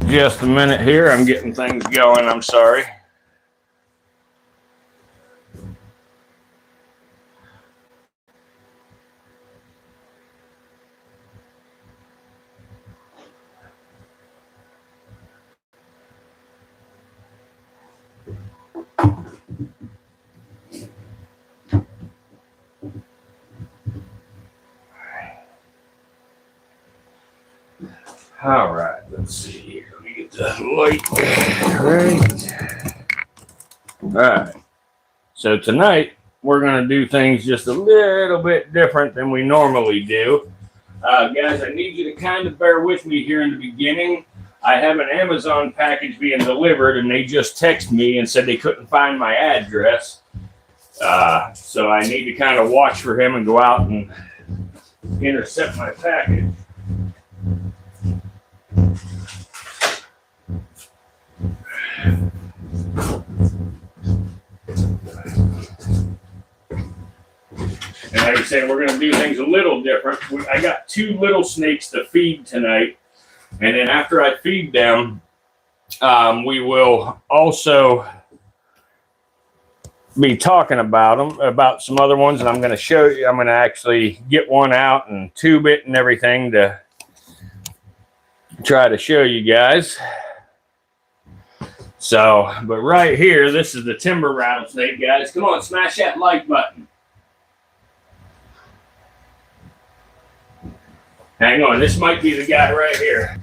Just a minute here. I'm getting things going. I'm sorry. All right, let's see here. Let me get the light right. All right. So tonight we're going to do things just a little bit different than we normally do. Guys, I need you to kind of bear with me here in the beginning. I have an Amazon package being delivered, and they just texted me and said they couldn't find my address. So I need to kind of watch for him and go out and intercept my package. And like I said, we're going to do things a little different. I got 2 little snakes to feed tonight. And then after I feed them, we will also be talking about them, about some other ones. And I'm going to show you, I'm going to actually get one out and tube it and everything to try to show you guys. So, but right here, this is the timber rattlesnake, guys. Come on, smash that like button. Hang on, this might be the guy right here.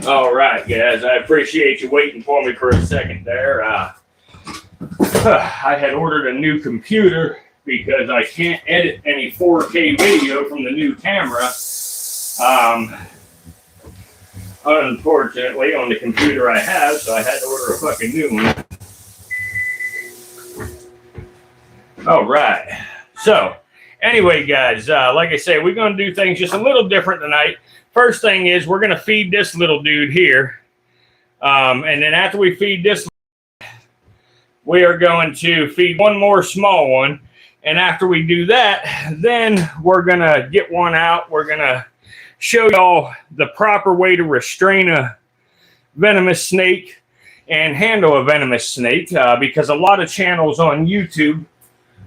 All right, guys, I appreciate you waiting for me for a second there. I had ordered a new computer because I can't edit any 4K video from the new camera. Unfortunately, on the computer I have, so I had to order a fucking new one. All right. So, anyway, guys, like I say, we're going to do things just a little different tonight. First thing is we're going to feed this little dude here. And then after we feed this, we are going to feed one more small one. And after we do that, then we're going to get one out. We're going to show y'all the proper way to restrain a venomous snake and handle a venomous snake. Because a lot of channels on YouTube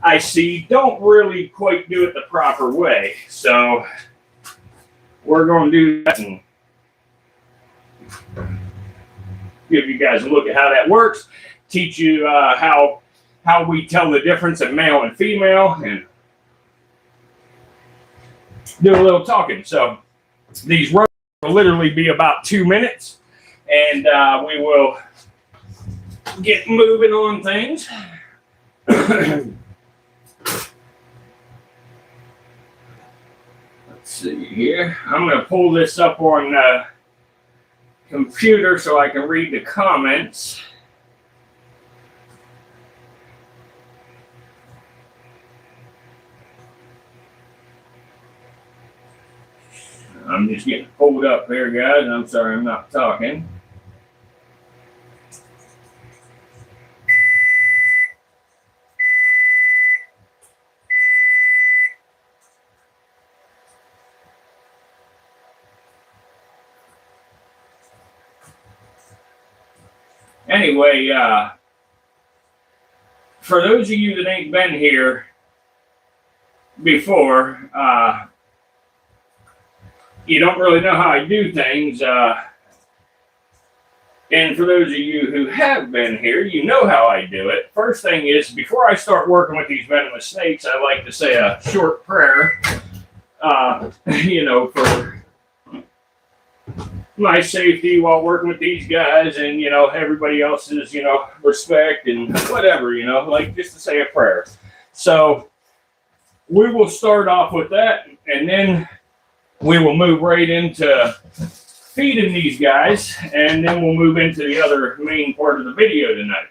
I see don't really quite do it the proper way. So we're going to do that and give you guys a look at how that works. Teach you how we tell the difference in male and female, and do a little talking. So these rows will literally be about 2 minutes, and we will get moving on things. Let's see here. I'm going to pull this up on the computer so I can read the comments. I'm just getting pulled up here, guys. I'm sorry I'm not talking. Anyway, for those of you that ain't been here before, you don't really know how I do things. And for those of you who have been here, you know how I do it. First thing is, before I start working with these venomous snakes, I like to say a short prayer, for my safety while working with these guys and, everybody else's, respect and whatever, like just to say a prayer. So we will start off with that, and then we will move right into feeding these guys, and then we'll move into the other main part of the video tonight.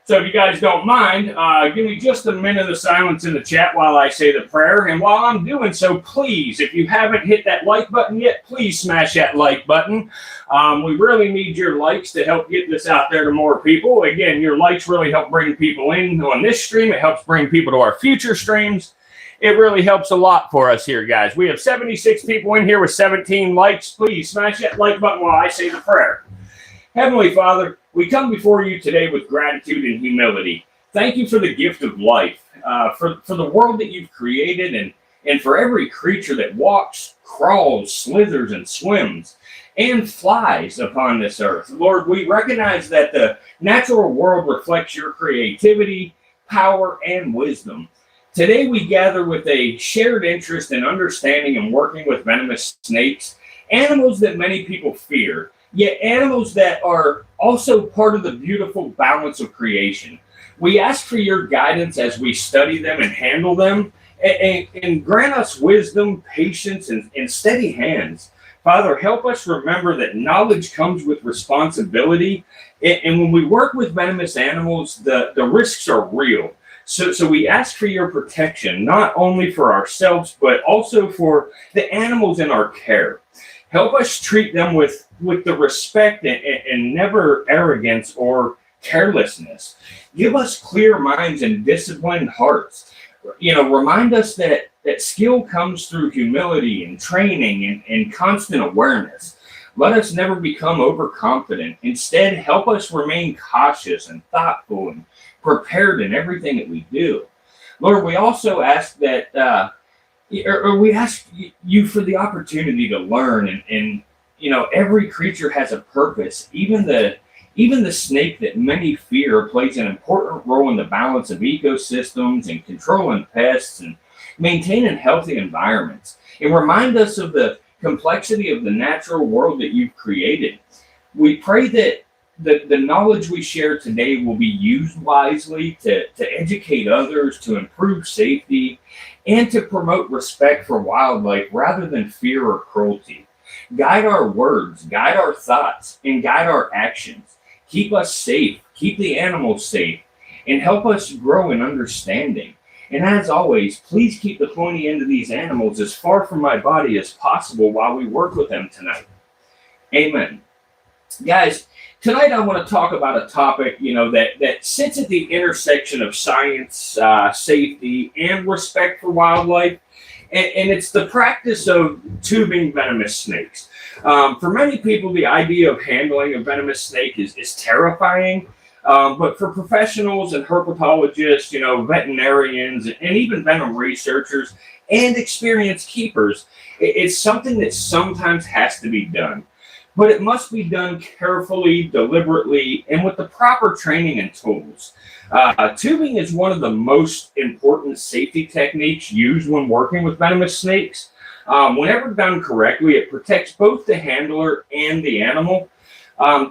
So if you guys don't mind, give me just a minute of silence in the chat while I say the prayer. And while I'm doing so, please, if you haven't hit that like button yet, please smash that like button. We really need your likes to help get this out there to more people. Again, your likes really help bring people in on this stream. It helps bring people to our future streams. It really helps a lot for us here, guys. We have 76 people in here with 17 likes. Please smash that like button while I say the prayer. Heavenly Father, we come before you today with gratitude and humility. Thank you for the gift of life, for the world that you've created, and for every creature that walks, crawls, slithers, and swims, and flies upon this earth. Lord, we recognize that the natural world reflects your creativity, power, and wisdom. Today we gather with a shared interest in understanding and working with venomous snakes, animals that many people fear, yet animals that are also part of the beautiful balance of creation. We ask for your guidance as we study them and handle them, and grant us wisdom, patience, and steady hands. Father, help us remember that knowledge comes with responsibility, and when we work with venomous animals, the risks are real. So we ask for your protection, not only for ourselves, but also for the animals in our care. Help us treat them with the respect and never arrogance or carelessness. Give us clear minds and disciplined hearts. Remind us that skill comes through humility and training and constant awareness. Let us never become overconfident. Instead, help us remain cautious and thoughtful and prepared in everything that we do. Lord, we also ask that, we ask you for the opportunity to learn, and every creature has a purpose. Even the snake that many fear plays an important role in the balance of ecosystems and controlling pests and maintaining healthy environments. And remind us of the complexity of the natural world that you've created. We pray that the knowledge we share today will be used wisely to educate others, to improve safety, and to promote respect for wildlife rather than fear or cruelty. Guide our words, guide our thoughts, and guide our actions. Keep us safe, keep the animals safe, and help us grow in understanding. And as always, please keep the pointy end of these animals as far from my body as possible while we work with them tonight. Amen. Guys, tonight I want to talk about a topic, that sits at the intersection of science, safety, and respect for wildlife, and it's the practice of tubing venomous snakes. For many people, the idea of handling a venomous snake is terrifying, but for professionals and herpetologists, veterinarians, and even venom researchers and experienced keepers, it's something that sometimes has to be done. But it must be done carefully, deliberately, and with the proper training and tools. Tubing is one of the most important safety techniques used when working with venomous snakes. Whenever done correctly, it protects both the handler and the animal.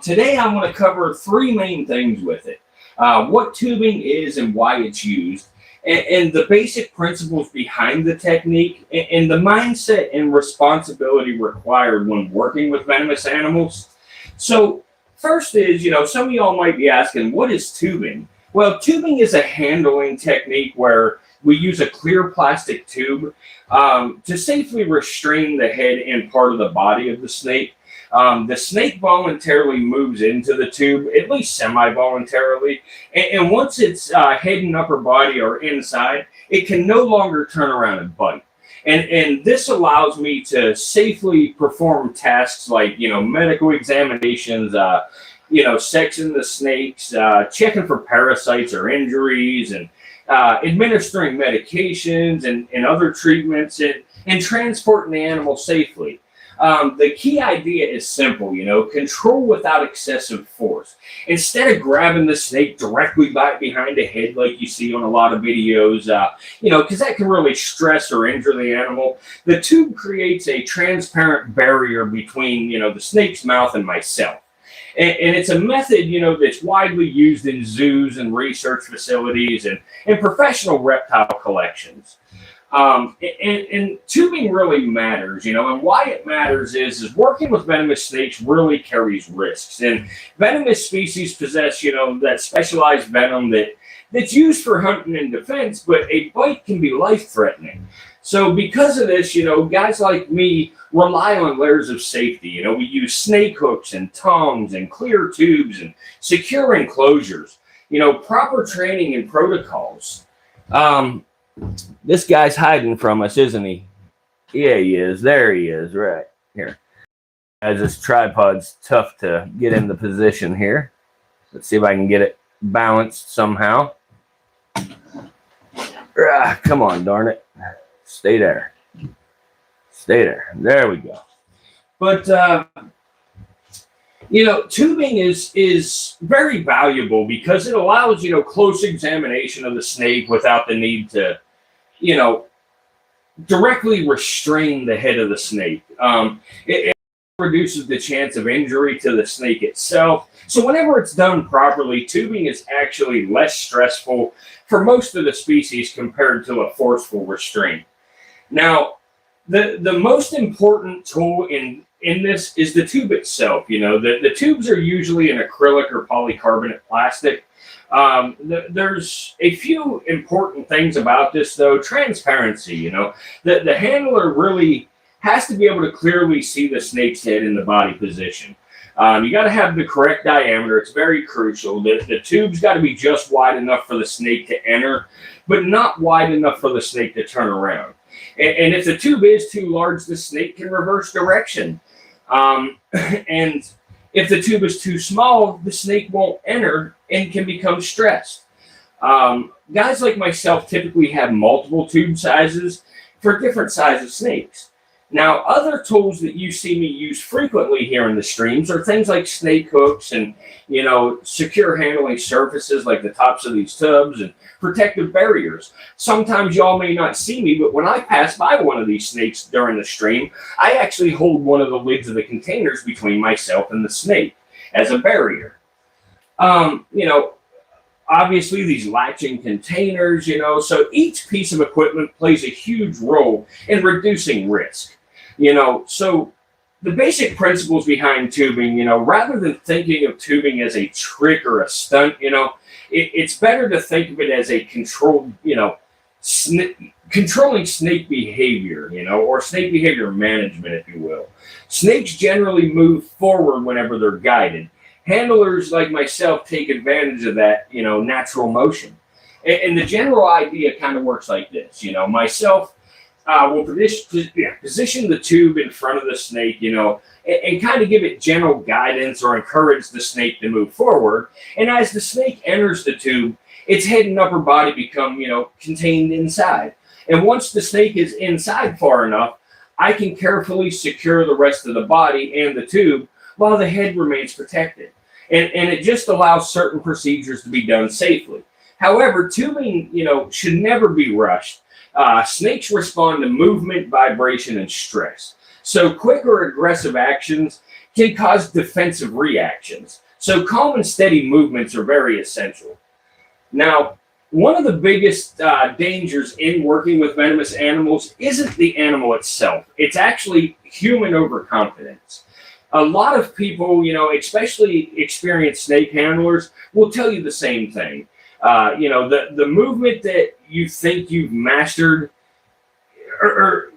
Today, I want to cover three main things with it. What tubing is and why it's used, and the basic principles behind the technique, and the mindset and responsibility required when working with venomous animals. So first is, some of y'all might be asking, what is tubing? Well, tubing is a handling technique where we use a clear plastic tube to safely restrain the head and part of the body of the snake. The snake voluntarily moves into the tube, at least semi-voluntarily, and once its head and upper body are inside, it can no longer turn around and bite. And this allows me to safely perform tasks like, medical examinations, sexing the snakes, checking for parasites or injuries, and administering medications and other treatments, and transporting the animal safely. The key idea is simple, control without excessive force. Instead of grabbing the snake directly behind the head like you see on a lot of videos, because that can really stress or injure the animal, the tube creates a transparent barrier between, the snake's mouth and myself. And it's a method, that's widely used in zoos and research facilities and professional reptile collections. And tubing really matters, and why it matters is working with venomous snakes really carries risks. And venomous species possess, that specialized venom that's used for hunting and defense, but a bite can be life-threatening. So because of this, guys like me rely on layers of safety. We use snake hooks and tongs and clear tubes and secure enclosures, proper training and protocols. This guy's hiding from us, isn't he? Yeah, he is. There he is, right here. Guys, this tripod's tough to get into position here. Let's see if I can get it balanced somehow. Come on, darn it. Stay there. Stay there. There we go. But, tubing is very valuable because it allows, close examination of the snake without the need to, directly restrain the head of the snake. It reduces the chance of injury to the snake itself. So whenever it's done properly, tubing is actually less stressful for most of the species compared to a forceful restraint. Now, the most important tool in this is the tube itself. The tubes are usually an acrylic or polycarbonate plastic. There's a few important things about this, though. Transparency, the handler really has to be able to clearly see the snake's head in the body position. You got to have the correct diameter. It's very crucial. The tube's got to be just wide enough for the snake to enter, but not wide enough for the snake to turn around. And if the tube is too large, the snake can reverse direction. And if the tube is too small, the snake won't enter and can become stressed. Guys like myself typically have multiple tube sizes for different sizes snakes. Now, other tools that you see me use frequently here in the streams are things like snake hooks and, secure handling surfaces like the tops of these tubs and protective barriers. Sometimes y'all may not see me, but when I pass by one of these snakes during the stream, I actually hold one of the lids of the containers between myself and the snake as a barrier. Obviously these latching containers, so each piece of equipment plays a huge role in reducing risk. So the basic principles behind tubing, rather than thinking of tubing as a trick or a stunt, it's better to think of it as a controlled, controlling snake behavior, or snake behavior management, if you will. Snakes generally move forward whenever they're guided. Handlers like myself take advantage of that, natural motion. And the general idea kind of works like this, myself will position the tube in front of the snake, and kind of give it general guidance or encourage the snake to move forward. And as the snake enters the tube, its head and upper body become, contained inside. And once the snake is inside far enough, I can carefully secure the rest of the body and the tube while the head remains protected. And it just allows certain procedures to be done safely. However, tubing, should never be rushed. Snakes respond to movement, vibration, and stress. So quick or aggressive actions can cause defensive reactions. So calm and steady movements are very essential. Now, one of the biggest dangers in working with venomous animals isn't the animal itself. It's actually human overconfidence. A lot of people, especially experienced snake handlers, will tell you the same thing. The movement that you think you've mastered, or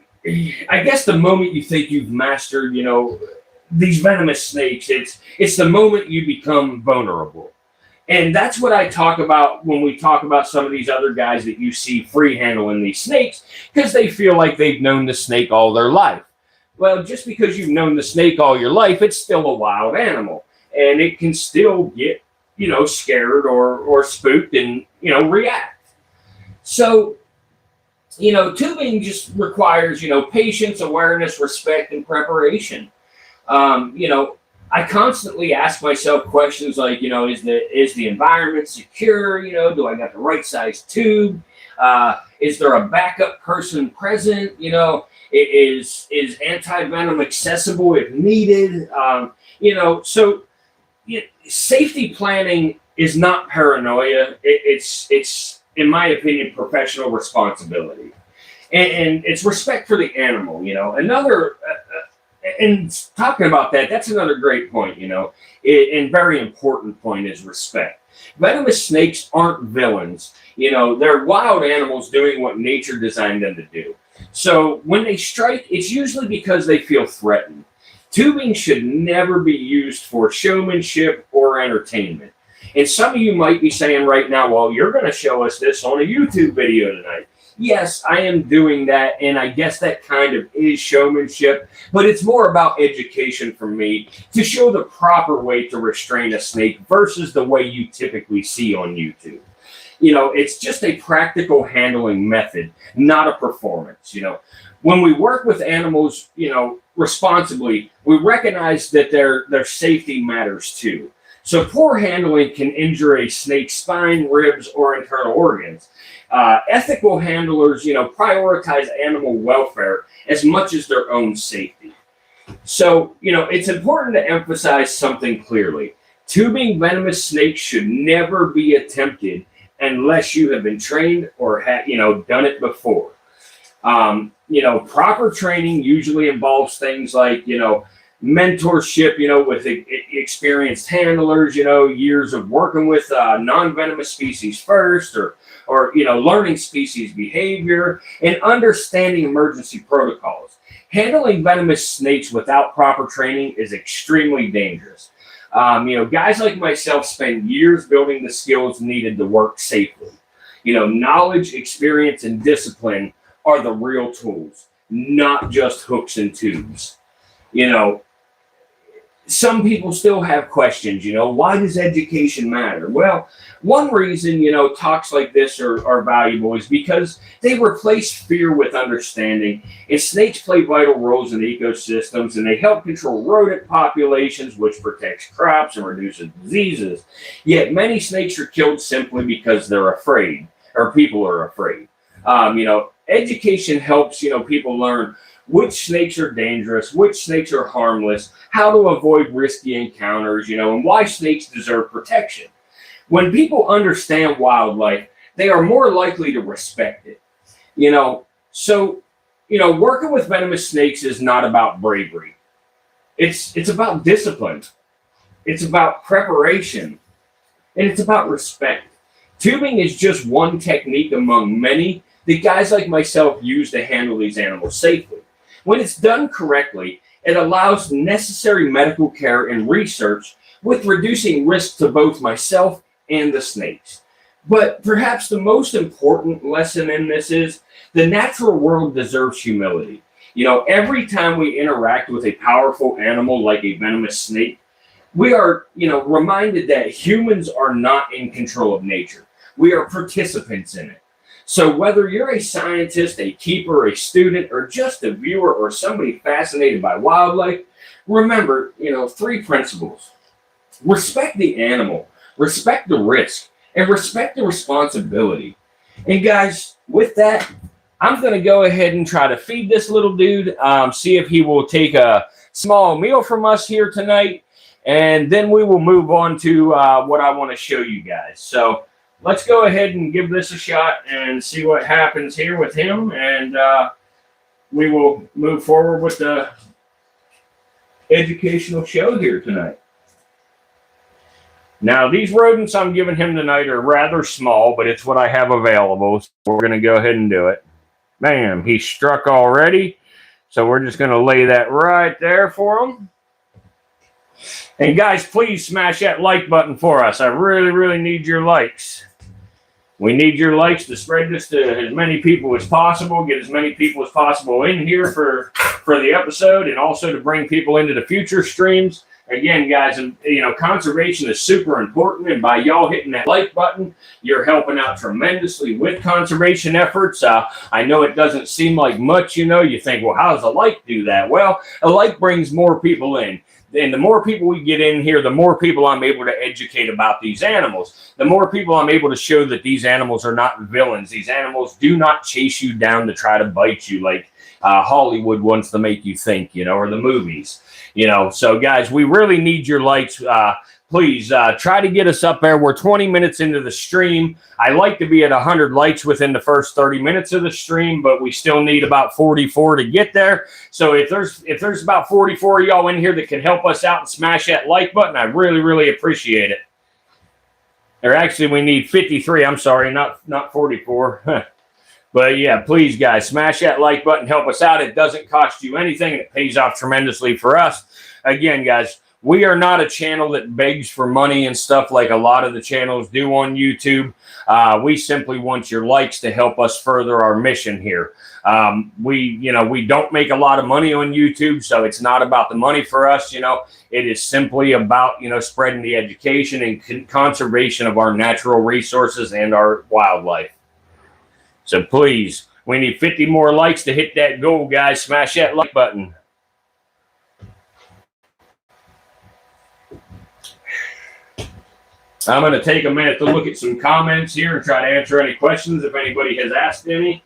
I guess the moment you think you've mastered, these venomous snakes, it's the moment you become vulnerable. And that's what I talk about when we talk about some of these other guys that you see free handling these snakes, because they feel like they've known the snake all their life. Well, just because you've known the snake all your life, it's still a wild animal, and it can still get, scared or spooked and, react. So Tubing just requires, patience, awareness, respect, and preparation. I constantly ask myself questions like, is the environment secure? Do I got the right size tube? Is there a backup person present? Is anti-venom accessible if needed? So safety planning is not paranoia. It's in my opinion professional responsibility, and it's respect for the animal. Another and talking about that's another great point. And very important point is respect. Venomous snakes aren't villains. They're wild animals doing what nature designed them to do. So when they strike, it's usually because they feel threatened. Tubing should never be used for showmanship or entertainment. And some of you might be saying right now, well, you're going to show us this on a YouTube video tonight. Yes, I am doing that, and I guess that kind of is showmanship, but it's more about education for me to show the proper way to restrain a snake versus the way you typically see on YouTube. It's just a practical handling method, not a performance. When we work with animals, responsibly, we recognize that their safety matters too. So poor handling can injure a snake's spine, ribs, or internal organs. Ethical handlers, prioritize animal welfare as much as their own safety. So, it's important to emphasize something clearly. Tubing venomous snakes should never be attempted unless you have been trained or done it before. Proper training usually involves things like, mentorship, with experienced handlers, years of working with non-venomous species first, or learning species behavior and understanding emergency protocols. Handling venomous snakes without proper training is extremely dangerous. Guys like myself spend years building the skills needed to work safely. Knowledge, experience, and discipline are the real tools, not just hooks and tubes. Some people still have questions, why does education matter? Well, one reason, talks like this are valuable is because they replace fear with understanding. And snakes play vital roles in ecosystems, and they help control rodent populations, which protects crops and reduces diseases. Yet many snakes are killed simply because they're afraid, or people are afraid. Education helps, people learn which snakes are dangerous, which snakes are harmless, how to avoid risky encounters, and why snakes deserve protection. When people understand wildlife, they are more likely to respect it. So, working with venomous snakes is not about bravery. It's about discipline. It's about preparation. And it's about respect. Tubing is just one technique among many that guys like myself use to handle these animals safely. When it's done correctly, it allows necessary medical care and research with reducing risk to both myself and the snakes. But perhaps the most important lesson in this is the natural world deserves humility. Every time we interact with a powerful animal like a venomous snake, we are, reminded that humans are not in control of nature. We are participants in it. So whether you're a scientist, a keeper, a student, or just a viewer or somebody fascinated by wildlife, remember, 3 principles. Respect the animal, respect the risk, and respect the responsibility. And guys, with that, I'm going to go ahead and try to feed this little dude, see if he will take a small meal from us here tonight, and then we will move on to what I want to show you guys. So let's go ahead and give this a shot and see what happens here with him, and we will move forward with the educational show here tonight. Now, these rodents I'm giving him tonight are rather small, but it's what I have available, so we're going to go ahead and do it. Bam, he struck already, so we're just going to lay that right there for him. And guys, please smash that like button for us. I really, really need your likes. We need your likes to spread this to as many people as possible, get as many people as possible in here for the episode, and also to bring people into the future streams Again, guys, you know, conservation is super important, and by y'all hitting that like button, you're helping out tremendously with conservation efforts. I know it doesn't seem like much, you know. You think, well, how does a like do that? Well, a like brings more people in. And the more people we get in here, the more people I'm able to educate about these animals. The more people I'm able to show that these animals are not villains. These animals do not chase you down to try to bite you like Hollywood wants to make you think, you know, or the movies, you know. So, guys, we really need your likes. Please try to get us up there. We're 20 minutes into the stream. I like to be at 100 likes within the first 30 minutes of the stream, but we still need about 44 to get there. So if there's about 44 of y'all in here that can help us out and smash that like button, I really, really appreciate it. Or actually, we need 53. I'm sorry, not 44. But yeah, please, guys, smash that like button. Help us out. It doesn't cost you anything, and it pays off tremendously for us. Again, guys, we are not a channel that begs for money and stuff like a lot of the channels do on YouTube. We simply want your likes to help us further our mission here. We don't make a lot of money on YouTube, so it's not about the money for us. You know, it is simply about, you know, spreading the education and conservation of our natural resources and our wildlife. So please, we need 50 more likes to hit that goal, guys. Smash that like button. I'm going to take a minute to look at some comments here and try to answer any questions if anybody has asked any.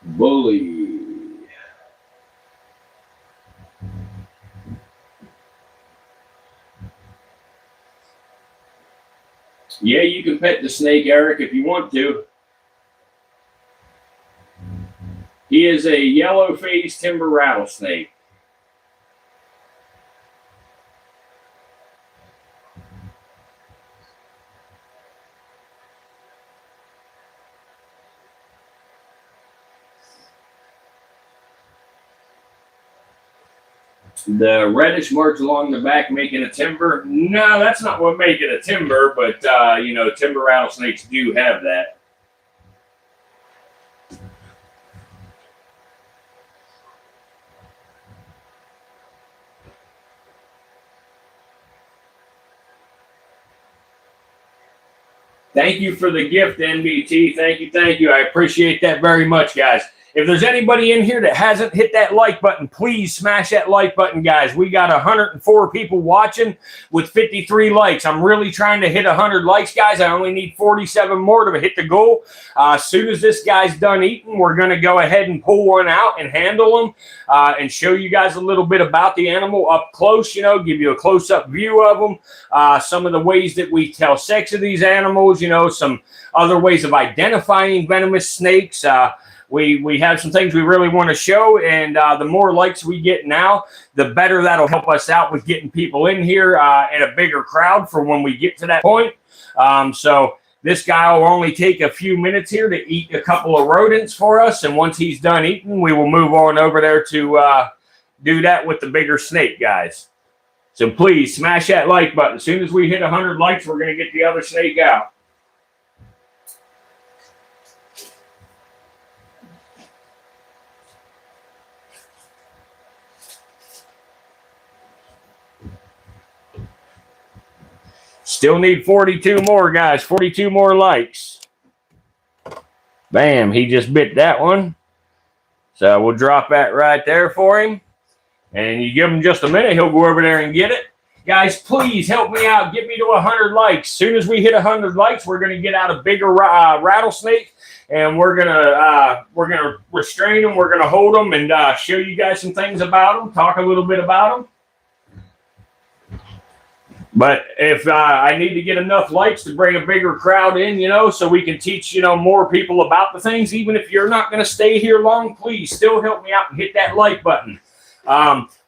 Bully. Yeah, you can pet the snake, Eric, if you want to. He is a yellow-faced timber rattlesnake. The reddish marks along the back making a timber. No, that's not what make it a timber, but, you know, timber rattlesnakes do have that. Thank you for the gift, NBT. Thank you, thank you. I appreciate that very much, guys. If there's anybody in here that hasn't hit that like button, please smash that like button, guys. We got 104 people watching with 53 likes. I'm really trying to hit 100 likes, guys. I only need 47 more to hit the goal. As soon as this guy's done eating, we're going to go ahead and pull one out and handle him and show you guys a little bit about the animal up close, you know, give you a close-up view of them, some of the ways that we tell sex of these animals, you know, some other ways of identifying venomous snakes. We have some things we really want to show, and the more likes we get now, the better that'll help us out with getting people in here and a bigger crowd for when we get to that point. So this guy will only take a few minutes here to eat a couple of rodents for us, and once he's done eating, we will move on over there to do that with the bigger snake, guys. So please smash that like button. As soon as we hit 100 likes, we're going to get the other snake out. Still need 42 more, guys. 42 more likes. Bam, he just bit that one. So we'll drop that right there for him. And you give him just a minute, he'll go over there and get it. Guys, please help me out. Get me to 100 likes. As soon as we hit 100 likes, we're going to get out a bigger rattlesnake. And we're gonna restrain them. We're going to hold them and show you guys some things about them. Talk a little bit about them. But if I need to get enough likes to bring a bigger crowd in, you know, so we can teach, you know, more people about the things, even if you're not going to stay here long, please still help me out and hit that like button.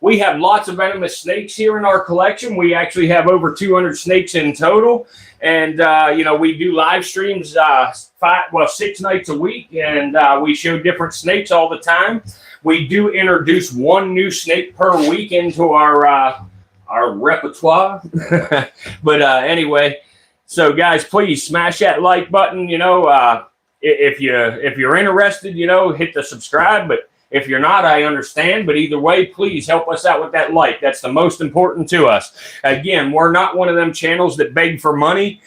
We have lots of venomous snakes here in our collection. We actually have over 200 snakes in total. And, you know, we do live streams 6 nights a week, and we show different snakes all the time. We do introduce one new snake per week into our repertoire. But anyway, so guys, please smash that like button. You know, if you're interested, you know, hit the subscribe. But if you're not, I understand. But either way, please help us out with that like. That's the most important to us. Again, we're not one of them channels that beg for money.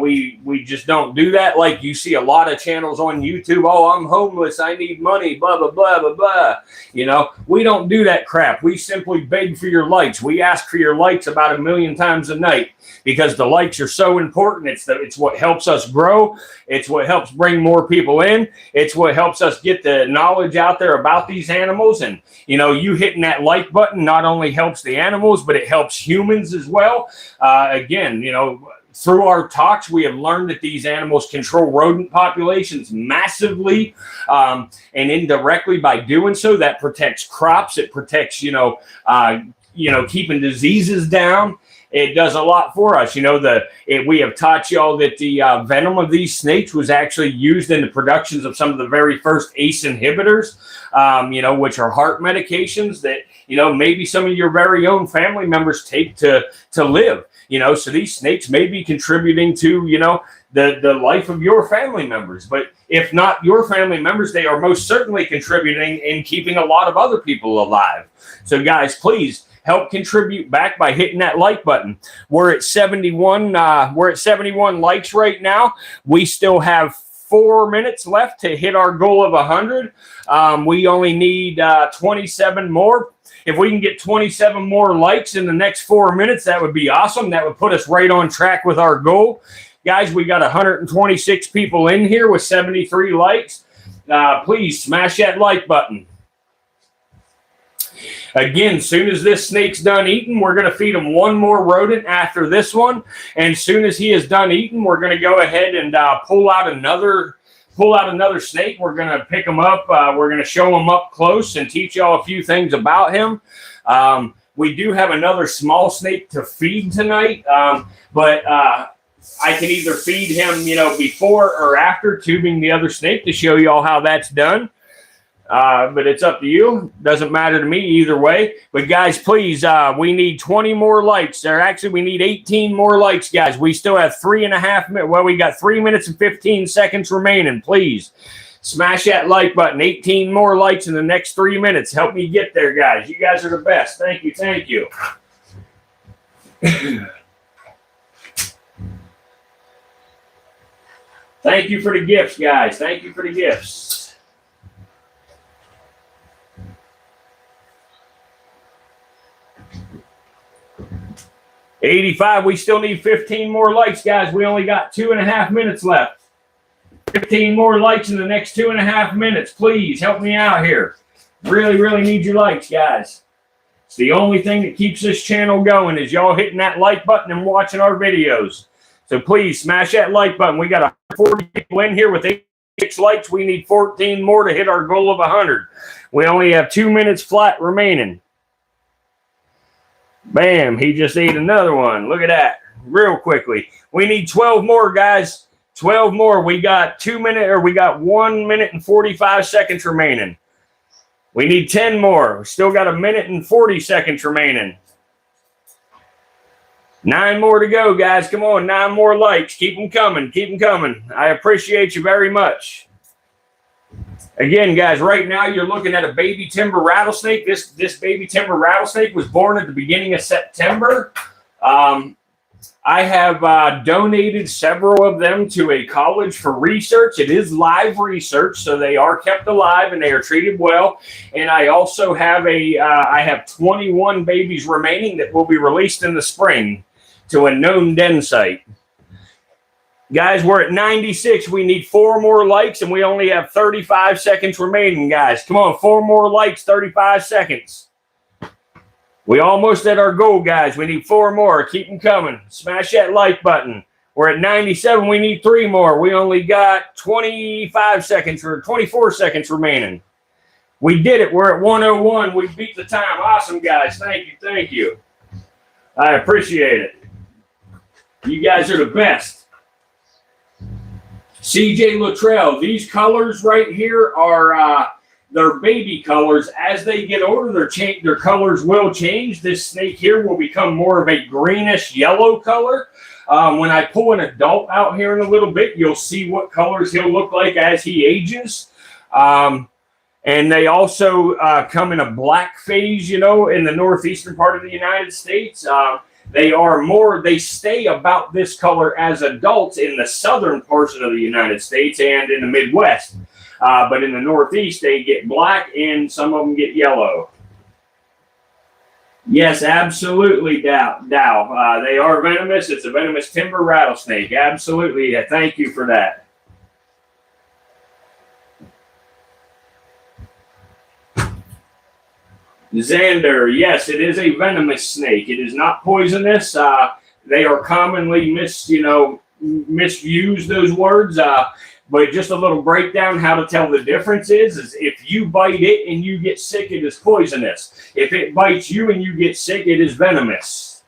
We just don't do that. Like you see a lot of channels on YouTube. Oh, I'm homeless. I need money. Blah, blah, blah, blah, blah. You know, we don't do that crap. We simply beg for your likes. We ask for your likes about 1,000,000 times a night because the likes are so important. It's what helps us grow. It's what helps bring more people in. It's what helps us get the knowledge out there about these animals. And, you know, you hitting that like button not only helps the animals, but it helps humans as well. Again, you know, through our talks, we have learned that these animals control rodent populations massively, and indirectly by doing so, that protects crops. It protects, keeping diseases down. It does a lot for us. You know, we have taught y'all that the venom of these snakes was actually used in the productions of some of the very first ACE inhibitors, which are heart medications that, you know, maybe some of your very own family members take to live. You know, so these snakes may be contributing to, you know, the life of your family members. But if not your family members, they are most certainly contributing in keeping a lot of other people alive. So guys, please help contribute back by hitting that like button. We're at 71. We're at 71 likes right now. We still have 4 minutes left to hit our goal of 100. We only need 27 more. If we can get 27 more likes in the next 4 minutes, that would be awesome. That would put us right on track with our goal. Guys, we got 126 people in here with 73 likes. Please smash that like button. Again, soon as this snake's done eating, we're going to feed him one more rodent after this one. And soon as he is done eating, we're going to go ahead and pull out another snake. We're going to pick him up. We're going to show him up close and teach y'all a few things about him. We do have another small snake to feed tonight, but I can either feed him, you know, before or after tubing the other snake to show y'all how that's done. But it's up to you. Doesn't matter to me either way. But guys, please, we need 20 more likes. We need 18 more likes, guys. We still have 3.5 minutes. Well, we got 3 minutes and 15 seconds remaining. Please smash that like button. 18 more likes in the next 3 minutes. Help me get there, guys. You guys are the best. Thank you. Thank you. Thank you for the gifts, guys. Thank you for the gifts. 85. We still need 15 more likes, guys. We only got 2.5 minutes left. 15 more likes in the next 2.5 minutes. Please help me out here. Really, really need your likes, guys. It's the only thing that keeps this channel going is y'all hitting that like button and watching our videos. So please smash that like button. We got 140 people in here with 86 likes. We need 14 more to hit our goal of 100. We only have 2 minutes flat remaining. Bam, he just ate another one. Look at that. Real quickly. We need 12 more, guys. 12 more. We got 1 minute and 45 seconds remaining. We need 10 more. We still got 1 minute and 40 seconds remaining. 9 more to go, guys. Come on, 9 more likes. Keep them coming. Keep them coming. I appreciate you very much. Again, guys, right now you're looking at a baby timber rattlesnake. This baby timber rattlesnake was born at the beginning of September. I have donated several of them to a college for research. It is live research, so they are kept alive and they are treated well. And I also have I have 21 babies remaining that will be released in the spring to a known den site. Guys, we're at 96. We need 4 more likes, and we only have 35 seconds remaining, guys. Come on, 4 more likes, 35 seconds. We almost at our goal, guys. We need 4 more. Keep them coming. Smash that like button. We're at 97. We need 3 more. We only got 25 seconds or 24 seconds remaining. We did it. We're at 101. We beat the time. Awesome, guys. Thank you. Thank you. I appreciate it. You guys are the best. CJ Luttrell, these colors right here are their baby colors. As they get older, their colors will change. This snake here will become more of a greenish yellow color. When I pull an adult out here in a little bit, you'll see what colors he'll look like as he ages. And they also come in a black phase, you know, in the northeastern part of the United States. They stay about this color as adults in the southern portion of the United States and in the Midwest. But in the Northeast, they get black and some of them get yellow. Yes, absolutely, Dow. They are venomous. It's a venomous timber rattlesnake. Absolutely. Thank you for that. Xander, yes, it is a venomous snake. It is not poisonous. They are commonly misused, those words. But just a little breakdown, how to tell the difference is if you bite it and you get sick, it is poisonous. If it bites you and you get sick, it is venomous.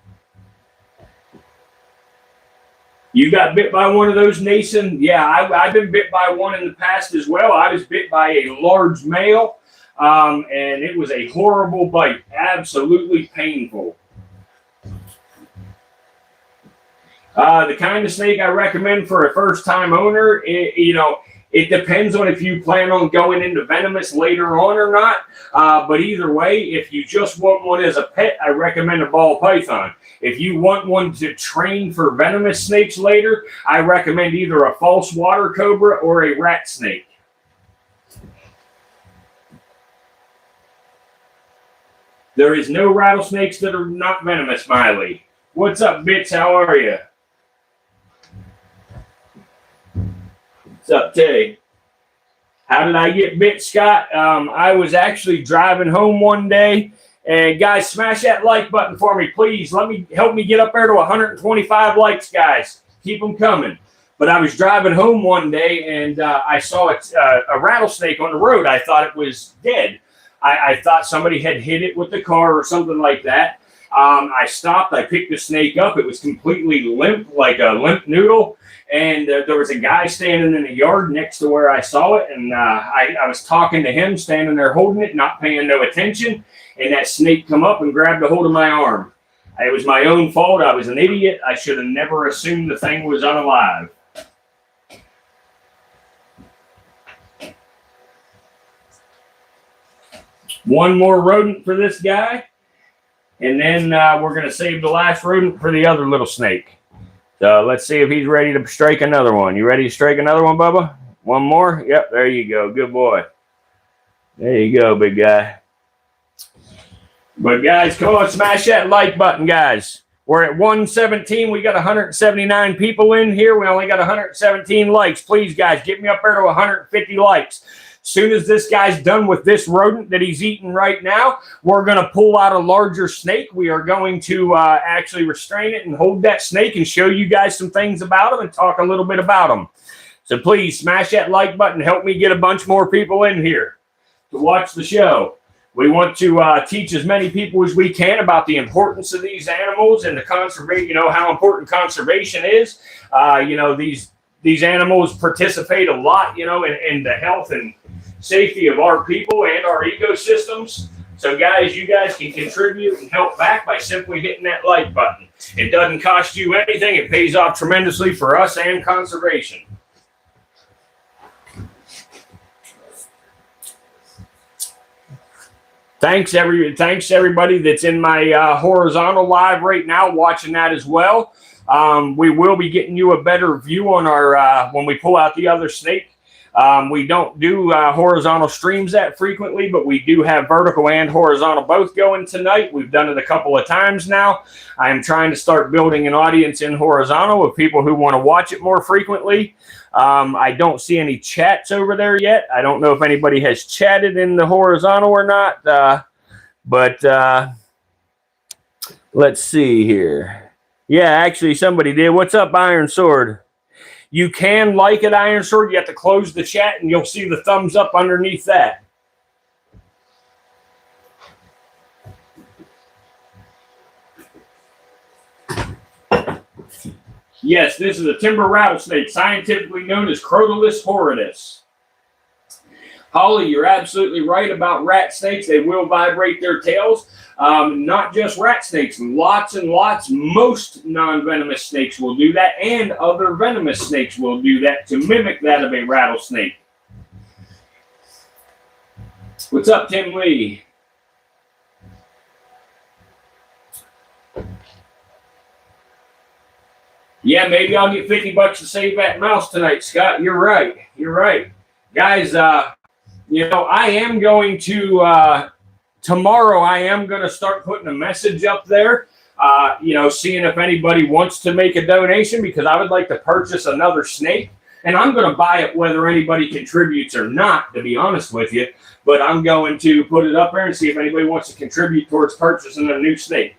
You got bit by one of those, Nason? Yeah, I've been bit by one in the past as well. I was bit by a large male. And it was a horrible bite, absolutely painful. The kind of snake I recommend for a first-time owner, it depends on if you plan on going into venomous later on or not. But either way, if you just want one as a pet, I recommend a ball python. If you want one to train for venomous snakes later, I recommend either a false water cobra or a rat snake. There is no rattlesnakes that are not venomous, Miley. What's up, Bits? How are you? What's up, Tay? How did I get bit, Scott? I was actually driving home one day. And guys, smash that like button for me, please. Help me get up there to 125 likes, guys. Keep them coming. But I was driving home one day, and I saw a rattlesnake on the road. I thought it was dead. I thought somebody had hit it with the car or something like that. I stopped. I picked the snake up. It was completely limp, like a limp noodle. And there was a guy standing in the yard next to where I saw it. And I was talking to him, standing there holding it, not paying no attention. And that snake come up and grabbed a hold of my arm. It was my own fault. I was an idiot. I should have never assumed the thing was unalive. One more rodent for this guy, and then we're going to save the last rodent for the other little snake. So let's see if he's ready to strike another one. You ready to strike another one, Bubba? One more? Yep, there you go. Good boy. There you go, big guy. But guys, come on, smash that like button, guys. We're at 117. We got 179 people in here. We only got 117 likes. Please, guys, get me up there to 150 likes. Soon as this guy's done with this rodent that he's eating right now, we're going to pull out a larger snake. We are going to actually restrain it and hold that snake and show you guys some things about him and talk a little bit about him. So please smash that like button. Help me get a bunch more people in here to watch the show. We want to teach as many people as we can about the importance of these animals and the conservation, how important conservation is. These animals participate a lot, in the health and safety of our people and our ecosystems. So guys, you guys can contribute and help back by simply hitting that like button. It doesn't cost you anything. It pays off tremendously for us and conservation. Thanks everybody that's in my horizontal live right now watching that as well. We will be getting you a better view on our when we pull out the other snake. We don't do horizontal streams that frequently, but we do have vertical and horizontal both going tonight. We've done it a couple of times now. I am trying to start building an audience in horizontal of people who want to watch it more frequently. I don't see any chats over there yet. I don't know if anybody has chatted in the horizontal or not, but let's see here. Yeah, actually somebody did. What's up, Iron Sword? You can like it, Iron Sword. You have to close the chat and you'll see the thumbs up underneath that. Yes, this is a timber rattlesnake, scientifically known as Crotalus horridus. Holly, you're absolutely right about rat snakes. They will vibrate their tails. Not just rat snakes, lots and lots. Most non-venomous snakes will do that, and other venomous snakes will do that to mimic that of a rattlesnake. What's up, Tim Lee? Yeah, maybe I'll get $50 to save that mouse tonight, Scott. You're right. You're right. Guys, you know, I am going to, tomorrow, I am going to start putting a message up there, you know, seeing if anybody wants to make a donation, because I would like to purchase another snake. And I'm going to buy it whether anybody contributes or not, to be honest with you. But I'm going to put it up there and see if anybody wants to contribute towards purchasing a new snake.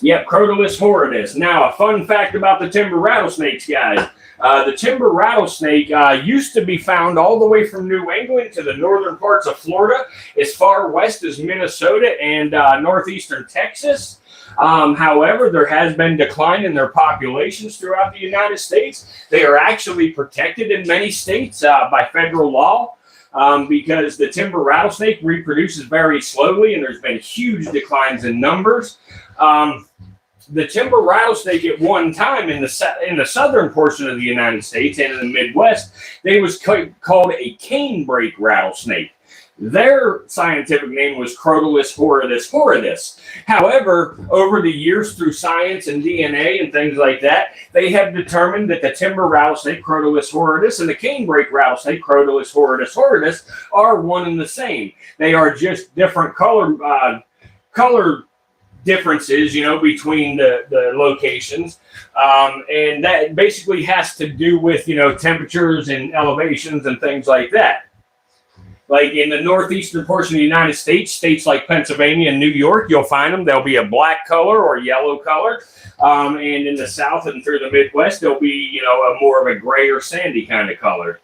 Yep, Crotalus horridus. Now, a fun fact about the timber rattlesnakes, guys. The timber rattlesnake used to be found all the way from New England to the northern parts of Florida, as far west as Minnesota and northeastern Texas. However, there has been decline in their populations throughout the United States. They are actually protected in many states by federal law because the timber rattlesnake reproduces very slowly, and there's been huge declines in numbers. The timber rattlesnake at one time in the southern portion of the United States and in the Midwest, they was called a canebrake rattlesnake. Their scientific name was Crotalus horridus. However, over the years, through science and DNA and things like that, they have determined that the timber rattlesnake, Crotalus horridus, and the canebrake rattlesnake, Crotalus horridus, are one and the same. They are just different color differences, you know, between the locations. And that basically has to do with, you know, temperatures and elevations and things like that. Like in the northeastern portion of the United States, states like Pennsylvania and New York, you'll find them. They'll be a black color or yellow color. And in the South and through the Midwest, they'll be, you know, more of a gray or sandy kind of color.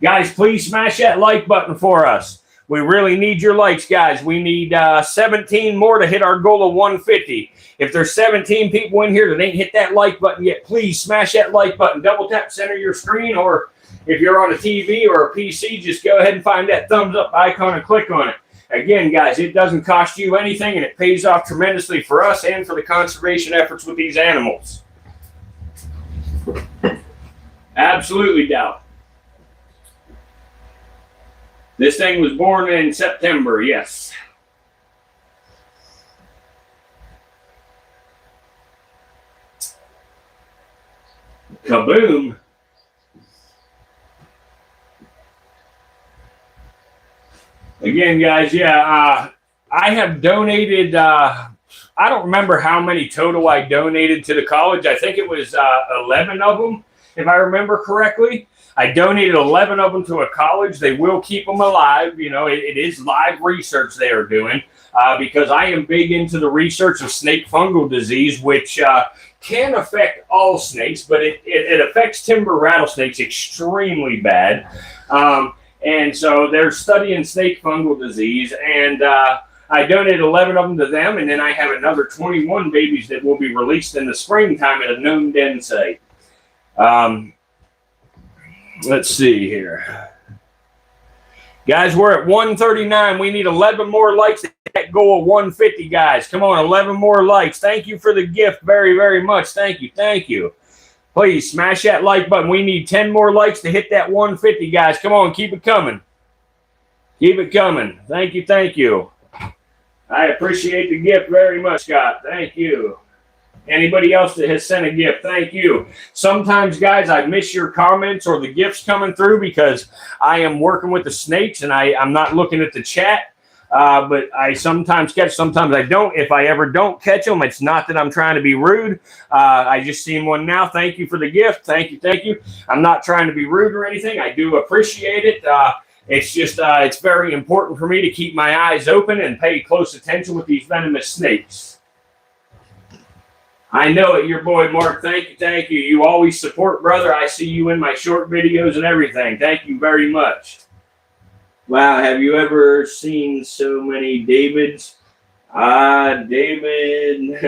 Guys, please smash that like button for us. We really need your likes, guys. We need 17 more to hit our goal of 150. If there's 17 people in here that ain't hit that like button yet, please smash that like button. Double tap center your screen, or if you're on a TV or a PC, just go ahead and find that thumbs up icon and click on it. Again, guys, it doesn't cost you anything, and it pays off tremendously for us and for the conservation efforts with these animals. Absolutely, doubt. This thing was born in September, yes. Kaboom. Again, guys, yeah, I have donated, I don't remember how many total I donated to the college. I think it was 11 of them, if I remember correctly. I donated 11 of them to a college. They will keep them alive. You know, it is live research they are doing because I am big into the research of snake fungal disease, which can affect all snakes, but it affects timber rattlesnakes extremely bad. And so they're studying snake fungal disease, and I donated 11 of them to them, and then I have another 21 babies that will be released in the springtime at a known den site. Let's see here. Guys, we're at 139. We need 11 more likes to hit that goal of 150, guys. Come on, 11 more likes. Thank you for the gift very, very much. Thank you. Thank you. Please smash that like button. We need 10 more likes to hit that 150, guys. Come on, keep it coming. Keep it coming. Thank you. Thank you. I appreciate the gift very much, Scott. Thank you. Anybody else that has sent a gift, thank you. Sometimes, guys, I miss your comments or the gifts coming through because I am working with the snakes and I'm not looking at the chat. But I sometimes catch, sometimes I don't. If I ever don't catch them, it's not that I'm trying to be rude. I just seen one now. Thank you for the gift. Thank you. Thank you. I'm not trying to be rude or anything. I do appreciate it. It's just, it's very important for me to keep my eyes open and pay close attention with these venomous snakes. I know it, your boy, Mark. Thank you, thank you. You always support, brother. I see you in my short videos and everything. Thank you very much. Wow, have you ever seen so many Davids? David.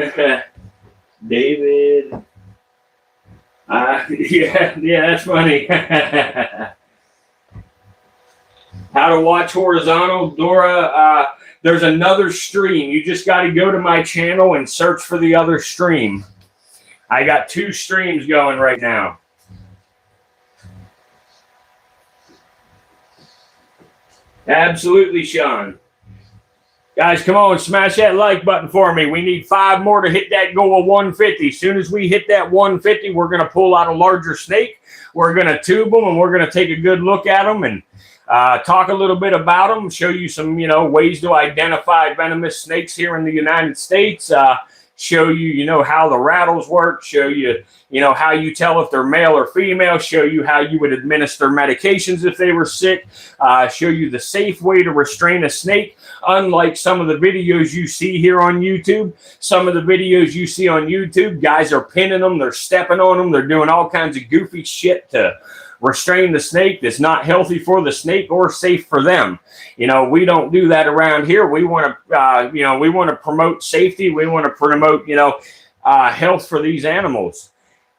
David. Yeah, that's funny. How to watch horizontal, Dora. There's another stream. You just got to go to my channel and search for the other stream. I got 2 streams going right now. Absolutely, Sean. Guys, come on, smash that like button for me. We need 5 more to hit that goal of 150. As soon as we hit that 150, we're going to pull out a larger snake. We're going to tube them, and we're going to take a good look at them and talk a little bit about them, show you some, ways to identify venomous snakes here in the United States, show you, how the rattles work, show you, how you tell if they're male or female, show you how you would administer medications if they were sick, show you the safe way to restrain a snake. Unlike some of the videos you see here on YouTube, some of the videos you see on YouTube, guys are pinning them, they're stepping on them, they're doing all kinds of goofy shit to restrain the snake that's not healthy for the snake or safe for them. We don't do that around here. We want to, we want to promote safety. We want to promote, health for these animals.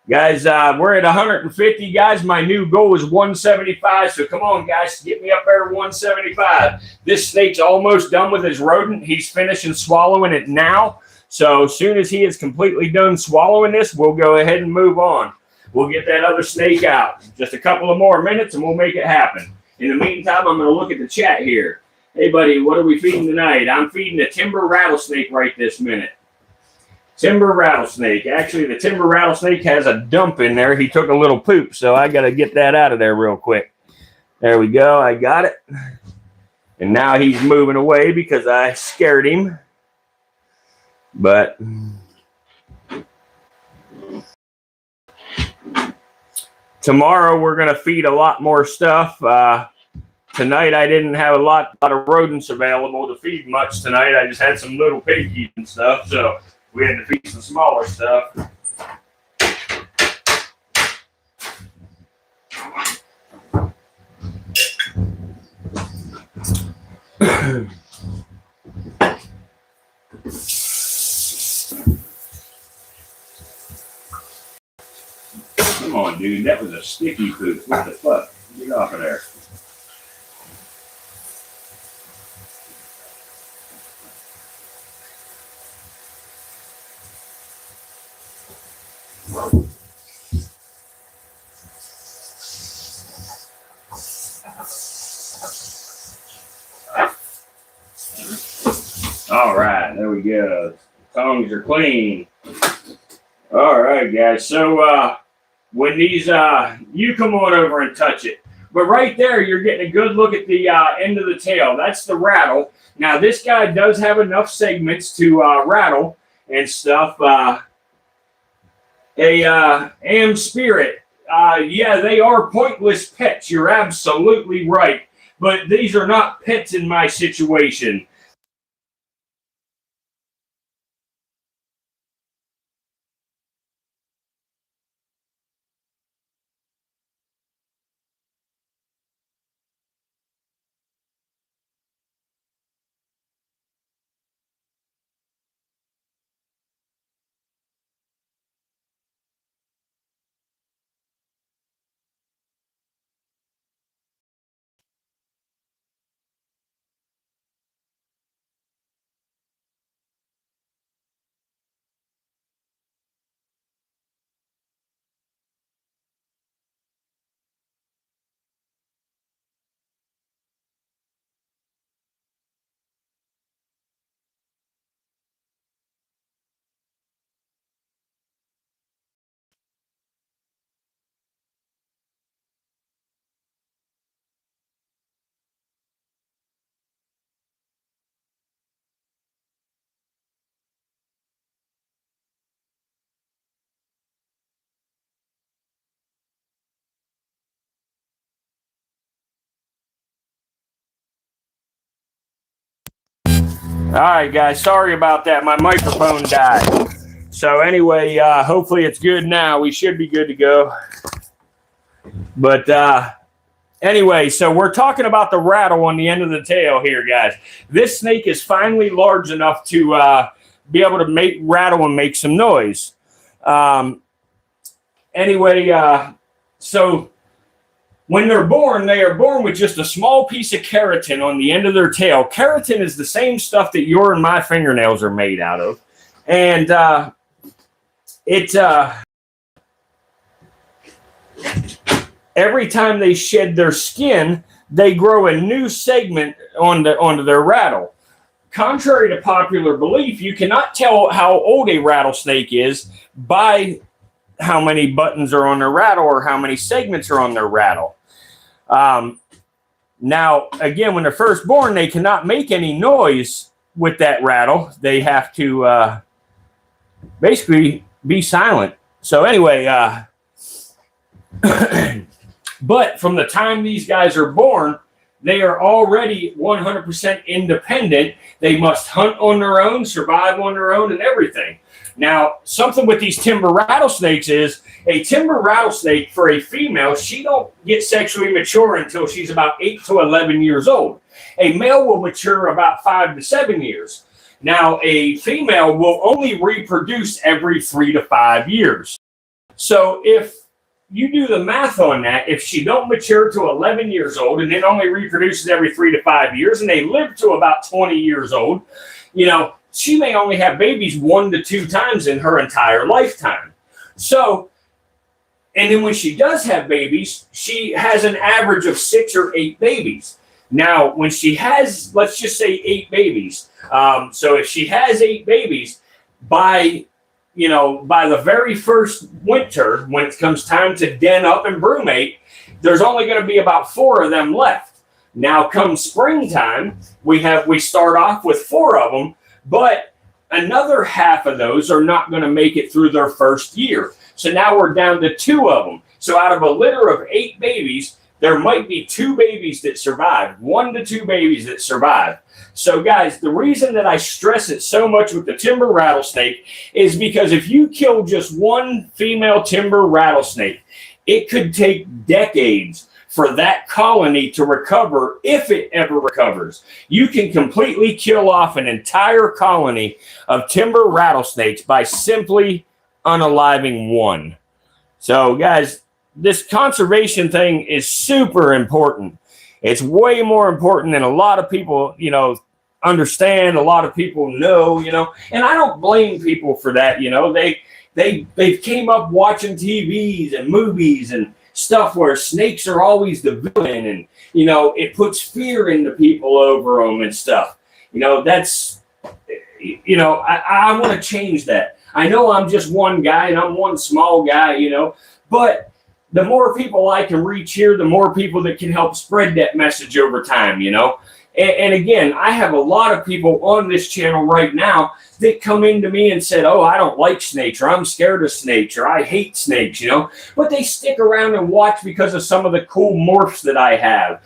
Guys, we're at 150, guys. My new goal is 175. So come on, guys, get me up there to 175. This snake's almost done with his rodent. He's finishing swallowing it now. So as soon as he is completely done swallowing this, we'll go ahead and move on. We'll get that other snake out. Just a couple of more minutes and we'll make it happen. In the meantime, I'm going to look at the chat here. Hey, buddy, what are we feeding tonight? I'm feeding a timber rattlesnake right this minute. Timber rattlesnake. Actually, the timber rattlesnake has a dump in there. He took a little poop, so I got to get that out of there real quick. There we go. I got it. And now he's moving away because I scared him. But tomorrow we're going to feed a lot more stuff. Tonight I didn't have a lot of rodents available to feed much tonight. I just had some little piggies and stuff, so we had to feed some smaller stuff. Come on, dude. That was a sticky poop. What the fuck? Get off of there. All right, there we go. Tongues are clean. All right, guys. So when these, you come on over and touch it. But right there, you're getting a good look at the end of the tail. That's the rattle. Now, this guy does have enough segments to rattle and stuff. Am Spirit. Yeah, they are pointless pets. You're absolutely right. But these are not pets in my situation. All right, guys. Sorry about that. My microphone died. So anyway, hopefully it's good now. We should be good to go. But anyway, so we're talking about the rattle on the end of the tail here, guys. This snake is finally large enough to be able to rattle and make some noise. anyway, so when they're born, they are born with just a small piece of keratin on the end of their tail. Keratin is the same stuff that your and my fingernails are made out of. And every time they shed their skin, they grow a new segment onto their rattle. Contrary to popular belief, you cannot tell how old a rattlesnake is by how many buttons are on their rattle or how many segments are on their rattle. Now, again, when they're first born, they cannot make any noise with that rattle. They have to basically be silent. So anyway, but from the time these guys are born, they are already 100% independent. They must hunt on their own, survive on their own, and everything. Now, something with these timber rattlesnakes is a timber rattlesnake for a female, she don't get sexually mature until she's about 8 to 11 years old. A male will mature about 5 to 7 years. Now, a female will only reproduce every 3 to 5 years. So if you do the math on that, if she don't mature to 11 years old and then only reproduces every 3 to 5 years and they live to about 20 years old, you know, she may only have babies 1 to 2 times in her entire lifetime. So, and then when she does have babies, she has an average of 6 or 8 babies. Now, when she has, let's just say 8 babies. So if she has 8 babies, by the very first winter, when it comes time to den up and brumate, there's only going to be about 4 of them left. Now, come springtime, we start off with 4 of them, but another half of those are not going to make it through their first year. So now we're down to 2 of them. So out of a litter of 8 babies, there might be 2 babies that survive, 1 to 2 babies that survive. So guys, the reason that I stress it so much with the timber rattlesnake is because if you kill just one female timber rattlesnake, it could take decades for that colony to recover, if it ever recovers. You can completely kill off an entire colony of timber rattlesnakes by simply unaliving one. So guys, this conservation thing is super important. It's way more important than a lot of people, understand, a lot of people know, and I don't blame people for that. They came up watching TVs and movies and stuff where snakes are always the villain, and it puts fear into people over them and stuff. That's I want to change that. I know I'm just one guy and I'm one small guy, but the more people I can reach here, the more people that can help spread that message over time, And again, I have a lot of people on this channel right now that come into me and said, oh, I don't like snakes, or I'm scared of snakes, or I hate snakes, But they stick around and watch because of some of the cool morphs that I have.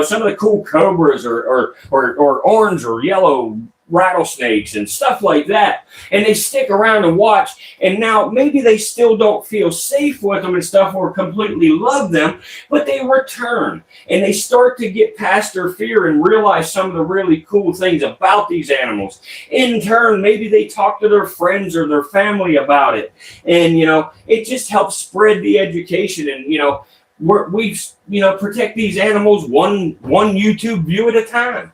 Some of the cool cobras or orange or yellow rattlesnakes and stuff like that. And they stick around and watch. And now maybe they still don't feel safe with them and stuff or completely love them, but they return and they start to get past their fear and realize some of the really cool things about these animals. In turn, maybe they talk to their friends or their family about it. And, it just helps spread the education. And, we protect these animals one YouTube view at a time.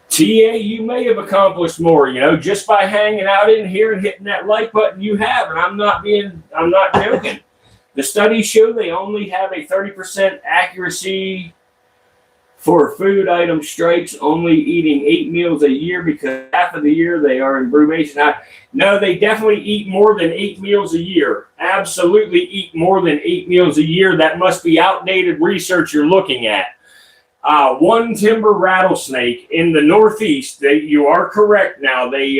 TA, you may have accomplished more, just by hanging out in here and hitting that like button you have. And I'm not joking. The studies show they only have a 30% accuracy for food item strikes, only eating 8 meals a year because half of the year they are in brumation. No, they definitely eat more than 8 meals a year. Absolutely eat more than 8 meals a year. That must be outdated research you're looking at. One timber rattlesnake in the Northeast, you are correct now, they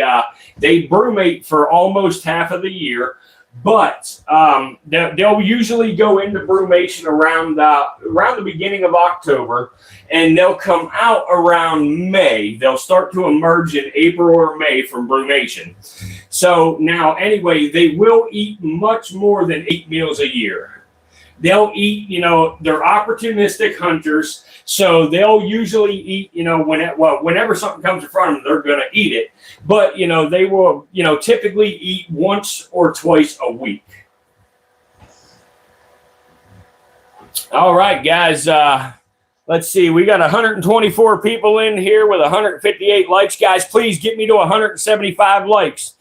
brumate for almost half of the year, but they'll usually go into brumation around the beginning of October, and they'll come out around May. They'll start to emerge in April or May from brumation. So now, anyway, they will eat much more than 8 meals a year. they'll eat, you know, they're opportunistic hunters. So they'll usually eat, you know, whenever something comes in front of them, they're going to eat it. But, you know, they will, you know, typically eat once or twice a week. All right, guys. Let's see. We got 124 people in here with 158 likes. Guys, please get me to 175 likes.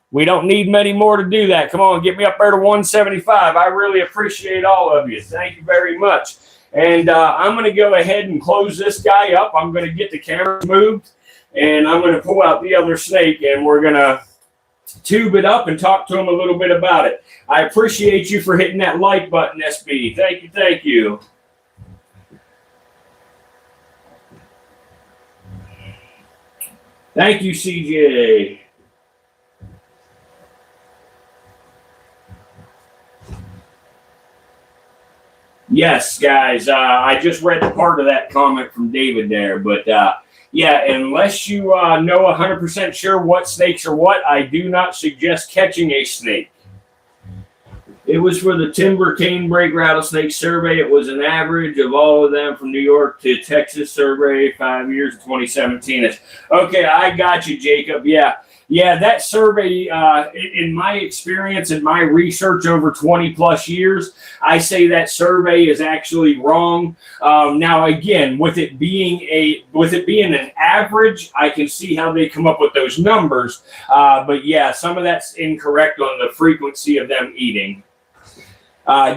We don't need many more to do that. Come on, get me up there to 175. I really appreciate all of you. Thank you very much. And I'm going to go ahead and close this guy up. I'm going to get the camera moved, and I'm going to pull out the other snake, and we're going to tube it up and talk to him a little bit about it. I appreciate you for hitting that like button, SB. Thank you, thank you. Thank you, CJ. Yes, guys, I just read part of that comment from David there, but yeah, unless you know 100% sure what snakes are what, I do not suggest catching a snake. It was for the timber canebrake rattlesnake survey. It was an average of all of them from New York to Texas survey, 5 years, 2017. Okay, I got you, Jacob. Yeah, that survey, in my experience and my research over 20 plus years, I say that survey is actually wrong. Now, again, with it being an average, I can see how they come up with those numbers. But yeah, some of that's incorrect on the frequency of them eating.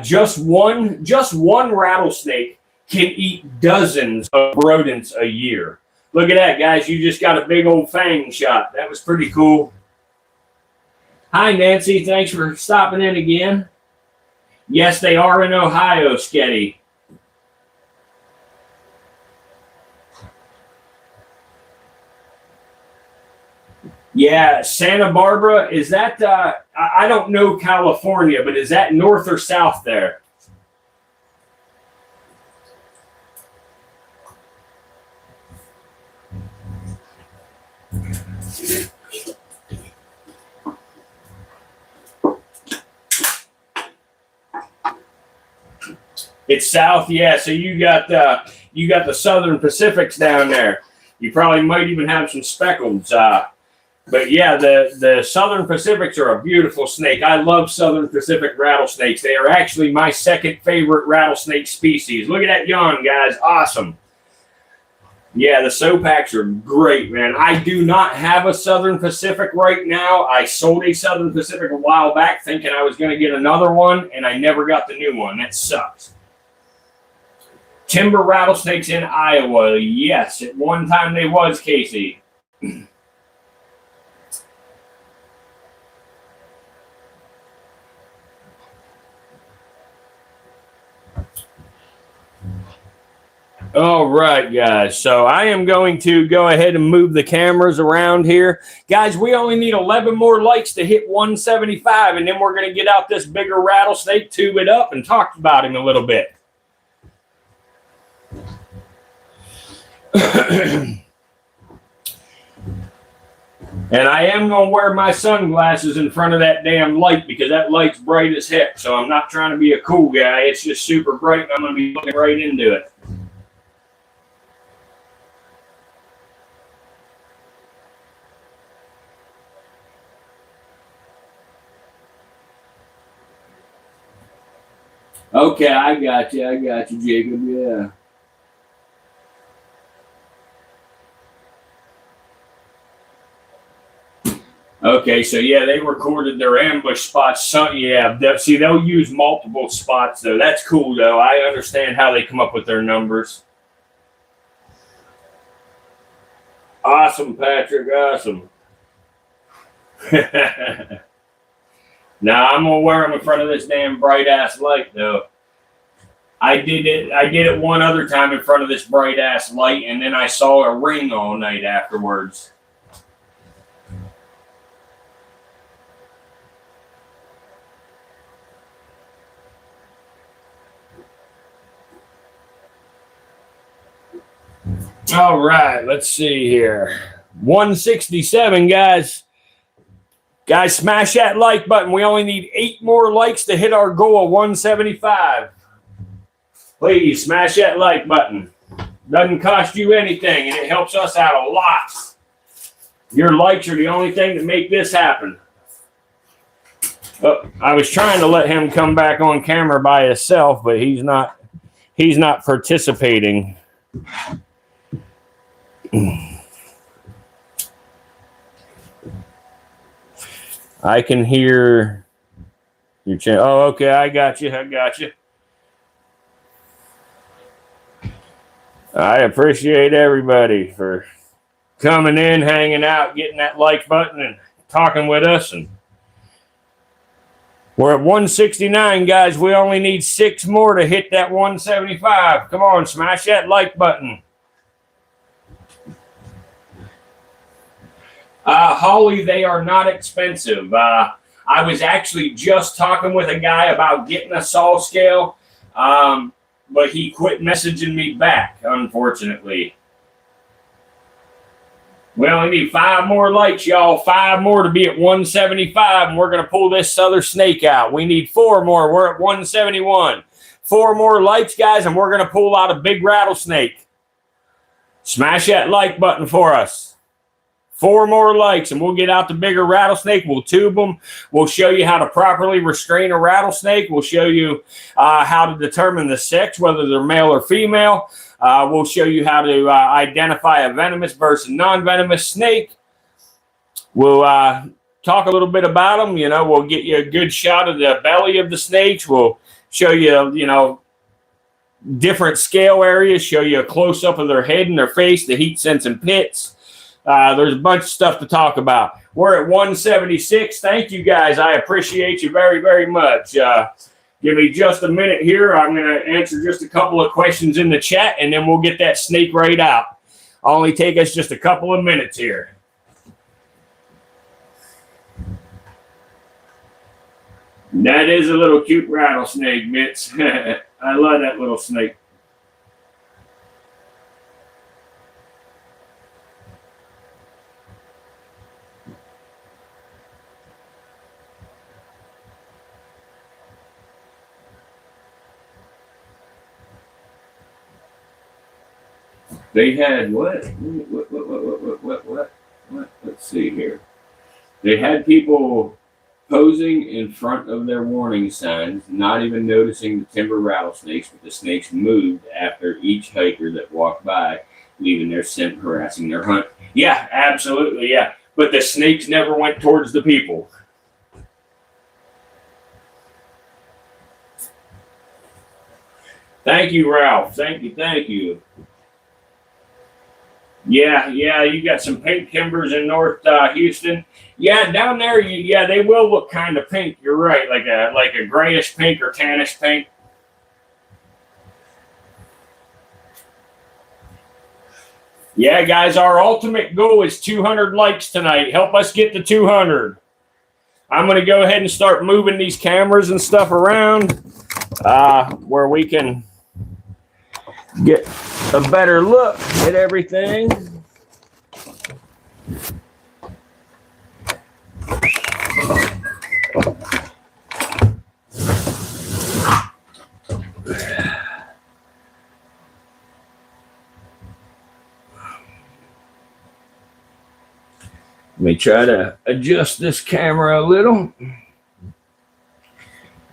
Just one rattlesnake can eat dozens of rodents a year. Look at that, guys. You just got a big old fang shot. That was pretty cool. Hi, Nancy. Thanks for stopping in again. Yes, they are in Ohio, Sketty. Yeah, Santa Barbara. Is that, I don't know California, but is that north or south there? It's south, yeah. So you got the Southern Pacifics down there. You probably might even have some speckleds. But yeah, the Southern Pacifics are a beautiful snake. I love Southern Pacific rattlesnakes. They are actually my second favorite rattlesnake species. Look at that yawn, guys. Awesome. Yeah, the Sopaks are great, man. I do not have a Southern Pacific right now. I sold a Southern Pacific a while back thinking I was going to get another one, and I never got the new one. That sucks. Timber rattlesnakes in Iowa. Yes, at one time they was, Casey. All right, guys. So I am going to go ahead and move the cameras around here. Guys, we only need 11 more likes to hit 175, and then we're going to get out this bigger rattlesnake, tube it up, and talk about him a little bit. And I am going to wear my sunglasses in front of that damn light because that light's bright as heck. So I'm not trying to be a cool guy. It's just super bright, and I'm going to be looking right into it. Okay, I got you, Jacob, yeah. Okay, so yeah, they recorded their ambush spots. So, yeah, see, they'll use multiple spots, though. That's cool, though. I understand how they come up with their numbers. Awesome, Patrick, awesome. Now I'm gonna wear them in front of this damn bright ass light, though. I did it one other time in front of this bright ass light, and then I saw a ring all night afterwards. All right, let's see here. 167, guys. Guys, smash that like button. We only need 8 more likes to hit our goal of 175. please smash that like button. Doesn't cost you anything, and it helps us out a lot. Your likes are the only thing that make this happen. Oh, I was trying to let him come back on camera by himself, but he's not participating. I can hear your channel. Oh, okay, I got you. I appreciate everybody for coming in, hanging out, getting that like button, and talking with us. And we're at 169, guys. We only need 6 more to hit that 175. Come on, smash that like button. Holly, they are not expensive. I was actually just talking with a guy about getting a saw scale, but he quit messaging me back, unfortunately. We only need 5 more likes, y'all. 5 more to be at 175, and we're going to pull this other snake out. We need 4 more. We're at 171. 4 more likes, guys, and we're going to pull out a big rattlesnake. Smash that like button for us. 4 more likes, and we'll get out the bigger rattlesnake. We'll tube them. We'll show you how to properly restrain a rattlesnake. We'll show you how to determine the sex, whether they're male or female. We'll show you how to identify a venomous versus non-venomous snake. We'll talk a little bit about them. You know, we'll get you a good shot of the belly of the snakes. We'll show you, you know, different scale areas, show you a close-up of their head and their face, the heat-sensing pits. There's a bunch of stuff to talk about. We're at 176. Thank you, guys. I appreciate you very, very much. Give me just a minute here. I'm going to answer just a couple of questions in the chat, and then we'll get that snake right out. Only take us just a couple of minutes here. That is a little cute rattlesnake, Mitch. I love that little snake. They had what? Let's see here. They had people posing in front of their warning signs, not even noticing the timber rattlesnakes, but the snakes moved after each hiker that walked by, leaving their scent, harassing their hunt. Yeah, absolutely, yeah. But the snakes never went towards the people. Thank you, Ralph. Thank you. Yeah, you got some pink timbers in North Houston. Yeah, down there, yeah, they will look kind of pink. You're right, like a grayish pink or tannish pink. Yeah, guys, our ultimate goal is 200 likes tonight. Help us get to 200. I'm going to go ahead and start moving these cameras and stuff around where we can get a better look at everything. Let me try to adjust this camera a little.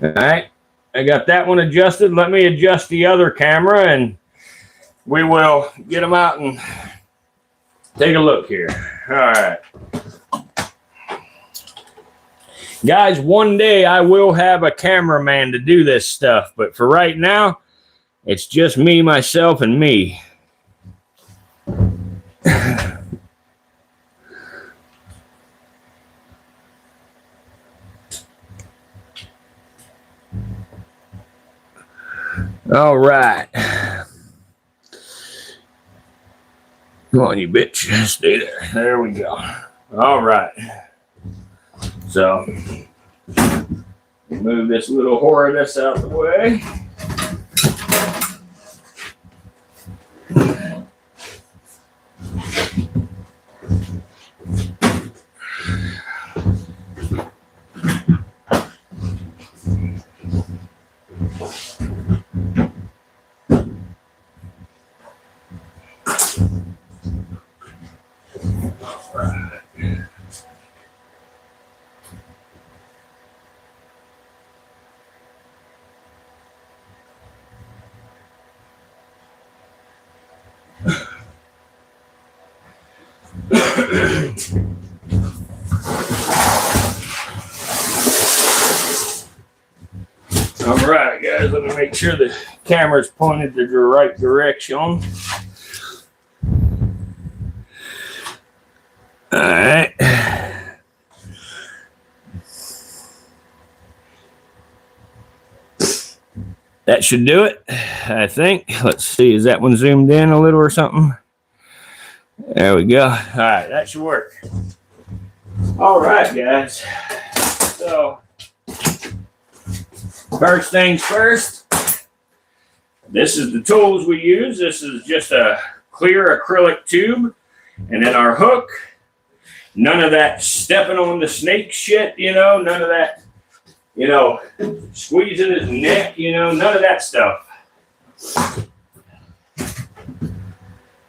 All right, I got that one adjusted. Let me adjust the other camera and we will get them out and take a look here. All right. Guys, one day I will have a cameraman to do this stuff, but for right now, it's just me, myself, and me. All right. Come on, you bitch. Stay there. There we go. All right. So, move this little horridus out the way. All right, guys, let me make sure the camera's pointed the right direction. All right. That should do it, I think. Let's see, is that one zoomed in a little or something? There we go. All right, that should work. All right, guys. So, first things first, this is the tools we use. This is just a clear acrylic tube, and then our hook. None of that stepping on the snake shit, you know, none of that, you know, squeezing his neck, you know, none of that stuff.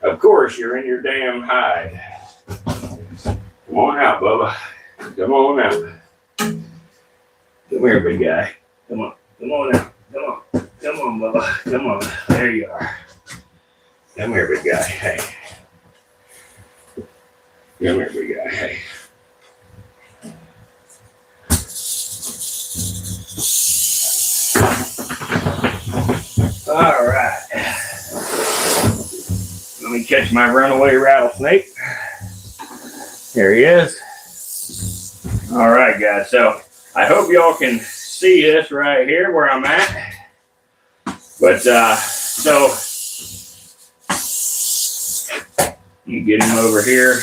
Of course, you're in your damn hide. Come on out, Bubba. Come on out. Come here, big guy. Come on. Come on out. Come on. Come on, Bubba. Come on. There you are. Come here, big guy. Hey. Come here, big guy. Hey. All right. Let me catch my runaway rattlesnake. There he is. All right, guys. So I hope y'all can see this right here where I'm at. But so you get him over here.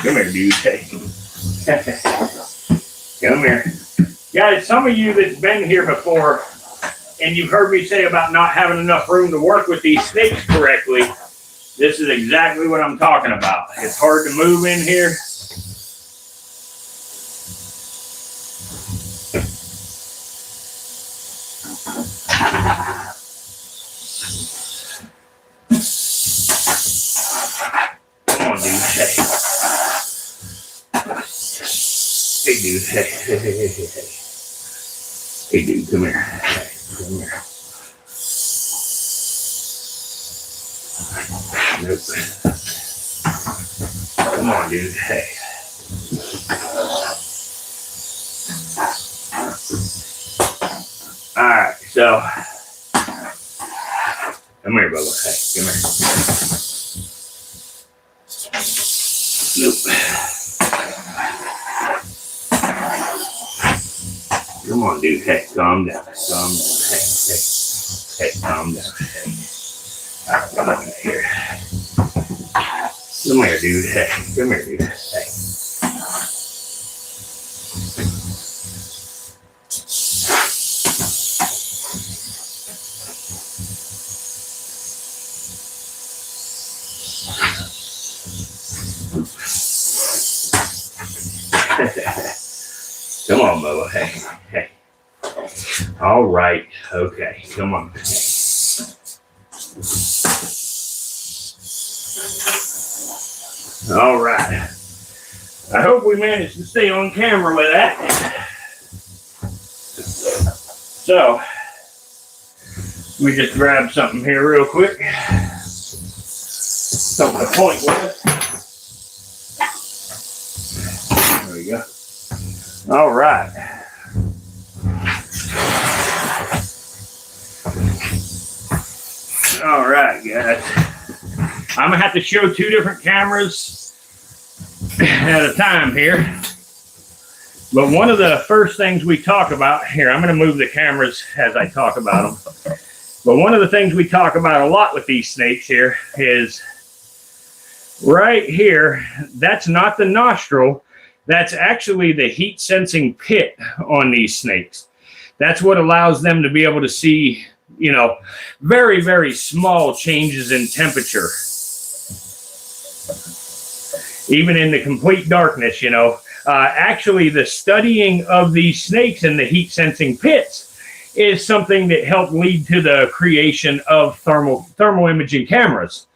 Come here, dude. Hey. Come here. Guys, some of you that's been here before and you've heard me say about not having enough room to work with these snakes correctly, this is exactly what I'm talking about. It's hard to move in here. Come on, dude. Hey. Hey, dude. Hey, hey, hey, hey, hey. Hey, dude, come here. Hey, come here. Nope. Come on, dude. Hey. All right, so come here, Bubba. Hey, come here. Nope. Come on, dude. Hey, calm down. Calm down. Hey, hey. Hey, calm down. Hey. All right, come on here. Come here, dude. Hey, come here, dude. Hey. Come on, Bubba. Hey, hey. All right. Okay. Come on. Hey. All right. I hope we managed to stay on camera with that. So, we just grab something here real quick. Something to point with. There we go. All right. All right, guys. I'm going to have to show two different cameras at a time here. But one of the first things we talk about here, I'm going to move the cameras as I talk about them. But one of the things we talk about a lot with these snakes here is right here. That's not the nostril. That's actually the heat sensing pit on these snakes. That's what allows them to be able to see, you know, very, very small changes in temperature. Even in the complete darkness, you know. Actually, the studying of these snakes and the heat sensing pits is something that helped lead to the creation of thermal imaging cameras.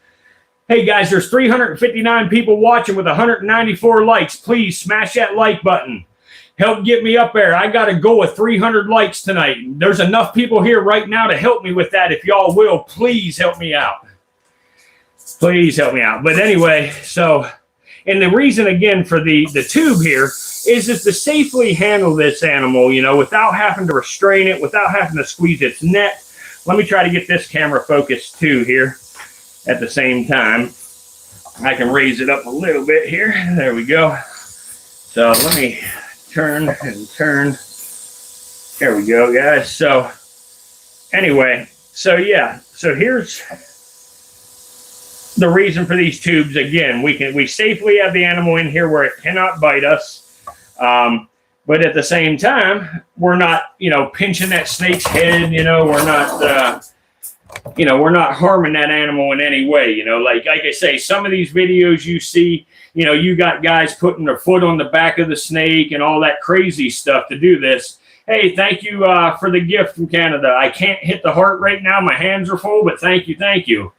Hey guys, there's 359 people watching with 194 likes. Please smash that like button. Help get me up there. I got a goal of 300 likes tonight. There's enough people here right now to help me with that. If y'all will, please help me out. Please help me out. But anyway, so, and the reason again for the tube here is just to safely handle this animal, you know, without having to restrain it, without having to squeeze its neck. Let me try to get this camera focused too here at the same time. I can raise it up a little bit here. There we go. So let me turn and turn. There we go, guys. So anyway, so yeah, so here's the reason for these tubes. Again, we safely have the animal in here where it cannot bite us, but at the same time, we're not, you know, pinching that snake's head. You know, we're not, you know, we're not harming that animal in any way. You know, like I say, some of these videos you see, you know, you got guys putting their foot on the back of the snake and all that crazy stuff to do this. Hey, thank you for the gift from Canada. I can't hit the heart right now. My hands are full, but thank you, thank you.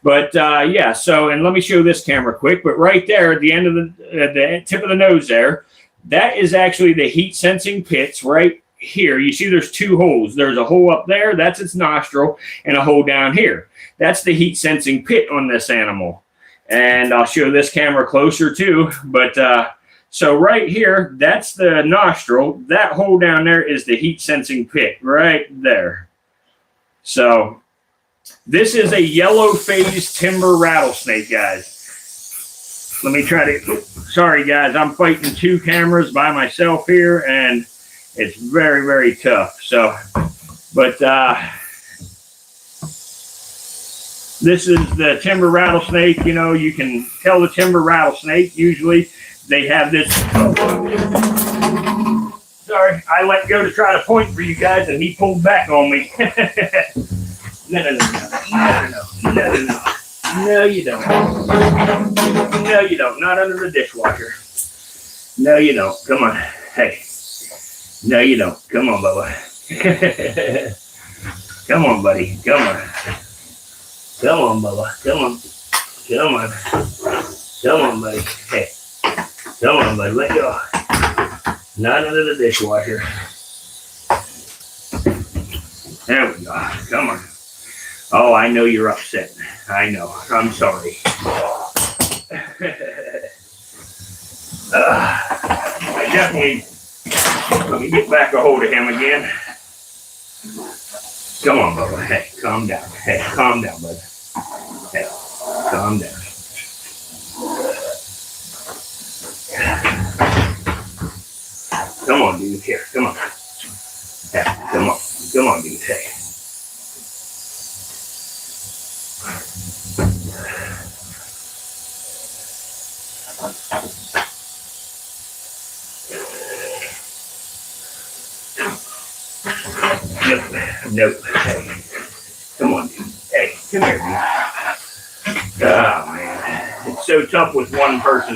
But yeah, so, and let me show this camera quick, but right there at the end of the tip of the nose there, that is actually the heat sensing pits right here. You see there's two holes. There's a hole up there, that's its nostril, and a hole down here. That's the heat sensing pit on this animal. And I'll show this camera closer too, but so right here, that's the nostril. That hole down there is the heat sensing pit right there. So this is a yellow phase timber rattlesnake, guys. Let me try to, sorry guys, I'm fighting two cameras by myself here and it's very, very tough. So, but this is the timber rattlesnake. You know, you can tell the timber rattlesnake. Usually they have this. Sorry, I let go to try to point for you guys and he pulled back on me. No, you don't. No, you don't. Not under the dishwasher. No, you don't. Come on. Hey. No, you don't. Come on, Bubba. Come on, buddy. Come on. Come on, Bubba. Come on. Come on. Come on, buddy. Hey. Come on, buddy. Let go. Not under the dishwasher. There we go. Come on. Oh, I know you're upset. I know. I'm sorry. I definitely... Let me get back a hold of him again. Come on, Bubba. Hey, calm down. Hey, calm down, bud. Hey, calm down. Come on, dude. Here, come on. Hey, come on. Come on, dude. Hey. Nope. Hey. Come on, dude. Hey, come here, dude. Oh, man. It's so tough with one person.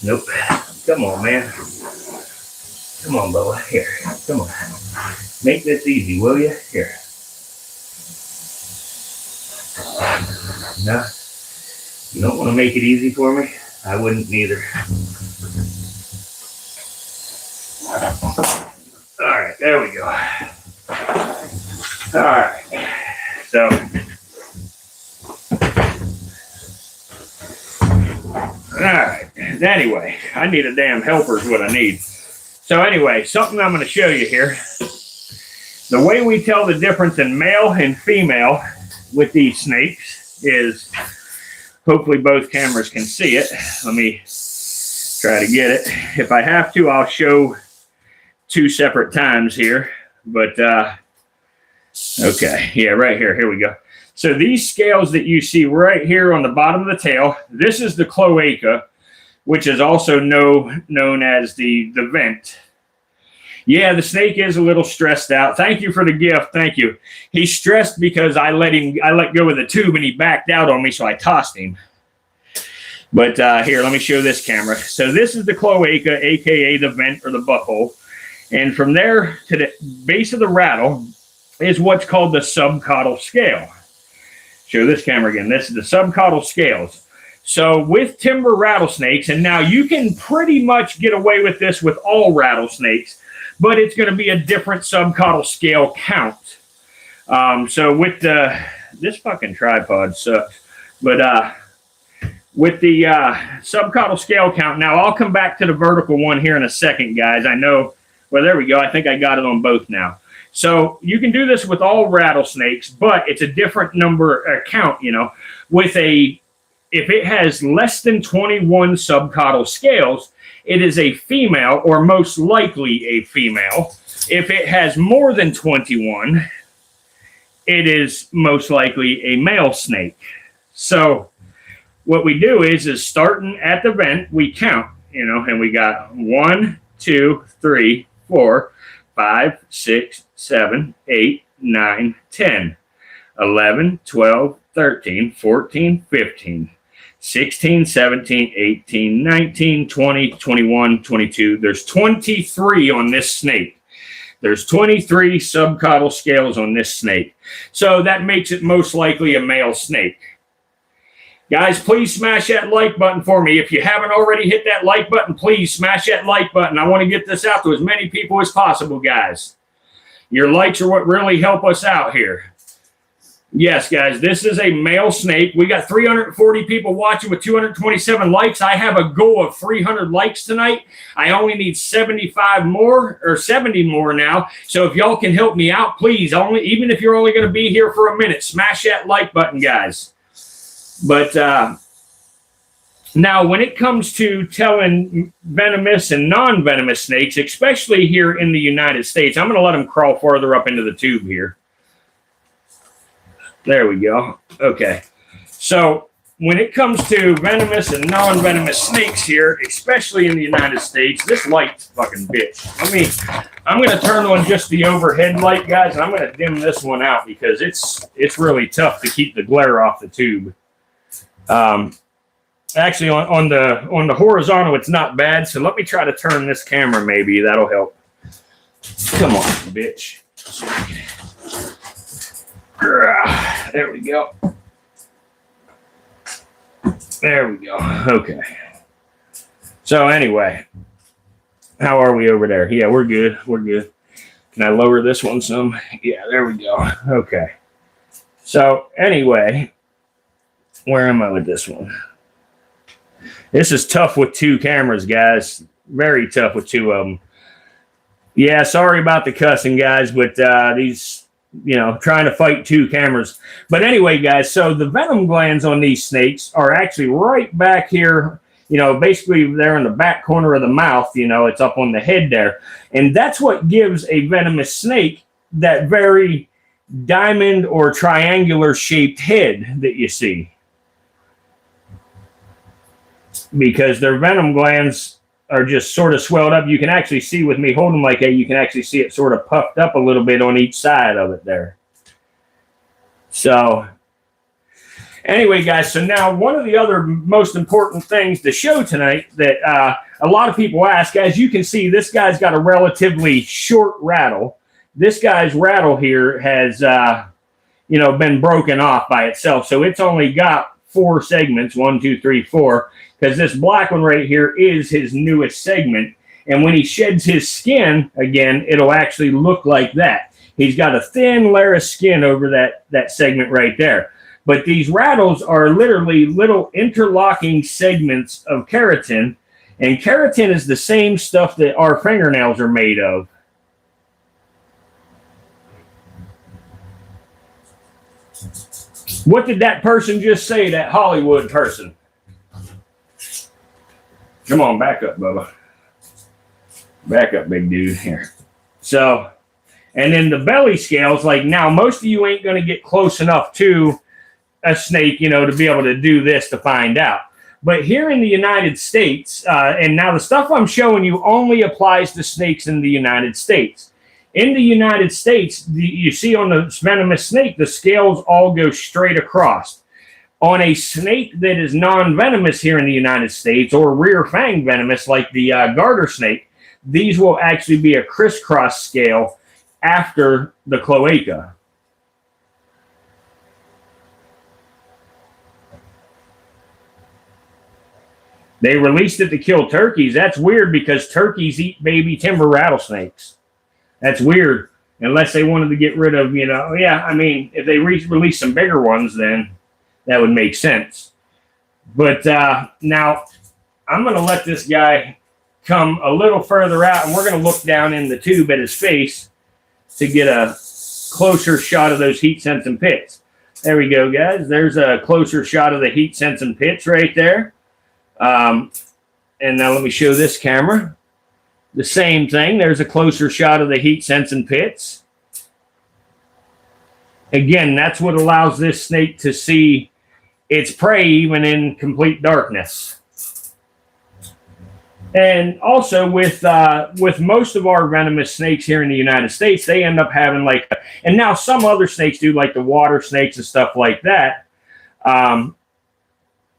Nope. Come on, man. Come on, Bubba. Here. Come on. Make this easy, will you? Here. No? You don't want to make it easy for me? I wouldn't neither. All right, there we go. All right. So, all right. Anyway, I need a damn helper is what I need. So anyway, something I'm going to show you here. The way we tell the difference in male and female with these snakes is, hopefully both cameras can see it. Let me try to get it. If I have to, I'll show two separate times here. But, okay. Yeah, right here. Here we go. So these scales that you see right here on the bottom of the tail, this is the cloaca, which is also known as the vent. Yeah, the snake is a little stressed out. Thank you for the gift. Thank you. He's stressed because I let go of the tube and he backed out on me, so I tossed him. But here, let me show this camera. So this is the cloaca, aka the vent or the butthole. And from there to the base of the rattle is what's called the subcaudal scale. Show this camera again. This is the subcaudal scales. So with timber rattlesnakes, and now you can pretty much get away with this with all rattlesnakes, but it's going to be a different subcaudal scale count. So with this fucking tripod sucks, but with the subcaudal scale count, now I'll come back to the vertical one here in a second, guys. I know, well, there we go. I think I got it on both now. So you can do this with all rattlesnakes, but it's a different number count, you know, with a, if it has less than 21 subcaudal scales, it is a female, or most likely a female. If it has more than 21, it is most likely a male snake. So what we do is starting at the vent, we count, you know, and we got 1, 2, 3, 4, 5, 6, 7, 8, 9, 10, 11, 12, 13, 14, 15, 16, 17, 18, 19, 20, 21, 22. There's 23 on this snake. There's 23 subcaudal scales on this snake. So that makes it most likely a male snake. Guys, please smash that like button for me. If you haven't already hit that like button, please smash that like button. I want to get this out to as many people as possible, guys. Your likes are what really help us out here. Yes, guys, this is a male snake. We got 340 people watching with 227 likes. I have a goal of 300 likes tonight. I only need 75 more, or 70 more now. So if y'all can help me out, please, even if you're only going to be here for a minute, smash that like button, guys. But now when it comes to telling venomous and non-venomous snakes, especially here in the United States, I'm going to let them crawl farther up into the tube here. There we go. Okay. So when it comes to venomous and non-venomous snakes here, especially in the United States, this light's fucking bitch. I'm going to turn on just the overhead light, guys, and I'm going to dim this one out because it's really tough to keep the glare off the tube. Actually, on the horizontal, it's not bad. So let me try to turn this camera. Maybe that'll help. Come on, bitch. There we go. There we go. Okay. So anyway, how are we over there? Yeah, we're good. We're good. Can I lower this one some? Yeah, there we go. Okay. So anyway, where am I with this one? This is tough with two cameras, guys. Very tough with two of them. Yeah, sorry about the cussing, guys, but these, you know, trying to fight two cameras. But anyway, guys, so the venom glands on these snakes are actually right back here, you know, basically they're in the back corner of the mouth, you know, it's up on the head there. And that's what gives a venomous snake that very diamond or triangular shaped head that you see. Because their venom glands are just sort of swelled up. You can actually see with me holding them like that, you can actually see it sort of puffed up a little bit on each side of it there. So anyway, guys, so now one of the other most important things to show tonight that a lot of people ask, as you can see, this guy's got a relatively short rattle. This guy's rattle here has, you know, been broken off by itself. So it's only got 4 segments, 1, 2, 3, 4. Because this black one right here is his newest segment. And when he sheds his skin, again, it'll actually look like that. He's got a thin layer of skin over that segment right there. But these rattles are literally little interlocking segments of keratin. And keratin is the same stuff that our fingernails are made of. What did that person just say, that Hollywood person? Come on, back up, Bubba. Back up, big dude. Here. So, and then the belly scales, like now, most of you ain't going to get close enough to a snake, you know, to be able to do this to find out. But here in the United States, and now the stuff I'm showing you only applies to snakes in the United States. In the United States, you see on the venomous snake, the scales all go straight across. On a snake that is non-venomous here in the United States, or rear fang venomous like the garter snake, these will actually be a crisscross scale after the cloaca. They released it to kill turkeys. That's weird because turkeys eat baby timber rattlesnakes. That's weird. Unless they wanted to get rid of, yeah, I mean, if they release some bigger ones, then that would make sense. But now I'm going to let this guy come a little further out, and we're going to look down in the tube at his face to get a closer shot of those heat-sensing pits. There we go, guys. There's a closer shot of the heat-sensing pits right there. And now let me show this camera. The same thing. There's a closer shot of the heat-sensing pits. Again, that's what allows this snake to see its prey even in complete darkness. And also with most of our venomous snakes here in the United States, they end up having and now some other snakes do, like the water snakes and stuff like that.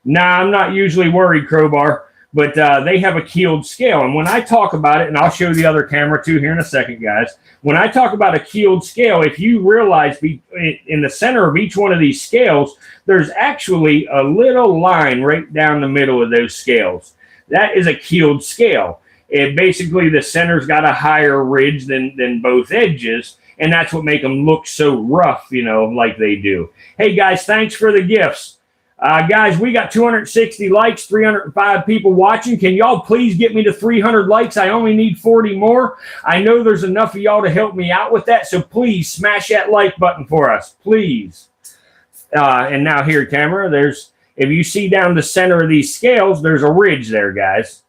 Now, I'm not usually worried, Crowbar, but they have a keeled scale. And when I talk about it, and I'll show the other camera too here in a second, guys. When I talk about a keeled scale, if you realize in the center of each one of these scales, there's actually a little line right down the middle of those scales. That is a keeled scale. It basically, the center's got a higher ridge than both edges, and that's what makes them look so rough, like they do. Hey, guys, thanks for the gifts. Guys, we got 260 likes, 305 people watching. Can y'all please get me to 300 likes? I only need 40 more. I know there's enough of y'all to help me out with that, so please smash that like button for us, please. And now here, camera, if you see down the center of these scales, there's a ridge there, guys.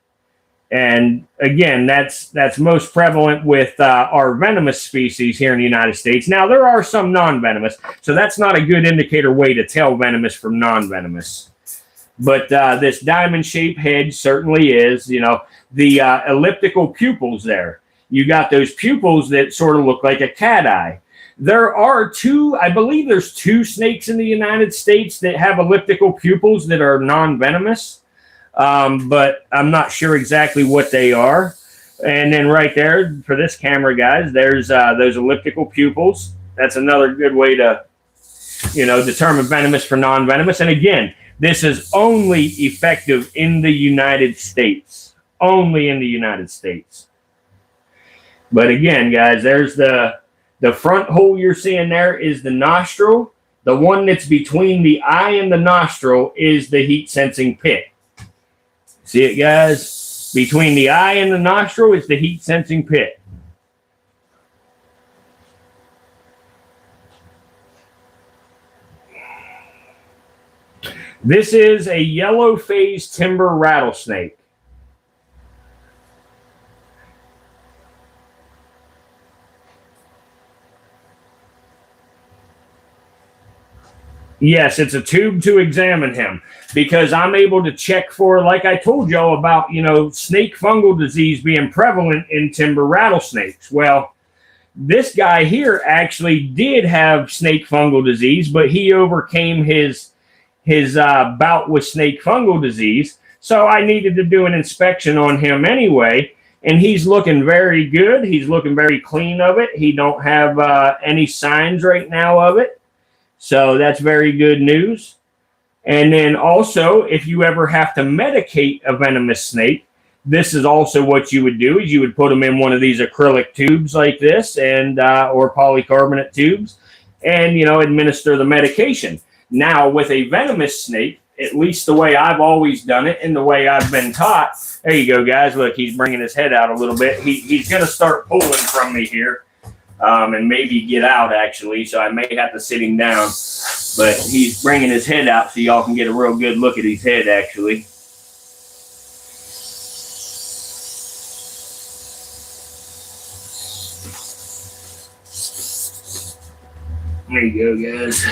And again, that's most prevalent with our venomous species here in the United States. Now, there are some non-venomous, so that's not a good indicator way to tell venomous from non-venomous. But this diamond-shaped head certainly is, the elliptical pupils there. You got those pupils that sort of look like a cat eye. There are I believe there's 2 snakes in the United States that have elliptical pupils that are non-venomous. But I'm not sure exactly what they are. And then right there for this camera, guys, there's those elliptical pupils. That's another good way to, determine venomous from non-venomous. And again, this is only effective in the United States. Only in the United States. But again, guys, there's the front hole you're seeing there is the nostril. The one that's between the eye and the nostril is the heat-sensing pit. See it, guys? Between the eye and the nostril is the heat-sensing pit. This is a yellow-phased timber rattlesnake. Yes, it's a tube to examine him because I'm able to check for, like I told y'all about, snake fungal disease being prevalent in timber rattlesnakes. Well, this guy here actually did have snake fungal disease, but he overcame his bout with snake fungal disease. So I needed to do an inspection on him anyway, and he's looking very good. He's looking very clean of it. He don't have any signs right now of it. So that's very good news. And then also, if you ever have to medicate a venomous snake, this is also what you would do, is you would put them in one of these acrylic tubes like this, and or polycarbonate tubes, and, administer the medication. Now, with a venomous snake, at least the way I've always done it and the way I've been taught, there you go, guys. Look, he's bringing his head out a little bit. He's going to start pulling from me here. And maybe get out, actually, so I may have to sit him down. But he's bringing his head out so y'all can get a real good look at his head, actually. There you go, guys.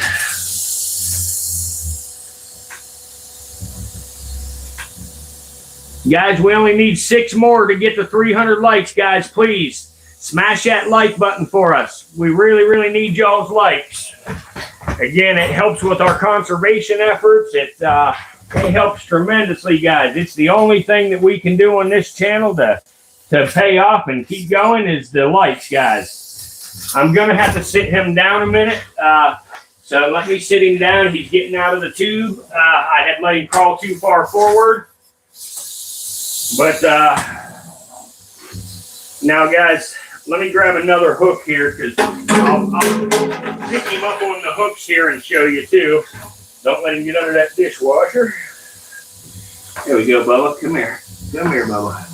Guys, we only need 6 more to get to 300 likes, guys, please. Smash that like button for us. We really, really need y'all's likes. Again, it helps with our conservation efforts. It helps tremendously, guys. It's the only thing that we can do on this channel to pay off and keep going is the lights, guys. I'm going to have to sit him down a minute. So let me sit him down. He's getting out of the tube. I had let him crawl too far forward. But now, guys, let me grab another hook here because I'll pick him up on the hooks here and show you too. Don't let him get under that dishwasher. There we go, Bubba. Come here. Come here, Bubba.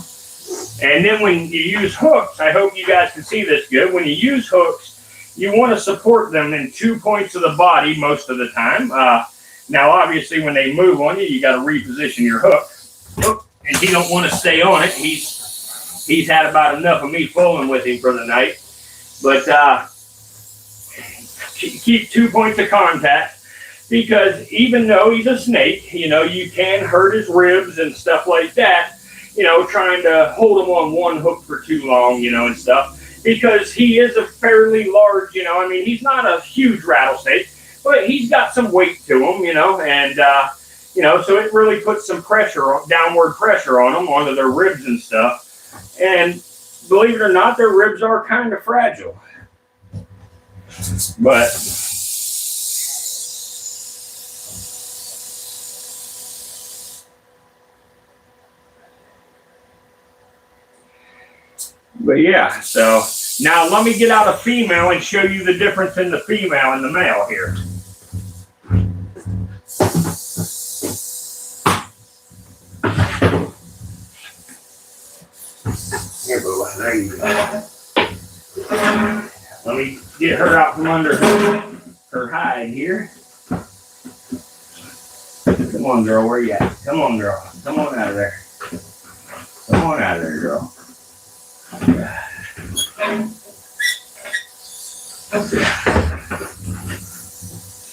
And then when you use hooks, I hope you guys can see this good. When you use hooks, you want to support them in 2 points of the body most of the time. Now, obviously, when they move on you, you got to reposition your hook. And he don't want to stay on it. He's had about enough of me fooling with him for the night. But keep 2 points of contact because even though he's a snake, you know, you can hurt his ribs and stuff like that, you know, trying to hold him on one hook for too long, you know, and stuff. Because he is a fairly large, you know, I mean, he's not a huge rattlesnake, but he's got some weight to him, you know, and, you know, so it really puts some pressure, downward pressure on them, onto their ribs and stuff. And believe it or not, their ribs are kind of fragile. But yeah, so now let me get out a female and show you the difference in the female and the male here. Here, Boo, there you go. Let me get her out from under her hide here. Come on, girl, where you at? Come on, girl. Come on out of there. Come on out of there, girl.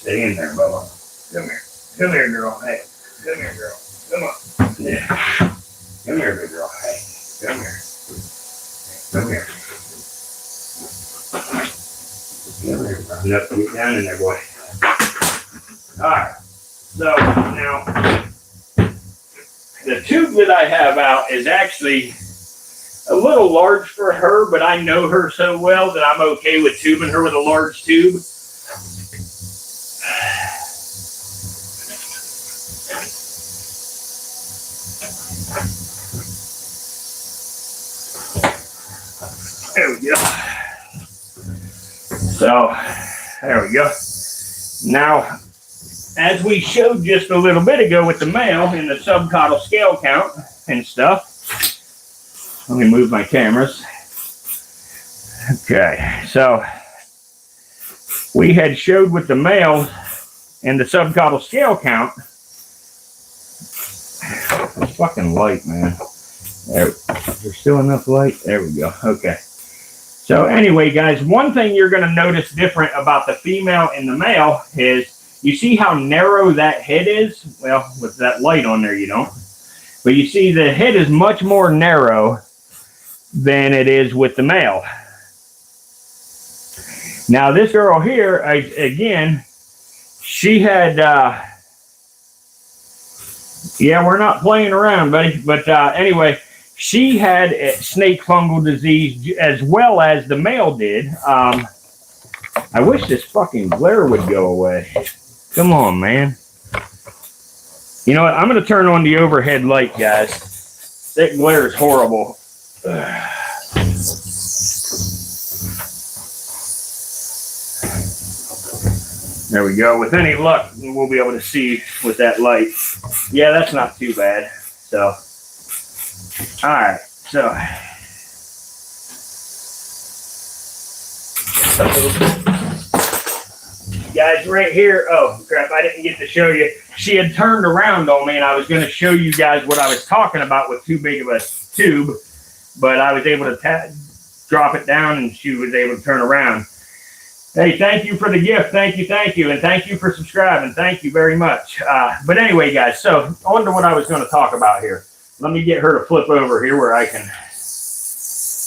Stay in there, Bubba. Come here. Come here, girl. Hey. Come here, girl. Come on. Yeah. Come here, big girl. Hey. Come here. Come here. Come here, bro. Nope, get down in there, boy. Alright. So now the tube that I have out is actually a little large for her, but I know her so well that I'm okay with tubing her with a large tube. There we go. So, there we go. Now, as we showed just a little bit ago with the male in the subcaudal scale count and stuff, let me move my cameras. Okay, so we had showed with the male and the subcaudal scale count. It's fucking light, man. There's still enough light? There we go. Okay. So anyway, guys, one thing you're going to notice different about the female and the male is you see how narrow that head is? Well, with that light on there, you don't. But you see the head is much more narrow than it is with the male. Now, this girl here, again, she had, yeah, we're not playing around, buddy. But anyway, she had snake fungal disease as well as the male did. I wish this fucking glare would go away. Come on, man. You know what? I'm going to turn on the overhead light, guys. That glare is horrible. There we go. With any luck, we'll be able to see with that light. Yeah, that's not too bad. So, all right. So, guys, right here. Oh, crap. I didn't get to show you. She had turned around on me, and I was going to show you guys what I was talking about with too big of a tube, but I was able to drop it down, and she was able to turn around. Hey, thank you for the gift. Thank you, and thank you for subscribing. Thank you very much. But anyway, guys, so on to what I was going to talk about here. Let me get her to flip over here where I can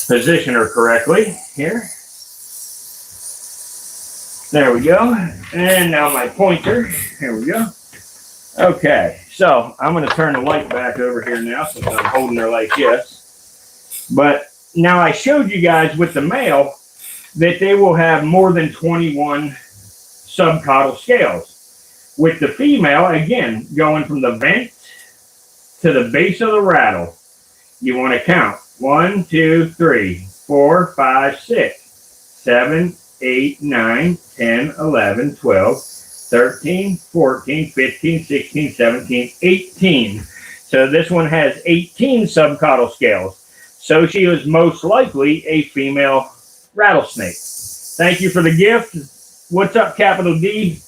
position her correctly here. There we go. And now my pointer. Here we go. Okay, so I'm going to turn the light back over here now since I'm holding her like this. But now I showed you guys with the male that they will have more than 21 subcaudal scales. With the female, again, going from the vent to the base of the rattle, you want to count 1, 2, 3, 4, 5, 6, 7, 8, 9, 10, 11, 12, 13, 14, 15, 16, 17, 18. So this one has 18 subcaudal scales. So she was most likely a female rattlesnake. Thank you for the gift. What's up, capital D?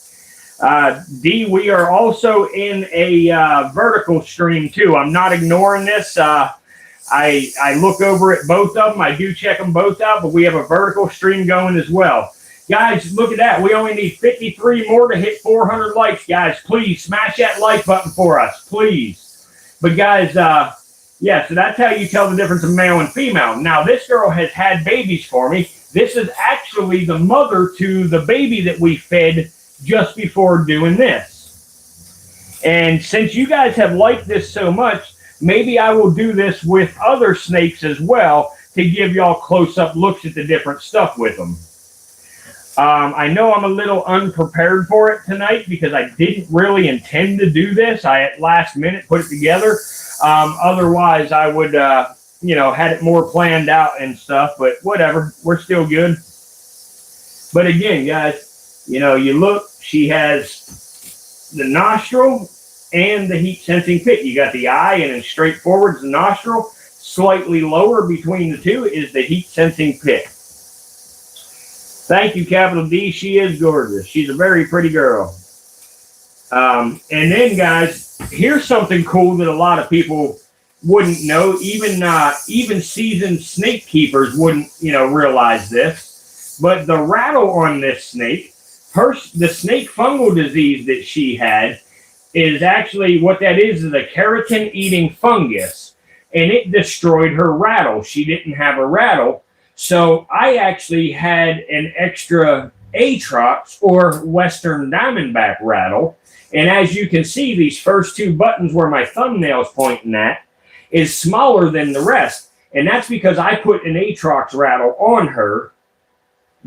D, we are also in a vertical stream too. I'm not ignoring this. I look over at both of them. I do check them both out, but we have a vertical stream going as well. Guys, look at that. We only need 53 more to hit 400 likes, guys. Please smash that like button for us, please. But guys, yeah, so that's how you tell the difference of male and female. Now, this girl has had babies for me. This is actually the mother to the baby that we fed just before doing this. And since you guys have liked this so much, maybe I will do this with other snakes as well to give y'all close-up looks at the different stuff with them. I know I'm a little unprepared for it tonight because I didn't really intend to do this. I, at last minute, put it together. Otherwise, I would, you know, had it more planned out and stuff, but whatever. We're still good. But again, guys, you know, you look, she has the nostril and the heat sensing pit. You got the eye, and then straight forward is the nostril. Slightly lower between the two is the heat sensing pit. Thank you, capital D. She is gorgeous. She's a very pretty girl. And then, guys, here's something cool that a lot of people wouldn't know. Even seasoned snake keepers wouldn't, you know, realize this. But the rattle on this snake, the snake fungal disease that she had, is actually what that is a keratin-eating fungus, and it destroyed her rattle. She didn't have a rattle, so I actually had an extra Atrox or Western Diamondback rattle, and as you can see, these first two buttons where my thumbnail's pointing at is smaller than the rest, and that's because I put an Atrox rattle on her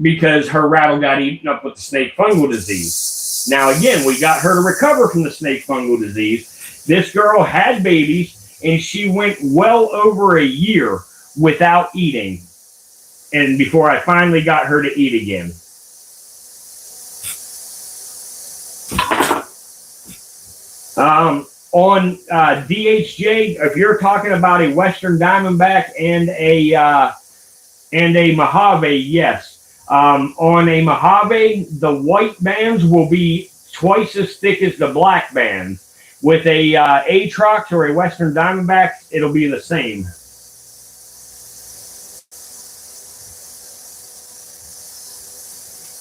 because her rattle got eaten up with the snake fungal disease. Now, again, we got her to recover from the snake fungal disease. This girl had babies, and she went well over a year without eating, and before I finally got her to eat again. On DHJ, if you're talking about a Western Diamondback and a Mojave, yes. On a Mojave, the white bands will be twice as thick as the black bands. With a Atrox or a Western Diamondback, it'll be the same.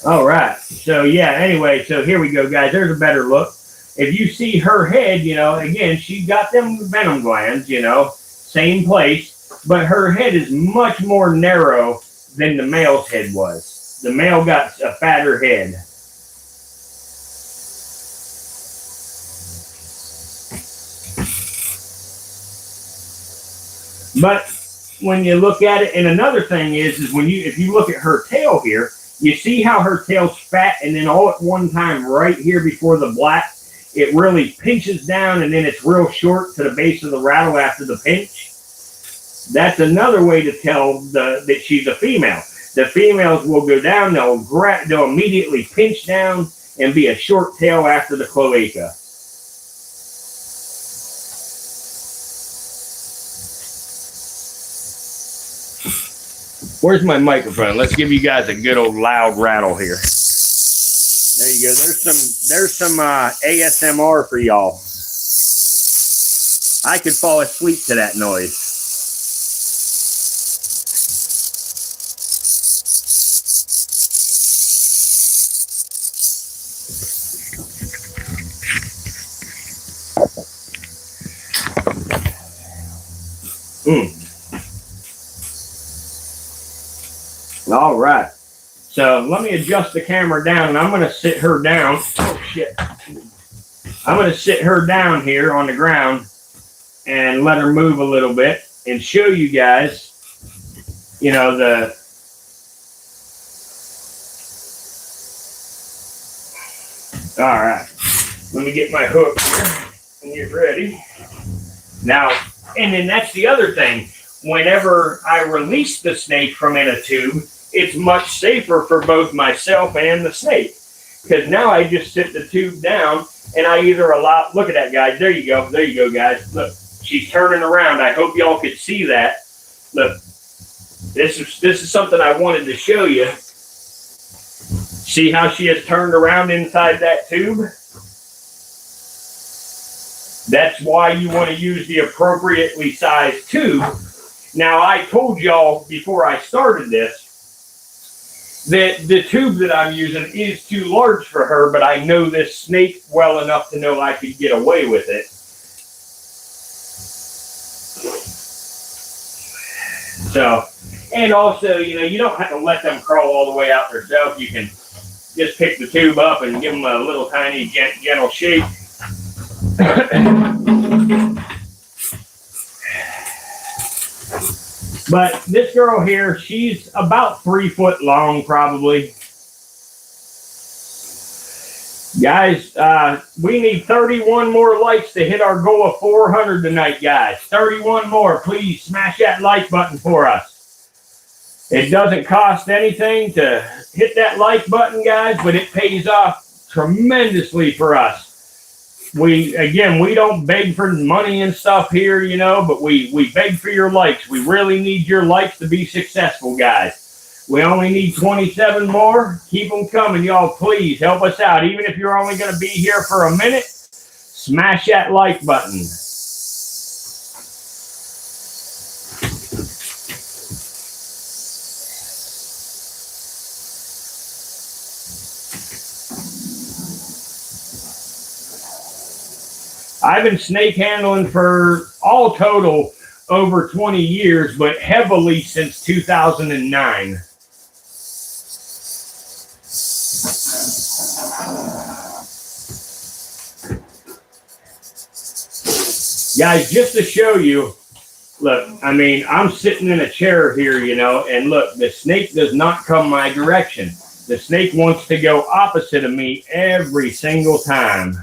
All right. So, yeah, anyway, so here we go, guys. There's a better look. If you see her head, you know, again, she got them venom glands, you know, same place, but her head is much more narrow than the male's head was. The male got a fatter head. But when you look at it, and another thing is when if you look at her tail here, you see how her tail's fat, and then all at one time right here before the black, it really pinches down, and then it's real short to the base of the rattle after the pinch. That's another way to tell that she's a female. The females will go down, they'll immediately pinch down and be a short tail after the cloaca. Where's my microphone? Let's give you guys a good old loud rattle here. There you go. There's some ASMR for y'all. I could fall asleep to that noise. All right. So let me adjust the camera down, and I'm going to sit her down. Oh, shit. I'm going to sit her down here on the ground and let her move a little bit and show you guys, you know, the... All right. Let me get my hook here and get ready. Now, and then that's the other thing. Whenever I release the snake from in a tube, it's much safer for both myself and the snake. Because now I just sit the tube down and I either allow, look at that, guys. There you go. There you go, guys. Look, she's turning around. I hope y'all could see that. Look, this is something I wanted to show you. See how she has turned around inside that tube? That's why you want to use the appropriately sized tube. Now, I told y'all before I started this that the tube that I'm using is too large for her, but I know this snake well enough to know I could get away with it. So, and also, you know, you don't have to let them crawl all the way out themselves. You can just pick the tube up and give them a little tiny gentle shake. But this girl here, she's about 3 foot long, probably. Guys, we need 31 more likes to hit our goal of 400 tonight, guys. 31 more. Please smash that like button for us. It doesn't cost anything to hit that like button, guys, but it pays off tremendously for us. We don't beg for money and stuff here, you know, but we beg for your likes. We really need your likes to be successful, guys. We only need 27 more. Keep them coming, y'all. Please help us out. Even if you're only going to be here for a minute, smash that like button. I've been snake handling for all total over 20 years, but heavily since 2009. Guys, just to show you, look, I mean, I'm sitting in a chair here, you know, and look, the snake does not come my direction. The snake wants to go opposite of me every single time.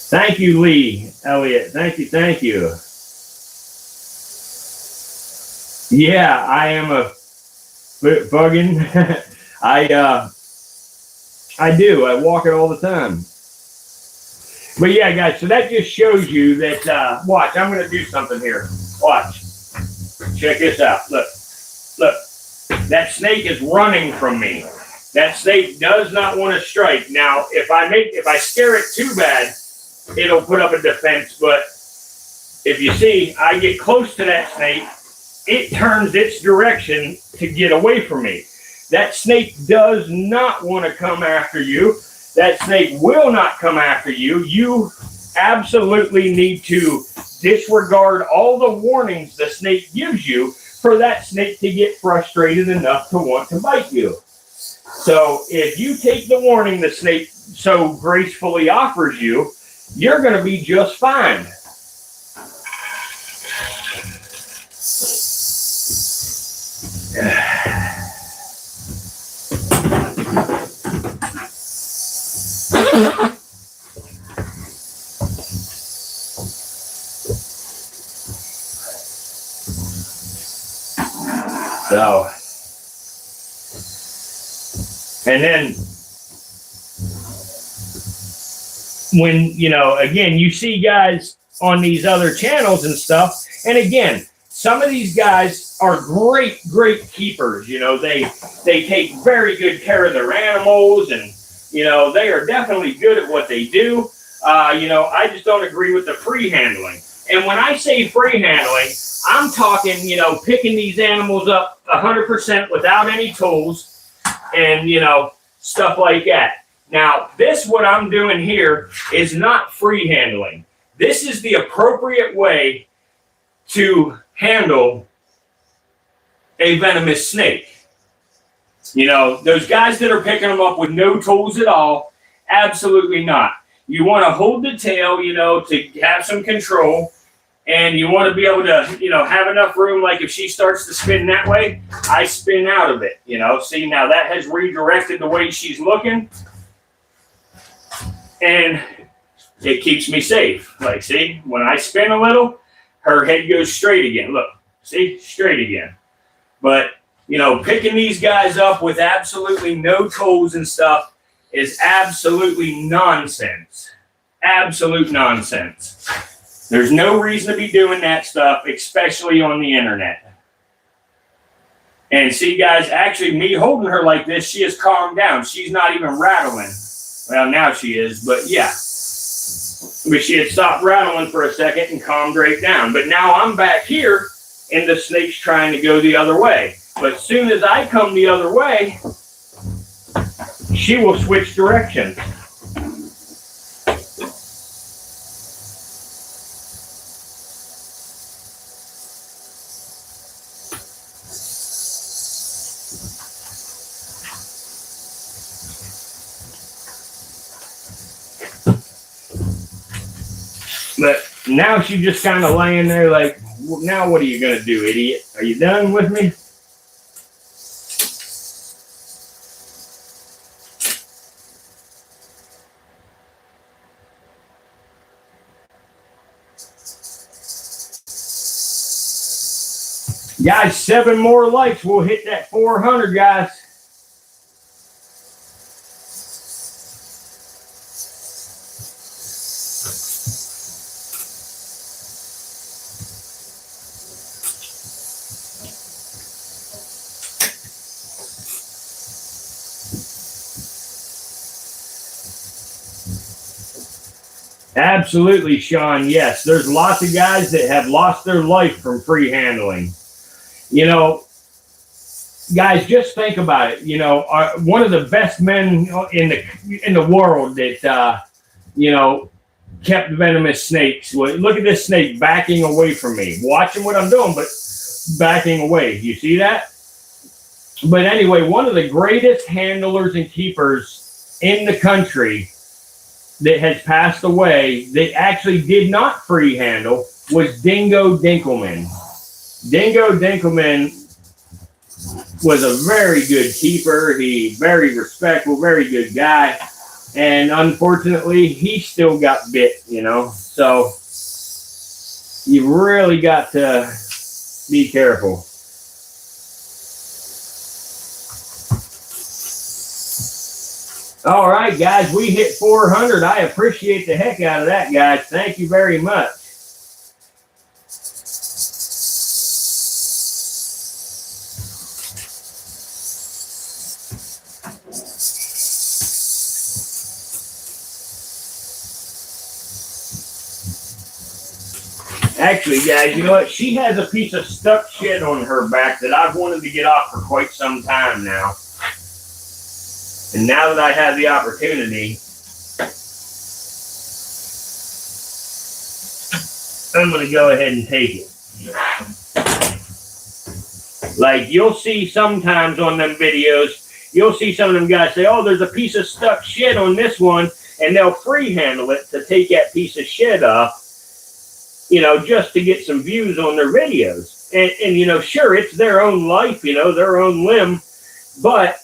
Thank you, Lee Elliott. Thank you, thank you. Yeah, I am a bugging. I do. I walk it all the time. But yeah, guys, so that just shows you that, watch, I'm going to do something here. Watch. Check this out. Look. Look. That snake is running from me. That snake does not want to strike. Now, if I scare it too bad, it'll put up a defense. But if you see, I get close to that snake, it turns its direction to get away from me. That snake does not want to come after you. That snake will not come after you. You absolutely need to disregard all the warnings the snake gives you for that snake to get frustrated enough to want to bite you. So if you take the warning the snake so gracefully offers you, you're going to be just fine. So, and then when, you know, again, you see guys on these other channels and stuff, and again, some of these guys are great keepers. You know, they take very good care of their animals, and, you know, they are definitely good at what they do. You know, I just don't agree with the free handling. And when I say free handling, I'm talking, you know, picking these animals up 100% without any tools and, you know, stuff like that. Now, what I'm doing here is not free handling. This is the appropriate way to handle a venomous snake. You know, those guys that are picking them up with no tools at all, absolutely not. You want to hold the tail, you know, to have some control, and you want to be able to, you know, have enough room. Like if she starts to spin that way, I spin out of it, you know. See, now that has redirected the way she's looking, and it keeps me safe. Like, see, when I spin a little, her head goes straight again. Look, see, straight again. But, you know, picking these guys up with absolutely no tools and stuff is absolutely nonsense. Absolute nonsense. There's no reason to be doing that stuff, especially on the internet. And see, guys, actually me holding her like this, she has calmed down. She's not even rattling. Well, now she is, but yeah. But she had stopped rattling for a second and calmed right down. But now I'm back here, and the snake's trying to go the other way. But as soon as I come the other way, she will switch directions. But now she's just kind of laying there like, now what are you going to do, idiot? Are you done with me? Guys, 7 more likes. We'll hit that 400, guys. Absolutely, Sean. Yes, there's lots of guys that have lost their life from free handling. You know, guys, just think about it. You know, one of the best men in the world that you know, kept venomous snakes. Look at this snake backing away from me, watching what I'm doing, but backing away. You see that? But anyway, one of the greatest handlers and keepers in the country that has passed away that actually did not free handle was Dingo Dinkelman. Dingo Dinkelman was a very good keeper. He very respectful, very good guy. And unfortunately, he still got bit, you know. So you really got to be careful. All right, guys, we hit 400. I appreciate the heck out of that, guys. Thank you very much. Actually, guys, you know what? She has a piece of stuck shit on her back that I've wanted to get off for quite some time now. And now that I have the opportunity, I'm going to go ahead and take it. Like you'll see sometimes on them videos, you'll see some of them guys say, oh, there's a piece of stuck shit on this one, and they'll free handle it to take that piece of shit off, you know, just to get some views on their videos. And you know, sure, it's their own life, you know, their own limb, but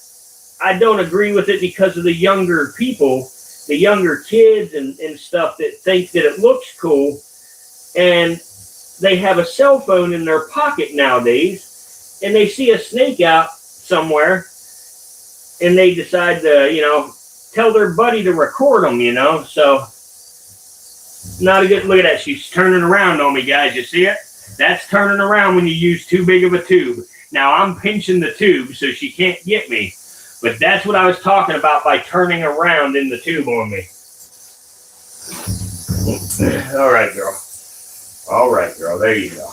I don't agree with it because of the younger people, the younger kids and stuff that think that it looks cool. And they have a cell phone in their pocket nowadays, and they see a snake out somewhere, and they decide to, you know, tell their buddy to record them, you know. So, not a good look at that. She's turning around on me, guys. You see it? That's turning around when you use too big of a tube. Now, I'm pinching the tube so she can't get me. But that's what I was talking about by turning around in the tube on me. All right, girl. All right, girl. There you go.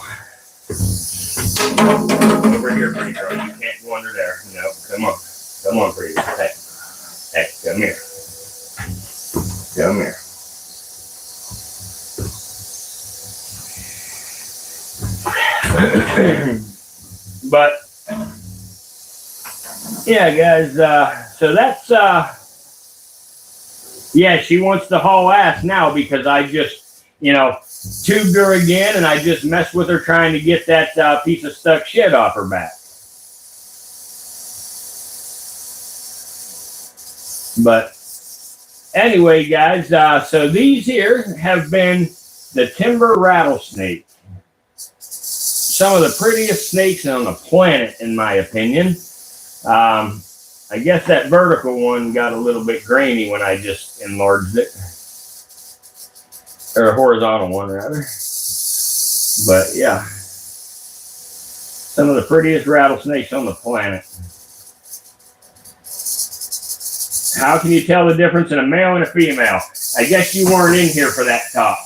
Over here, pretty girl. You can't go under there. No, come on. Come on, pretty girl. Hey. Hey, come here. Come here. But Yeah, guys. So that's yeah, she wants to haul ass now because I just, tubed her again, and I just messed with her trying to get that piece of stuck shit off her back. But anyway, guys, so these here have been the timber rattlesnake. Some of the prettiest snakes on the planet, in my opinion. I guess that vertical one got a little bit grainy when I just enlarged it. Or a horizontal one, rather. But yeah, some of the prettiest rattlesnakes on the planet. How can you tell the difference in a male and a female? I guess you weren't in here for that talk.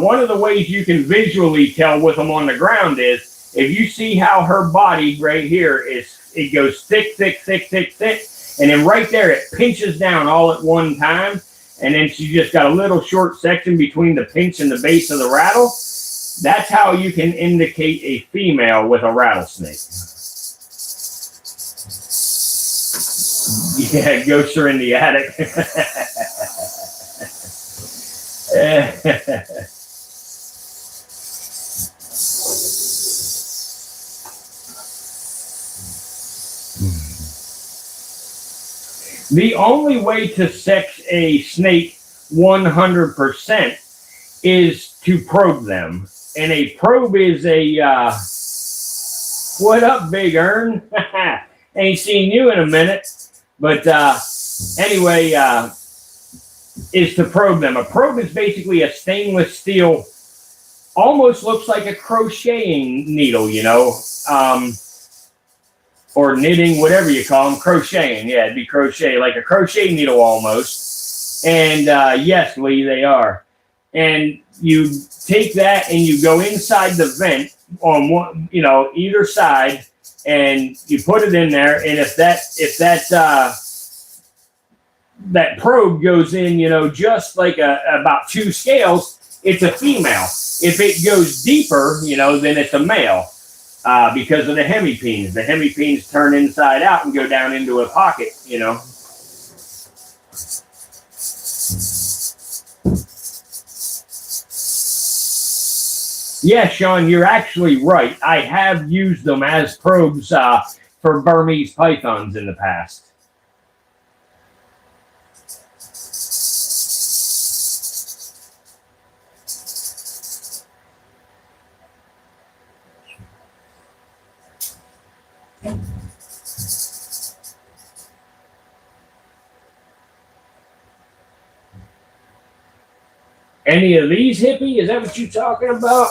One of the ways you can visually tell with them on the ground is if you see how her body right here it goes thick, thick, thick, thick, thick, and then right there it pinches down all at one time, and then she just got a little short section between the pinch and the base of the rattle. That's how you can indicate a female with a rattlesnake. Yeah, ghosts are in the attic. The only way to sex a snake 100% is to probe them. And a probe is a, what up, Big Ern? Ain't seen you in a minute. But anyway, is to probe them. A probe is basically a stainless steel, almost looks like a crocheting needle, or knitting, whatever you call them, crocheting. Yeah, it'd be crochet, like a crochet needle almost. And yes, Lee, they are. And you take that and you go inside the vent on one, either side, and you put it in there. And if that probe goes in, just like about 2 scales, it's a female. If it goes deeper, then it's a male. Because of the hemipenes. The hemipenes turn inside out and go down into a pocket, Yeah, Sean, you're actually right. I have used them as probes for Burmese pythons in the past. Any of these, hippie? Is that what you're talking about?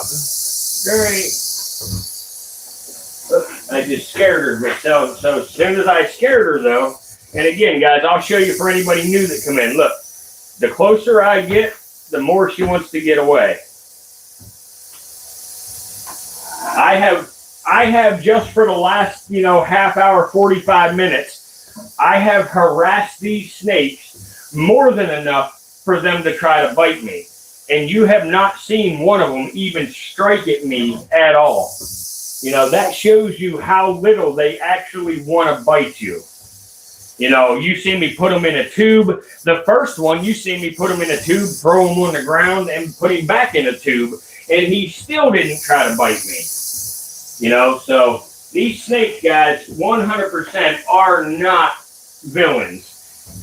Great. I just scared her. So as soon as I scared her, though, and again, guys, I'll show you for anybody new that come in. Look, the closer I get, the more she wants to get away. I have just for the last, half hour, 45 minutes, I have harassed these snakes more than enough for them to try to bite me. And you have not seen one of them even strike at me at all. That shows you how little they actually want to bite you. You see me put them in a tube. The first one, you see me put him in a tube, throw him on the ground, and put him back in a tube. And he still didn't try to bite me. So these snakes, guys, 100% are not villains.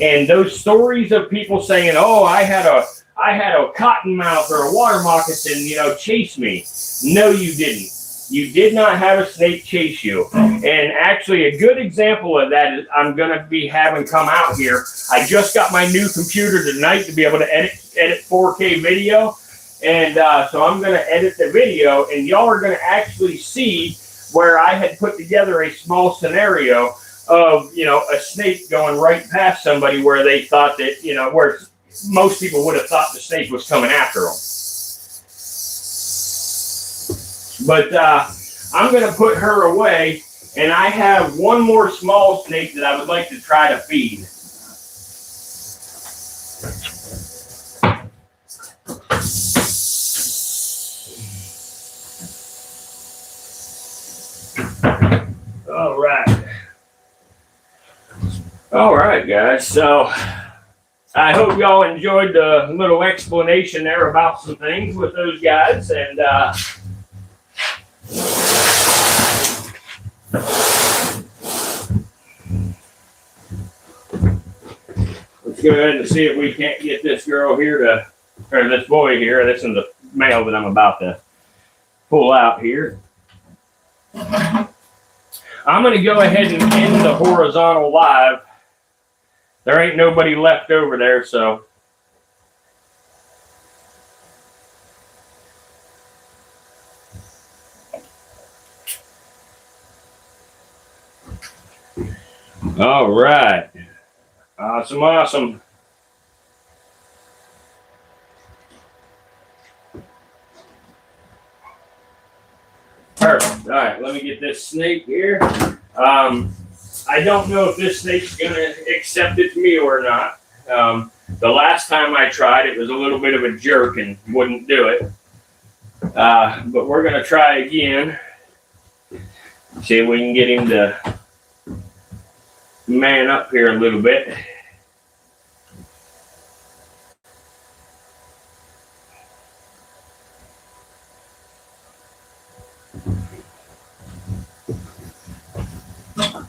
And those stories of people saying, oh, I had a cottonmouth or a water moccasin, chase me. No, you didn't. You did not have a snake chase you. And actually, a good example of that is I'm going to be having come out here. I just got my new computer tonight to be able to edit 4K video. And so I'm going to edit the video, and y'all are going to actually see where I had put together a small scenario of, a snake going right past somebody where they thought that, where most people would have thought the snake was coming after them. But I'm going to put her away, and I have one more small snake that I would like to try to feed. All right. All right, guys. So I hope y'all enjoyed the little explanation there about some things with those guys. And let's go ahead and see if we can't get this girl here to, or this boy here. This is the male that I'm about to pull out here. I'm going to go ahead and end the horizontal live. There ain't nobody left over there, so. All right. Awesome, awesome. Perfect. All right, let me get this snake here. I don't know if this snake's going to accept its meal or not. The last time I tried, it was a little bit of a jerk and wouldn't do it. But we're going to try again. See if we can get him to man up here a little bit.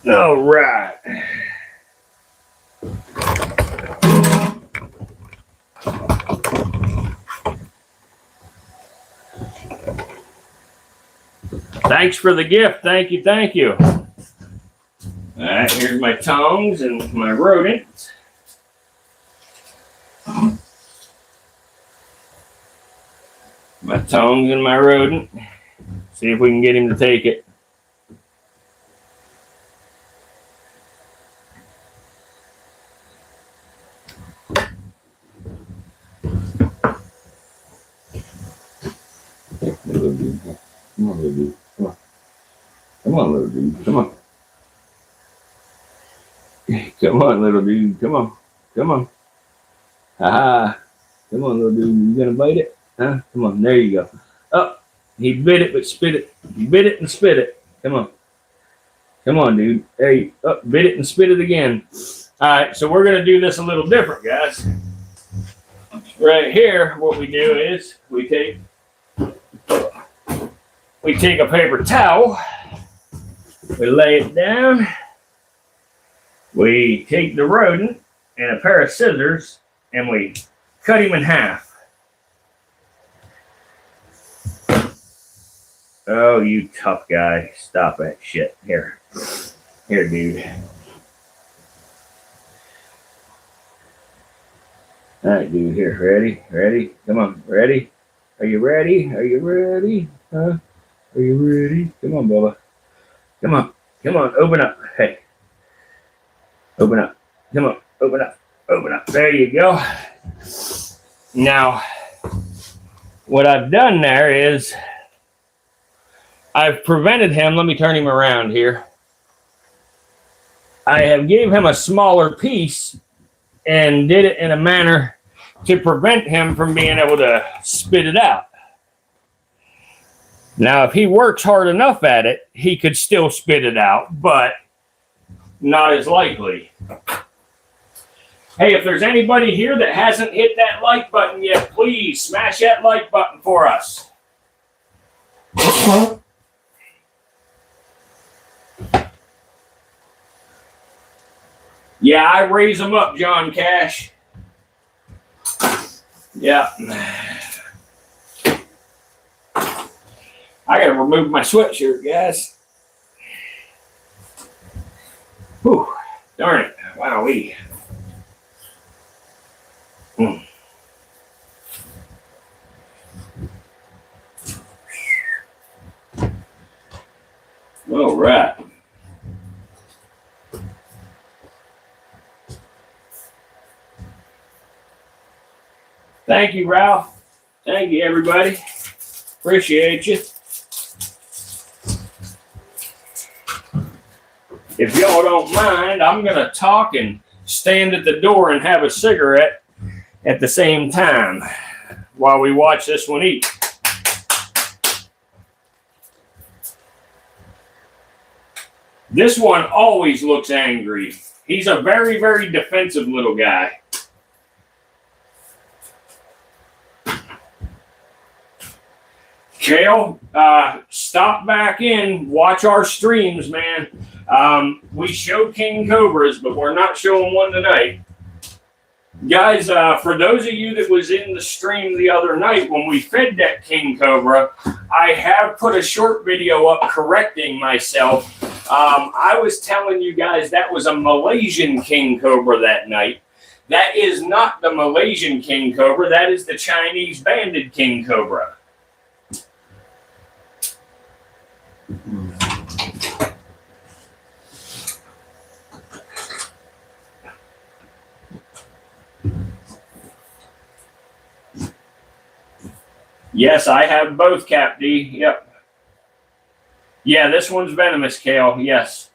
All right. Thanks for the gift. Thank you. Thank you. All right, here's my tongs and my rodent. My tongs and my rodent. See if we can get him to take it. Come on, little dude. Come on. Come on, little dude. Come on. Come on, little dude. Come on. Come on. Ha. Come on, little dude. You gonna bite it? Huh? Come on. There you go. Oh, he bit it, but spit it. He bit it and spit it. Come on. Come on, dude. There you go. Oh, bit it and spit it again. All right, so we're gonna do this a little different, guys. Right here, what we do is we take a paper towel, we lay it down, we take the rodent and a pair of scissors and we cut him in half. Oh, you tough guy. Stop that shit. Here, dude. All right, dude, here. Ready? Come on, ready? Are you ready? Huh? Are you ready? Come on, Bubba. Come on, open up. Hey. Open up. Come on, open up. There you go. Now, what I've done there is I've prevented him. Let me turn him around here. I have gave him a smaller piece and did it in a manner to prevent him from being able to spit it out. Now, if he works hard enough at it, he could still spit it out, but not as likely. Hey, if there's anybody here that hasn't hit that like button yet, please smash that like button for us. Yeah, I raise them up, John Cash. Yeah. I gotta remove my sweatshirt, guys. Whew, darn it. Wowee. All right. Thank you, Ralph. Thank you, everybody. Appreciate you. If y'all don't mind, I'm going to talk and stand at the door and have a cigarette at the same time while we watch this one eat. This one always looks angry. He's a very, very defensive little guy. Kale, stop back in. Watch our streams, man. We show king cobras, but we're not showing one tonight. Guys, for those of you that was in the stream the other night when we fed that king cobra, I have put a short video up correcting myself. I was telling you guys that was a Malaysian king cobra that night. That is not the Malaysian king cobra. That is the Chinese banded king cobra. Yes, I have both, Cap D. Yep. Yeah, this one's venomous, Kale. Yes.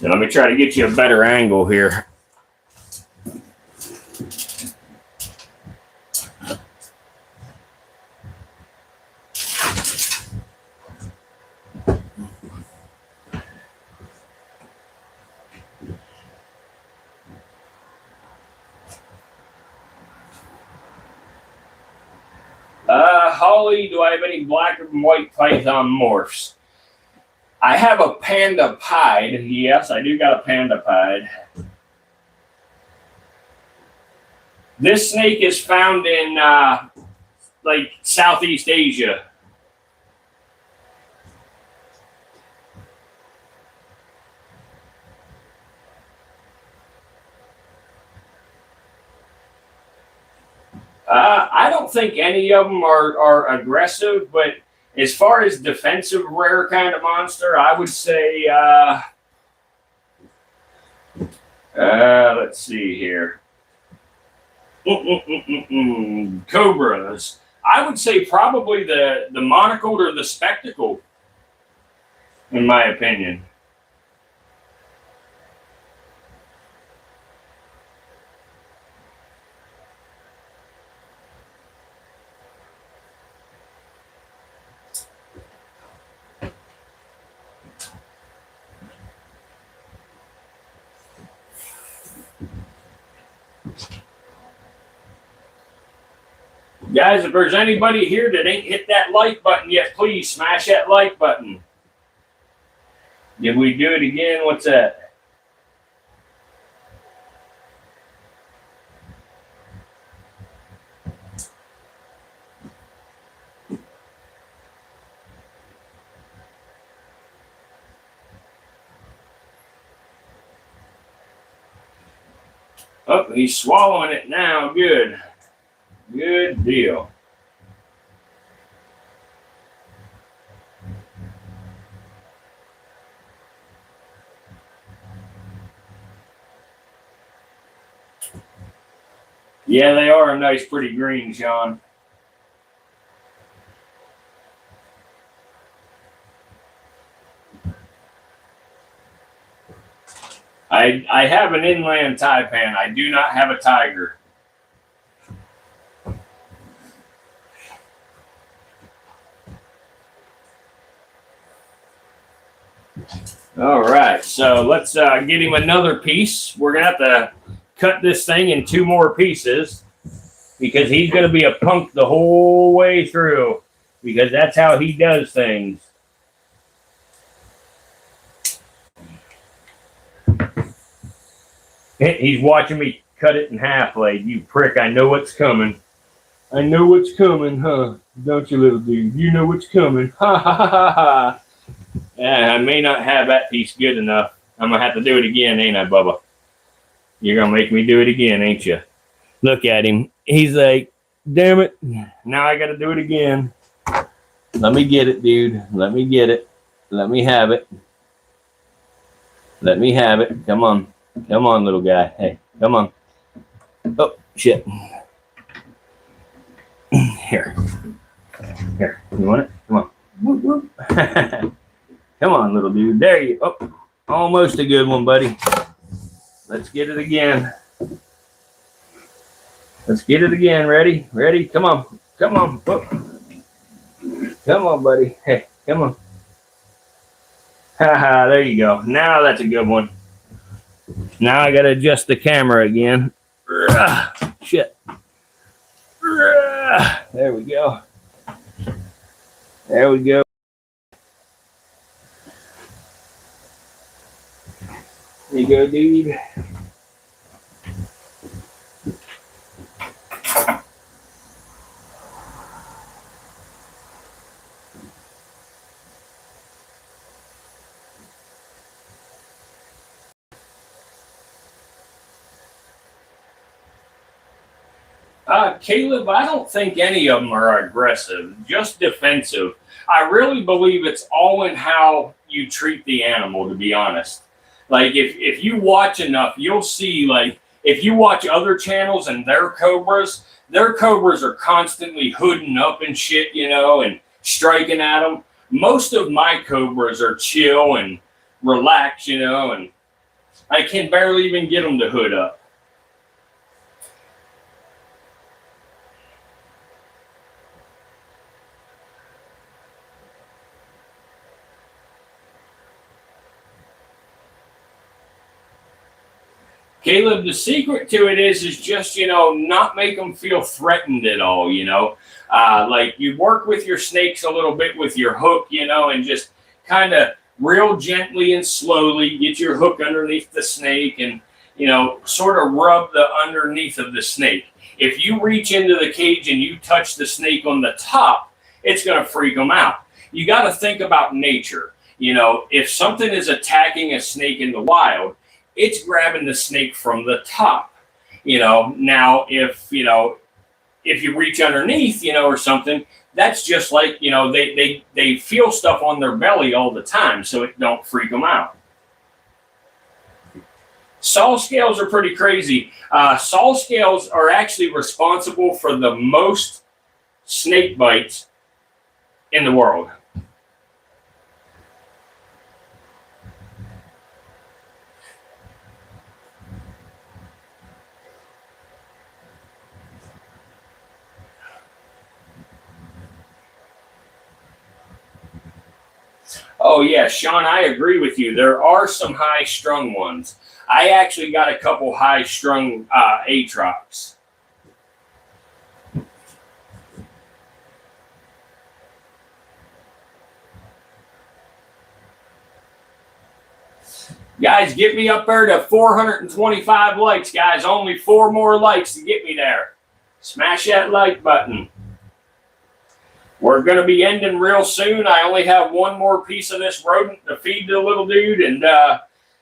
Now, let me try to get you a better angle here. Holly, do I have any black and white python morphs? I have a panda pied. Yes, I do got a panda pied. This snake is found in like Southeast Asia. I don't think any of them are aggressive, but as far as defensive rare kind of monster, I would say, let's see here. Cobras. I would say probably the monocled or the spectacled, in my opinion. Guys, if there's anybody here that ain't hit that like button yet, please smash that like button. Did we do it again? What's that? Oh, he's swallowing it now. Good. Good deal. Yeah, they are a nice, pretty green, Sean. I have an inland taipan. I do not have a tiger. All right, so let's get him another piece. We're going to have to cut this thing in 2 more pieces because he's going to be a punk the whole way through because that's how he does things. He's watching me cut it in half, Lade. You prick, I know what's coming. I know what's coming, huh? Don't you, little dude? You know what's coming. Ha, ha, ha, ha, ha. Yeah, I may not have that piece good enough. I'm going to have to do it again, ain't I, Bubba? You're going to make me do it again, ain't you? Look at him. He's like, damn it. Now I got to do it again. Let me get it, dude. Let me get it. Let me have it. Let me have it. Come on. Come on, little guy. Hey, come on. Oh, shit. Here. Here. You want it? Come on. Whoop, whoop. Come on, little dude. There you go. Oh, almost a good one, buddy. Let's get it again. Let's get it again. Ready? Ready? Come on. Come on. Oh. Come on, buddy. Hey, come on. Haha, there you go. Now that's a good one. Now I gotta adjust the camera again. Shit. There we go. There we go. There you go, dude. Caleb, I don't think any of them are aggressive, just defensive. I really believe it's all in how you treat the animal, to be honest. Like, if you watch enough, you'll see, like, if you watch other channels and their cobras are constantly hooding up and shit, you know, and striking at them. Most of my cobras are chill and relaxed, you know, and I can barely even get them to hood up. Caleb, the secret to it is just, you know, not make them feel threatened at all, you know. Like you work with your snakes a little bit with your hook, you know, and just kind of real gently and slowly get your hook underneath the snake and, you know, sort of rub the underneath of the snake. If you reach into the cage and you touch the snake on the top, it's going to freak them out. You got to think about nature. You know, if something is attacking a snake in the wild, it's grabbing the snake from the top. You know, now if you reach underneath, you know, or something, that's just like, you know, they feel stuff on their belly all the time, so it don't freak them out. Saw scales are pretty crazy. Saw scales are actually responsible for the most snake bites in the world. Oh yeah, Sean, I agree with you. There are some high-strung ones. I actually got a couple high-strung Atrox. Guys, get me up there to 425 likes, guys. Only 4 more likes to get me there. Smash that like button. We're going to be ending real soon. I only have one more piece of this rodent to feed the little dude, and as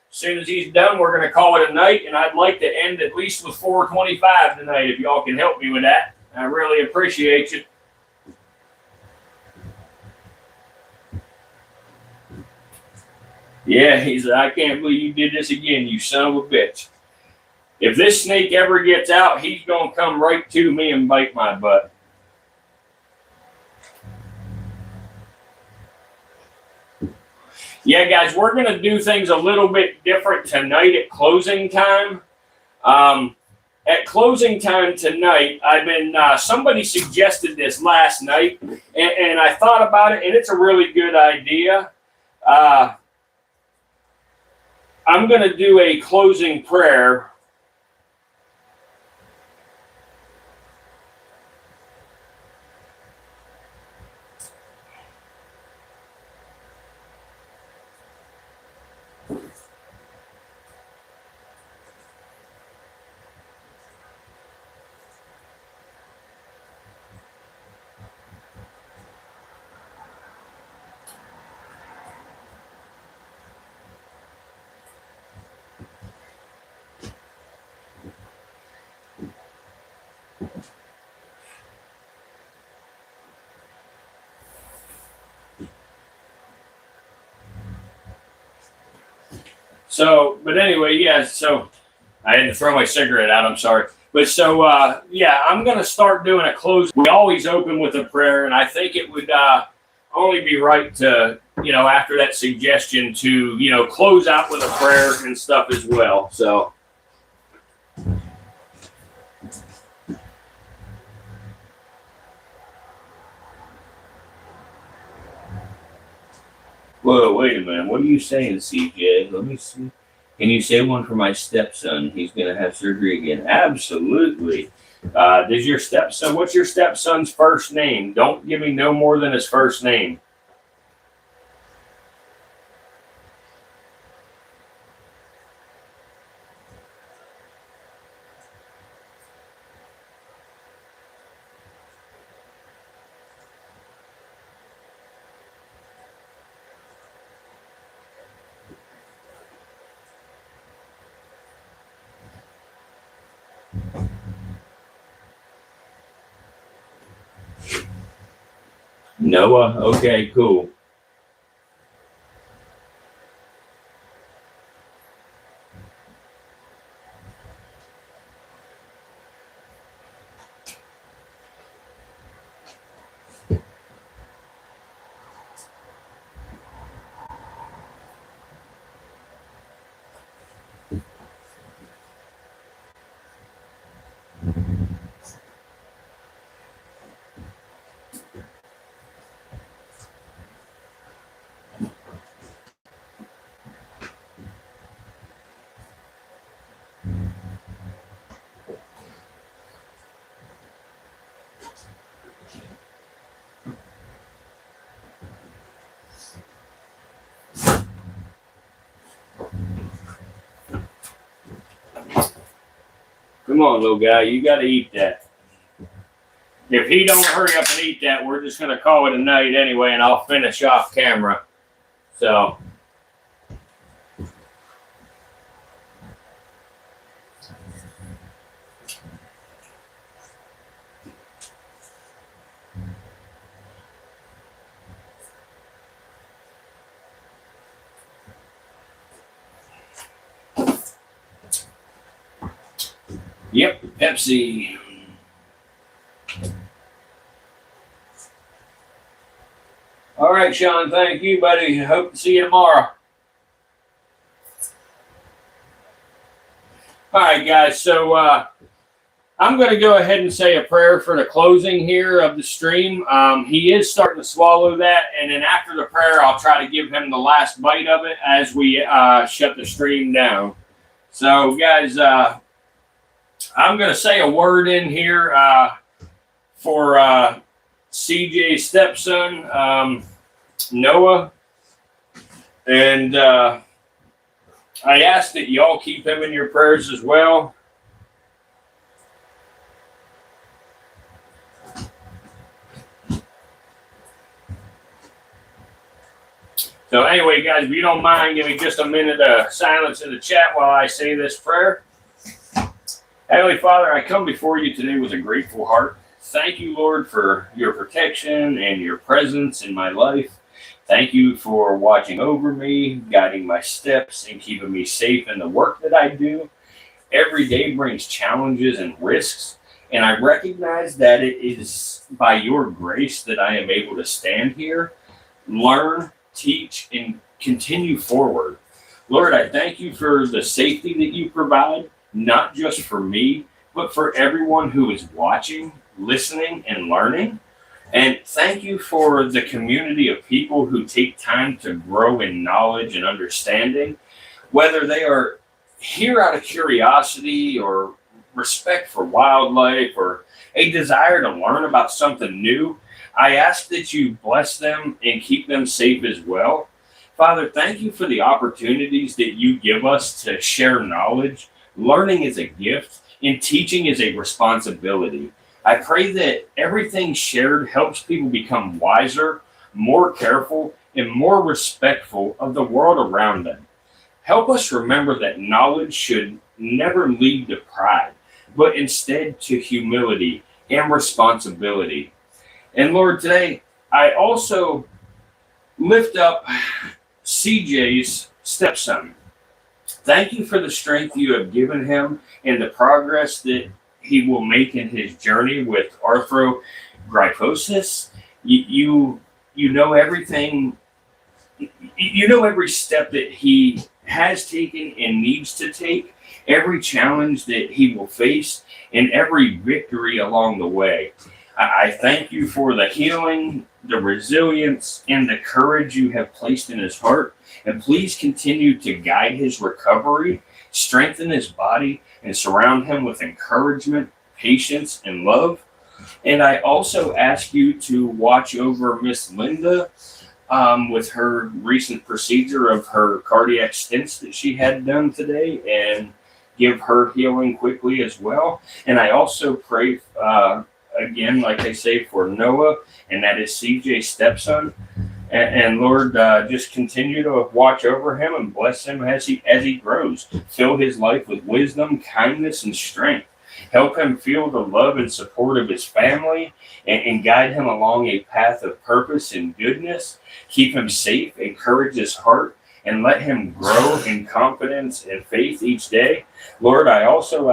soon as he's done, we're going to call it a night, and I'd like to end at least with 425 tonight, if y'all can help me with that. I really appreciate you. Yeah, he said, I can't believe you did this again, you son of a bitch. If this snake ever gets out, he's going to come right to me and bite my butt. Yeah, guys, we're going to do things a little bit different tonight at closing time. At closing time tonight, I've been somebody suggested this last night, and I thought about it, and it's a really good idea. I'm going to do a closing prayer. So, but anyway, yeah, so I had to throw my cigarette out, I'm sorry. But so, yeah, I'm going to start doing a close. We always open with a prayer, and I think it would only be right to, you know, after that suggestion to, you know, close out with a prayer and stuff as well. So. Whoa, wait a minute. What are you saying, CJ? Let me see. Can you say one for my stepson? He's going to have surgery again. Absolutely. Does your stepson, what's your stepson's first name? Don't give me no more than his first name. Noah? Okay, cool. Come on, little guy. You got to eat that. If he don't hurry up and eat that, we're just going to call it a night anyway, and I'll finish off camera. So. Yep, Pepsi. All right, Sean, thank you, buddy. Hope to see you tomorrow. All right, guys, so I'm going to go ahead and say a prayer for the closing here of the stream. He is starting to swallow that, and then after the prayer, I'll try to give him the last bite of it as we shut the stream down. So, guys, I'm going to say a word in here for CJ's stepson, Noah. And I ask that y'all keep him in your prayers as well. So anyway, guys, if you don't mind, give me just a minute of silence in the chat while I say this prayer. Heavenly Father, I come before you today with a grateful heart. Thank you, Lord, for your protection and your presence in my life. Thank you for watching over me, guiding my steps, and keeping me safe in the work that I do. Every day brings challenges and risks, and I recognize that it is by your grace that I am able to stand here, learn, teach, and continue forward. Lord, I thank you for the safety that you provide, not just for me, but for everyone who is watching, listening, and learning. And thank you for the community of people who take time to grow in knowledge and understanding, whether they are here out of curiosity or respect for wildlife or a desire to learn about something new. I ask that you bless them and keep them safe as well. Father, thank you for the opportunities that you give us to share knowledge. Learning is a gift and teaching is a responsibility. I pray that everything shared helps people become wiser, more careful, and more respectful of the world around them. Help us remember that knowledge should never lead to pride, but instead to humility and responsibility. And Lord, today, I also lift up CJ's stepson. Thank you for the strength you have given him and the progress that he will make in his journey with arthrogryposis. You know everything. You know every step that he has taken and needs to take, every challenge that he will face, and every victory along the way. I thank you for the healing, the resilience, and the courage you have placed in his heart. And please continue to guide his recovery, strengthen his body, and surround him with encouragement, patience, and love. And I also ask you to watch over Miss Linda with her recent procedure of her cardiac stents that she had done today, and give her healing quickly as well. And I also pray, again, like I say, for Noah, and that is CJ's stepson. And Lord, just continue to watch over him and bless him as he grows. Fill his life with wisdom, kindness, and strength. Help him feel the love and support of his family, and guide him along a path of purpose and goodness. Keep him safe, encourage his heart, and let him grow in confidence and faith each day. Lord, I also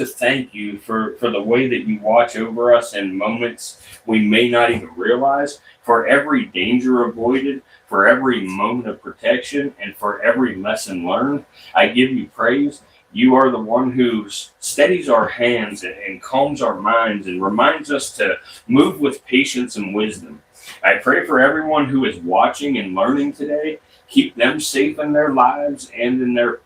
thank you for the way that you watch over us in moments we may not even realize, for every danger avoided, for every moment of protection, and for every lesson learned. I give you praise. You are the one who steadies our hands and calms our minds and reminds us to move with patience and wisdom. I pray for everyone who is watching and learning today. Keep them safe in their lives and in their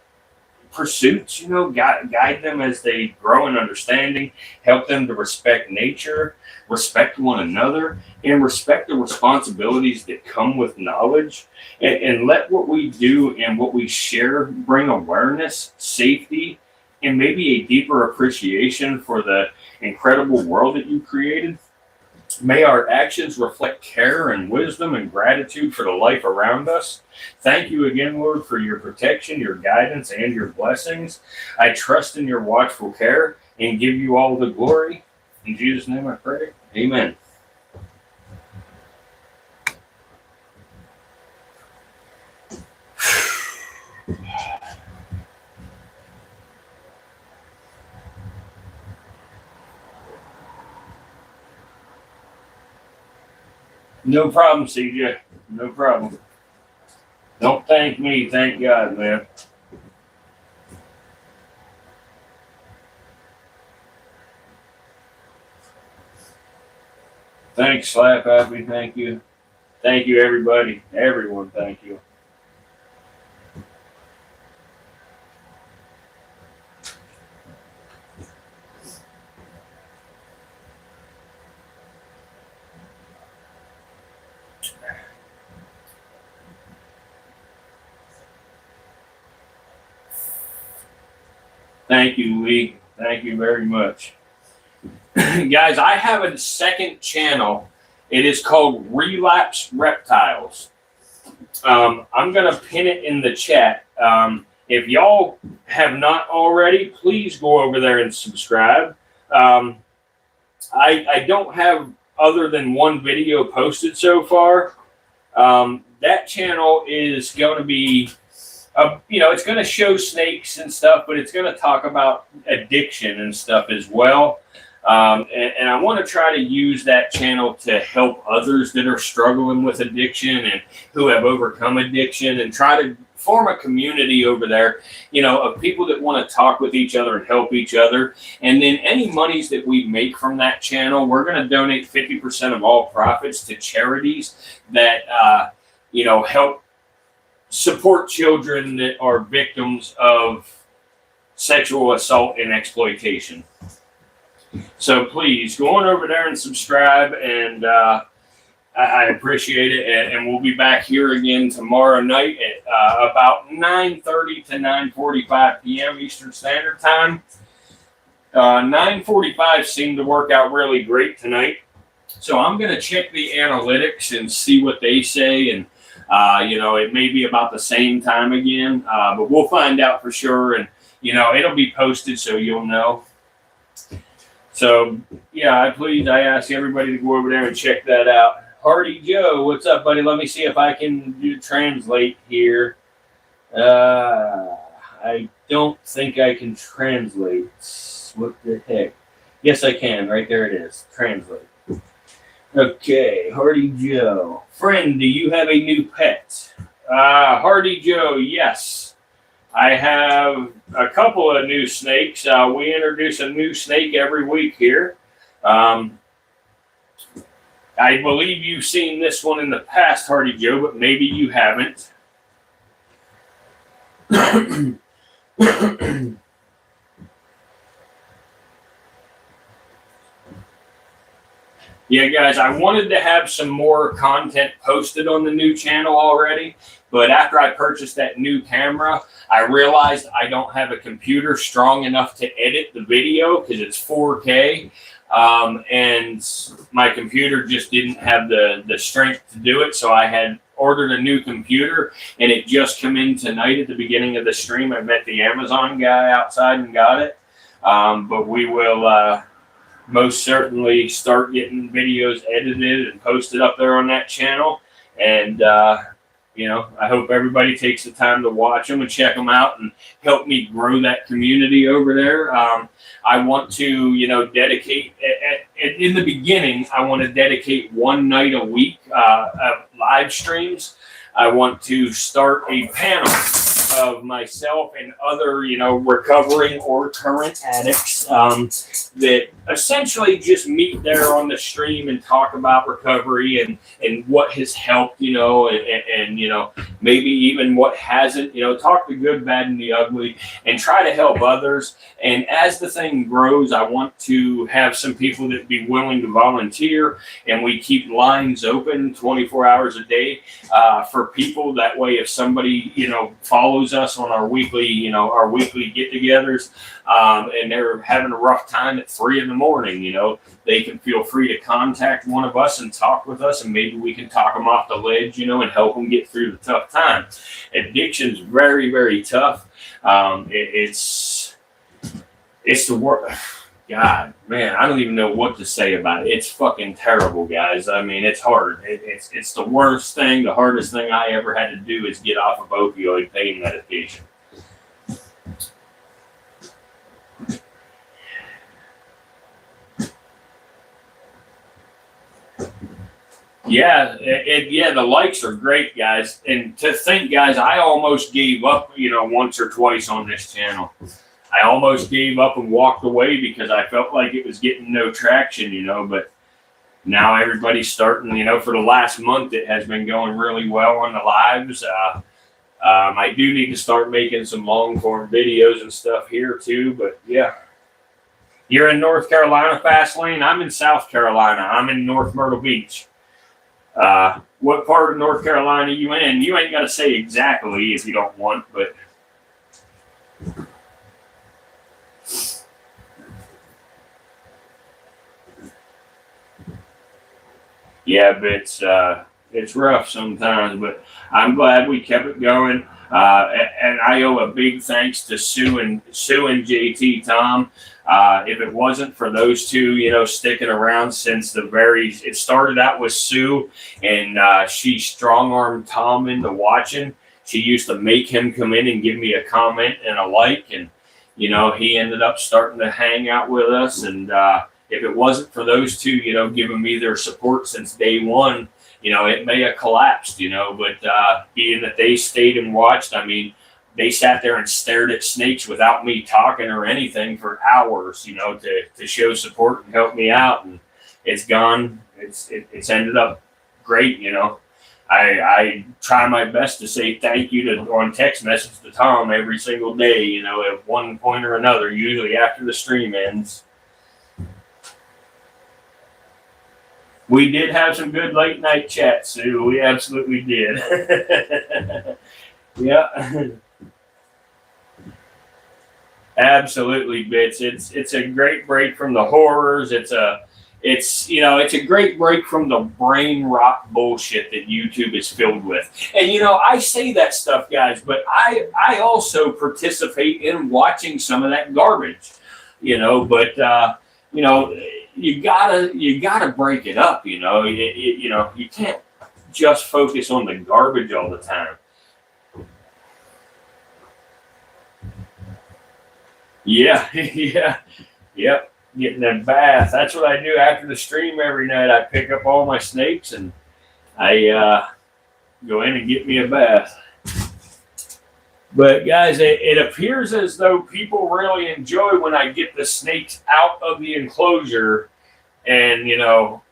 pursuits. Guide them as they grow in understanding. Help them to respect nature, respect one another, and respect the responsibilities that come with knowledge. And let what we do and what we share bring awareness, safety, and maybe a deeper appreciation for the incredible world that you created. May our actions reflect care and wisdom and gratitude for the life around us. Thank you again, Lord, for your protection, your guidance, and your blessings. I trust in your watchful care and give you all the glory. In Jesus' name I pray. Amen. No problem, CJ. No problem. Don't thank me. Thank God, man. Thanks, Slap Happy. Thank you. Thank you, everybody. Everyone, thank you. Thank you, Lee. Thank you very much. Guys, I have a second channel. It is called Relapse Reptiles. I'm going to pin it in the chat. If y'all have not already, please go over there and subscribe. I don't have other than one video posted so far. That channel is going to be, it's going to show snakes and stuff, but it's going to talk about addiction and stuff as well. And I want to try to use that channel to help others that are struggling with addiction and who have overcome addiction, and try to form a community over there, of people that want to talk with each other and help each other. And then any monies that we make from that channel, we're going to donate 50% of all profits to charities that, help support children that are victims of sexual assault and exploitation. So please go on over there and subscribe, and I appreciate it. And we'll be back here again tomorrow night at about 9:30 to 9:45 p.m. Eastern Standard Time. 9:45 seemed to work out really great tonight. So I'm going to check the analytics and see what they say. And, it may be about the same time again, but we'll find out for sure. And, it'll be posted so you'll know. So, yeah, I ask everybody to go over there and check that out. Hardy Joe, what's up, buddy? Let me see if I can translate here. I don't think I can translate. What the heck? Yes, I can. Right there it is. Translate. Okay, Hardy Joe. Friend, do you have a new pet? Hardy Joe, yes. I have a couple of new snakes. We introduce a new snake every week here. I believe you've seen this one in the past, Hardy Joe, but maybe you haven't. Yeah, guys, I wanted to have some more content posted on the new channel already, but after I purchased that new camera, I realized I don't have a computer strong enough to edit the video because it's 4K, and my computer just didn't have the strength to do it, so I had ordered a new computer, and it just came in tonight at the beginning of the stream. I met the Amazon guy outside and got it, but we will... most certainly start getting videos edited and posted up there on that channel. And, you know, I hope everybody takes the time to watch them and check them out and help me grow that community over there. I want to, you know, dedicate, in the beginning, I want to dedicate one night a week of live streams. I want to start a panel of myself and other, you know, recovering or current addicts that essentially just meet there on the stream and talk about recovery and what has helped, you know, and you know, maybe even what hasn't, you know, talk the good, bad, and the ugly and try to help others. And as the thing grows, I want to have some people that be willing to volunteer, and we keep lines open 24 hours a day for people. That way, if somebody, you know, follows us on our weekly, you know, our weekly get-togethers, and they're having a rough time at 3 a.m, you know, they can feel free to contact one of us and talk with us, and maybe we can talk them off the ledge, you know, and help them get through the tough time. Addiction's very, very tough. It's the work. God, man, I don't even know what to say about it. It's fucking terrible, guys. I mean, it's hard. It's the worst thing. The hardest thing I ever had to do is get off of opioid pain medication. Yeah, the likes are great, guys. And to think, guys, I almost gave up, you know, once or twice on this channel. I almost gave up and walked away because I felt like it was getting no traction, you know, but now everybody's starting, you know, for the last month, it has been going really well on the lives. I do need to start making some long form videos and stuff here too, but yeah. You're in North Carolina, Fast Lane. I'm in South Carolina. I'm in North Myrtle Beach. What part of North Carolina are you in? You ain't got to say exactly if you don't want, but... Yeah, but it's rough sometimes, but I'm glad we kept it going. And I owe a big thanks to Sue and JT Tom. If it wasn't for those two, you know, sticking around since it started out with Sue, and she strong-armed Tom into watching. She used to make him come in and give me a comment and a like, and, you know, he ended up starting to hang out with us. And if it wasn't for those two, you know, giving me their support since day one, you know, it may have collapsed, you know, but being that they stayed and watched, I mean, they sat there and stared at snakes without me talking or anything for hours, you know, to show support and help me out. And it's gone. It's ended up great, you know. I try my best to say thank you on text message to Tom every single day, you know, at one point or another, usually after the stream ends. We did have some good late night chats, Sue. We absolutely did. Yeah. Absolutely, Bits. It's a great break from the horrors. It's a great break from the brain rot bullshit that YouTube is filled with. And, you know, I say that stuff, guys, but I also participate in watching some of that garbage, you know, but, you know, you gotta break it up, you know. You know, you can't just focus on the garbage all the time. Yeah, yep. Getting a bath. That's what I do after the stream every night. I pick up all my snakes and I go in and get me a bath. But guys, it appears as though people really enjoy when I get the snakes out of the enclosure and, you know,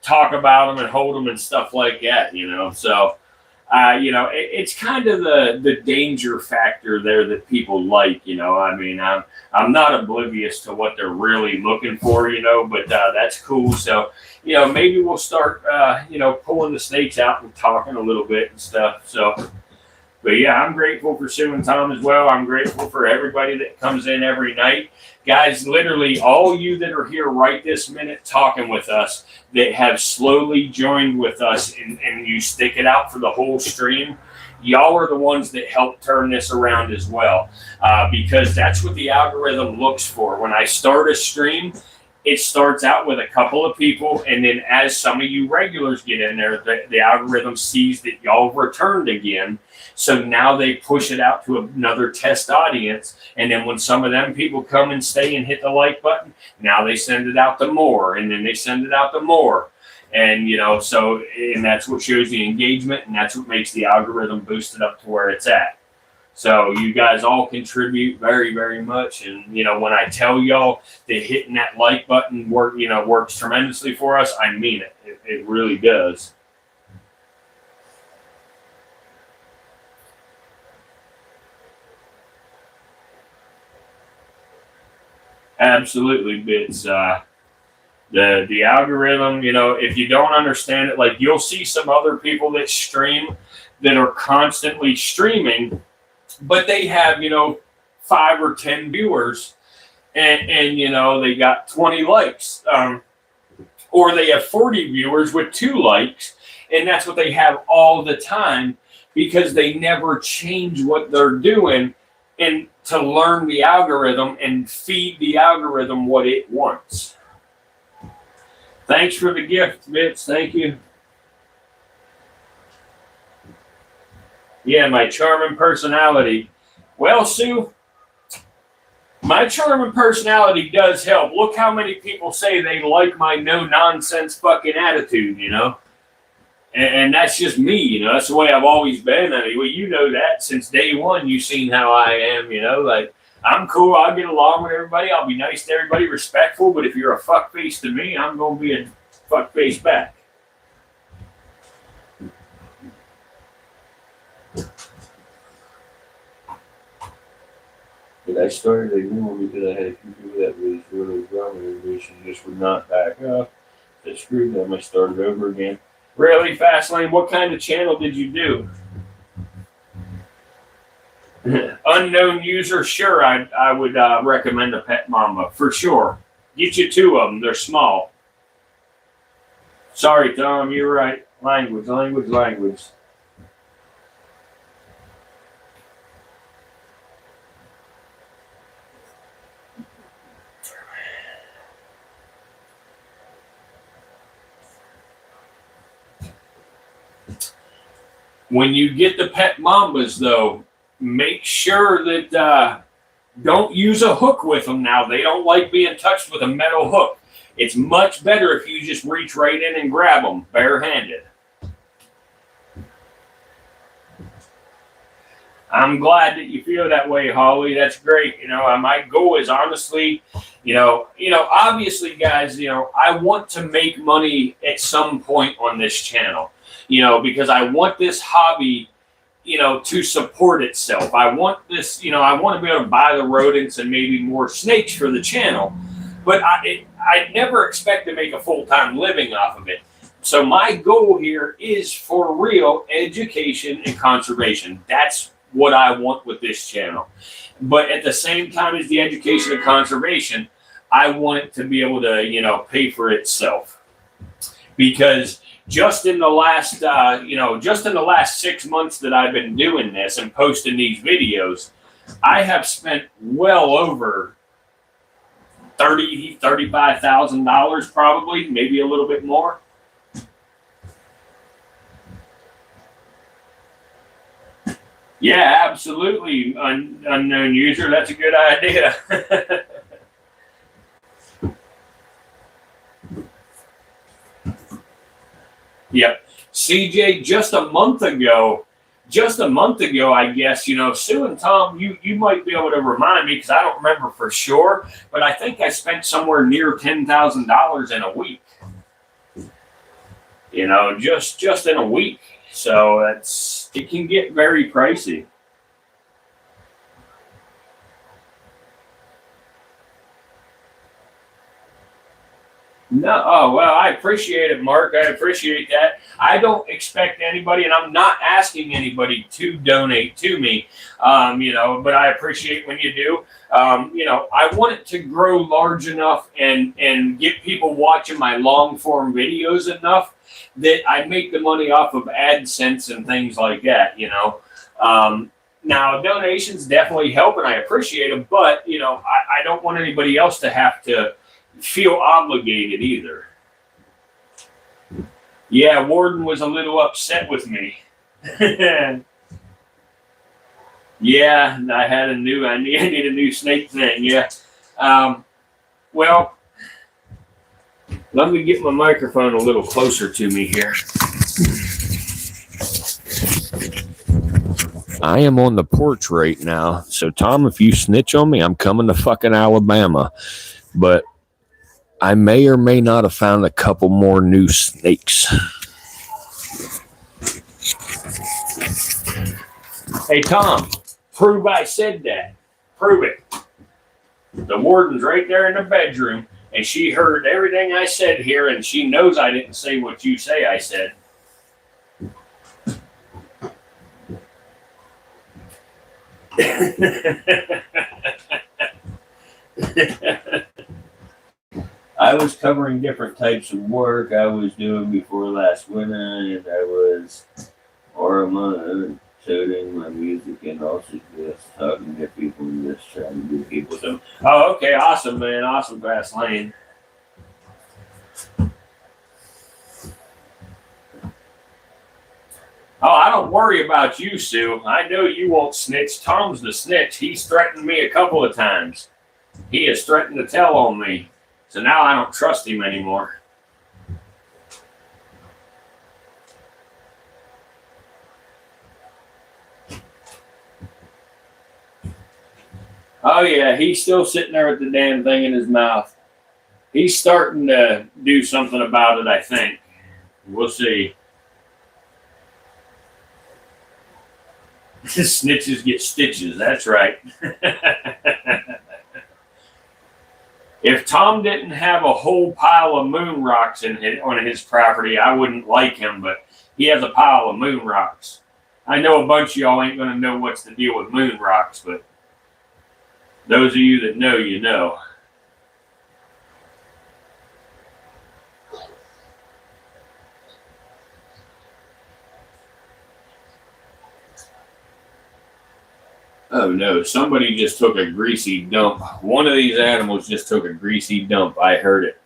talk about them and hold them and stuff like that, you know. So, you know, it's kind of the danger factor there that people like, you know. I mean, I'm not oblivious to what they're really looking for, you know, but that's cool. So, you know, maybe we'll start, you know, pulling the snakes out and talking a little bit and stuff. So, but yeah, I'm grateful for Sue and Tom as well. I'm grateful for everybody that comes in every night. Guys, literally all you that are here right this minute talking with us that have slowly joined with us and you stick it out for the whole stream, y'all are the ones that help turn this around as well. Because that's what the algorithm looks for. When I start a stream, it starts out with a couple of people, and then as some of you regulars get in there, the algorithm sees that y'all have returned again. So now they push it out to another test audience. And then when some of them people come and stay and hit the like button, now they send it out to more, and then they send it out to more. And, you know, so, and that's what shows the engagement, and that's what makes the algorithm boost it up to where it's at. So you guys all contribute very, very much. And, you know, when I tell y'all that hitting that like button works tremendously for us, I mean it. It really does. Absolutely, Bits. The algorithm, you know, if you don't understand it, like you'll see some other people that stream that are constantly streaming, but they have, you know, 5 or 10 viewers, and you know, they got 20 likes, or they have 40 viewers with 2 likes, and that's what they have all the time because they never change what they're doing and to learn the algorithm and feed the algorithm what it wants. Thanks for the gift, Vince. Thank you. Yeah, my charming personality. Well, Sue, my charming personality does help. Look how many people say they like my no-nonsense fucking attitude, you know? And that's just me, you know? That's the way I've always been. I mean, well, you know that since day one. You've seen how I am, you know? Like, I'm cool. I'll get along with everybody. I'll be nice to everybody, respectful. But if you're a fuckface to me, I'm going to be a fuckface back. But I started ignoring because I had a few people that was really wrong with me. She just would not back up. That screwed them. I started over again. Really, Fastlane? What kind of channel did you do? Unknown user? Sure, I would recommend a Pet Mama for sure. Get you 2 of them. They're small. Sorry, Tom. You're right. Language. When you get the Pet Mambas, though, make sure that don't use a hook with them now. They don't like being touched with a metal hook. It's much better if you just reach right in and grab them barehanded. I'm glad that you feel that way, Holly. That's great. You know, my goal is honestly, you know, obviously, guys, you know, I want to make money at some point on this channel, you know, because I want this hobby, you know, to support itself. I want this, you know, I want to be able to buy the rodents and maybe more snakes for the channel, but I never expect to make a full-time living off of it. So my goal here is for real education and conservation. That's what I want with this channel. But at the same time as the education and conservation, I want it to be able to, you know, pay for itself. Because just in the last, just in the last 6 months that I've been doing this and posting these videos, I have spent well over $35,000 probably, maybe a little bit more. Yeah, absolutely, unknown user. That's a good idea. Yep. CJ, just a month ago, just a month ago, I guess, you know, Sue and Tom, you might be able to remind me because I don't remember for sure, but I think I spent somewhere near $10,000 in a week. You know, just in a week. So it can get very pricey. No, oh, well, I appreciate it, Mark. I appreciate that. I don't expect anybody, and I'm not asking anybody to donate to me, you know, but I appreciate when you do. You know, I want it to grow large enough and get people watching my long form videos enough that I make the money off of AdSense and things like that, you know. Now, donations definitely help, and I appreciate them, but, you know, I don't want anybody else to have to feel obligated either. Yeah, Warden was a little upset with me. Yeah, I need a new snake thing. Yeah. Well, let me get my microphone a little closer to me here. I am on the porch right now. So, Tom, if you snitch on me, I'm coming to fucking Alabama. But I may or may not have found a couple more new snakes. Hey, Tom, prove I said that. Prove it. The warden's right there in the bedroom, and she heard everything I said here, and she knows I didn't say what you say I said. I was covering different types of work I was doing before last winter, and I was shooting my music and also just talking to people and just trying to do people some. Oh, okay, awesome, man, awesome, Grass Lane. Oh, I don't worry about you, Sue. I know you won't snitch. Tom's the snitch. He's threatened me a couple of times. He has threatened to tell on me. So now I don't trust him anymore. Oh, yeah, he's still sitting there with the damn thing in his mouth. He's starting to do something about it, I think. We'll see. Snitches get stitches, that's right. If Tom didn't have a whole pile of moon rocks on his property, I wouldn't like him, but he has a pile of moon rocks. I know a bunch of y'all ain't going to know what's the deal with moon rocks, but those of you that know, you know. Oh no, somebody just took a greasy dump. One of these animals just took a greasy dump. I heard it.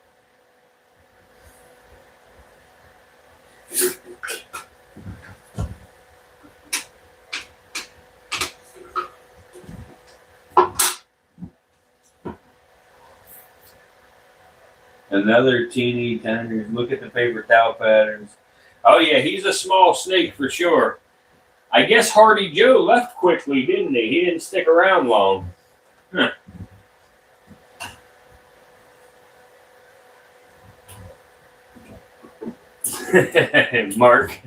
Another teeny tiny. Look at the paper towel patterns. Oh yeah, he's a small snake for sure. I guess Hardy Joe left quickly, didn't he? He didn't stick around long. Huh. Mark.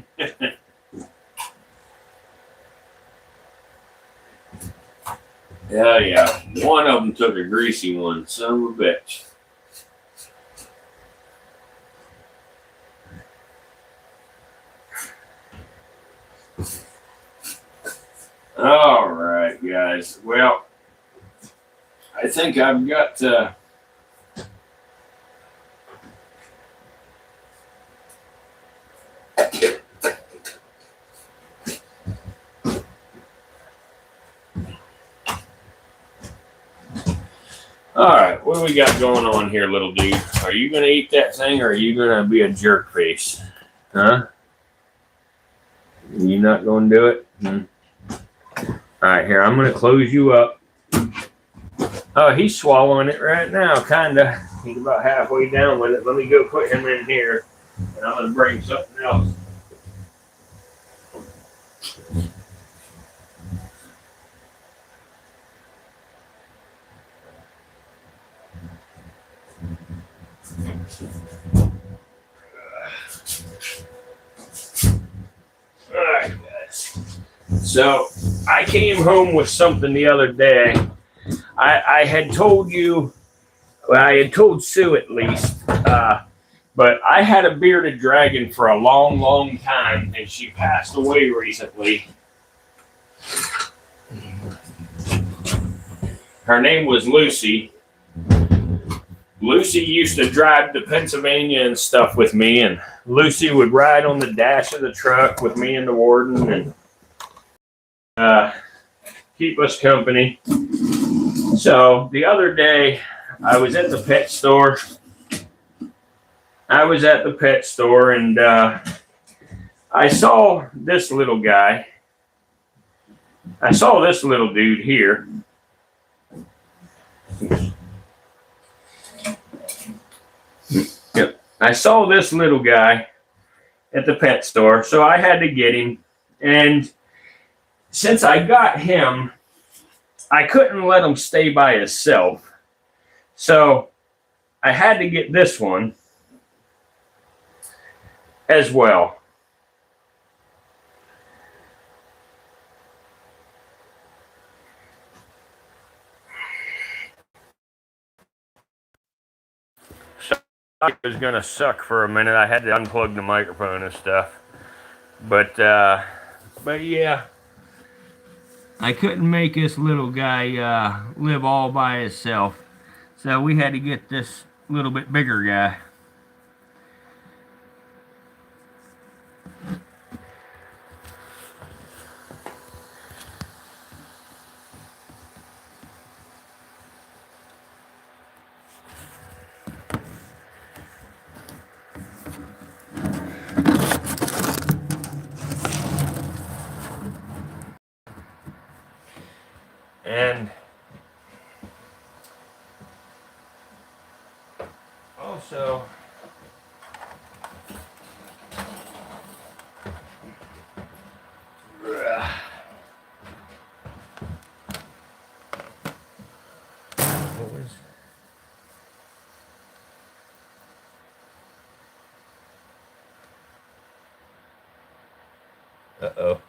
Yeah. One of them took a greasy one. Son of a bitch. All right, guys. Well, I think I've got all right, what do we got going on here, little dude? Are you going to eat that thing, or are you going to be a jerk face? Huh? You not going to do it? All right, here, I'm going to close you up. Oh, he's swallowing it right now, kind of. He's about halfway down with it. Let me go put him in here, and I'm going to bring something else. All right, guys. So I came home with something the other day. I had told you, well, I had told Sue at least, but I had a bearded dragon for a long, long time, and she passed away recently. Her name was Lucy. Lucy used to drive to Pennsylvania and stuff with me, and Lucy would ride on the dash of the truck with me and the warden and keep us company. So the other day, I was at the pet store. And I saw this little guy. I saw this little dude here. Yep. I saw this little guy at the pet store, so I had to get him. And since I got him, I couldn't let him stay by himself. So I had to get this one as well. It was gonna suck for a minute. I had to unplug the microphone and stuff. But yeah, I couldn't make this little guy live all by himself. So we had to get this little bit bigger guy. And also, what was? Uh-oh.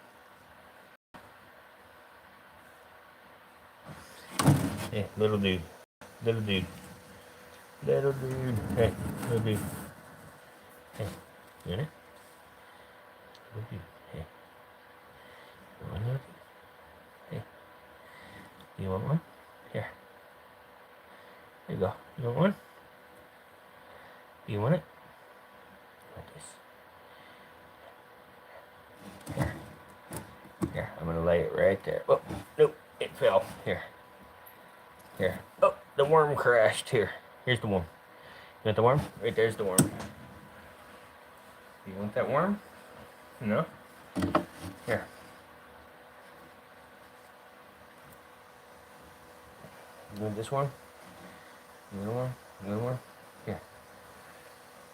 Hey, little dude. Little dude. Little dude. Hey, little dude. Hey, you want it? Little dude. Hey. You want it? Hey. You want one? Here. Here you go. You want one? You want it? Like this. Here. Here, I'm gonna lay it right there. Oh, nope, it fell. Here. Here. Oh, the worm crashed. Here. Here's the worm. You want the worm? Right there's the worm. You want that worm? No? Here. You want this one? You want one? You want one? Here.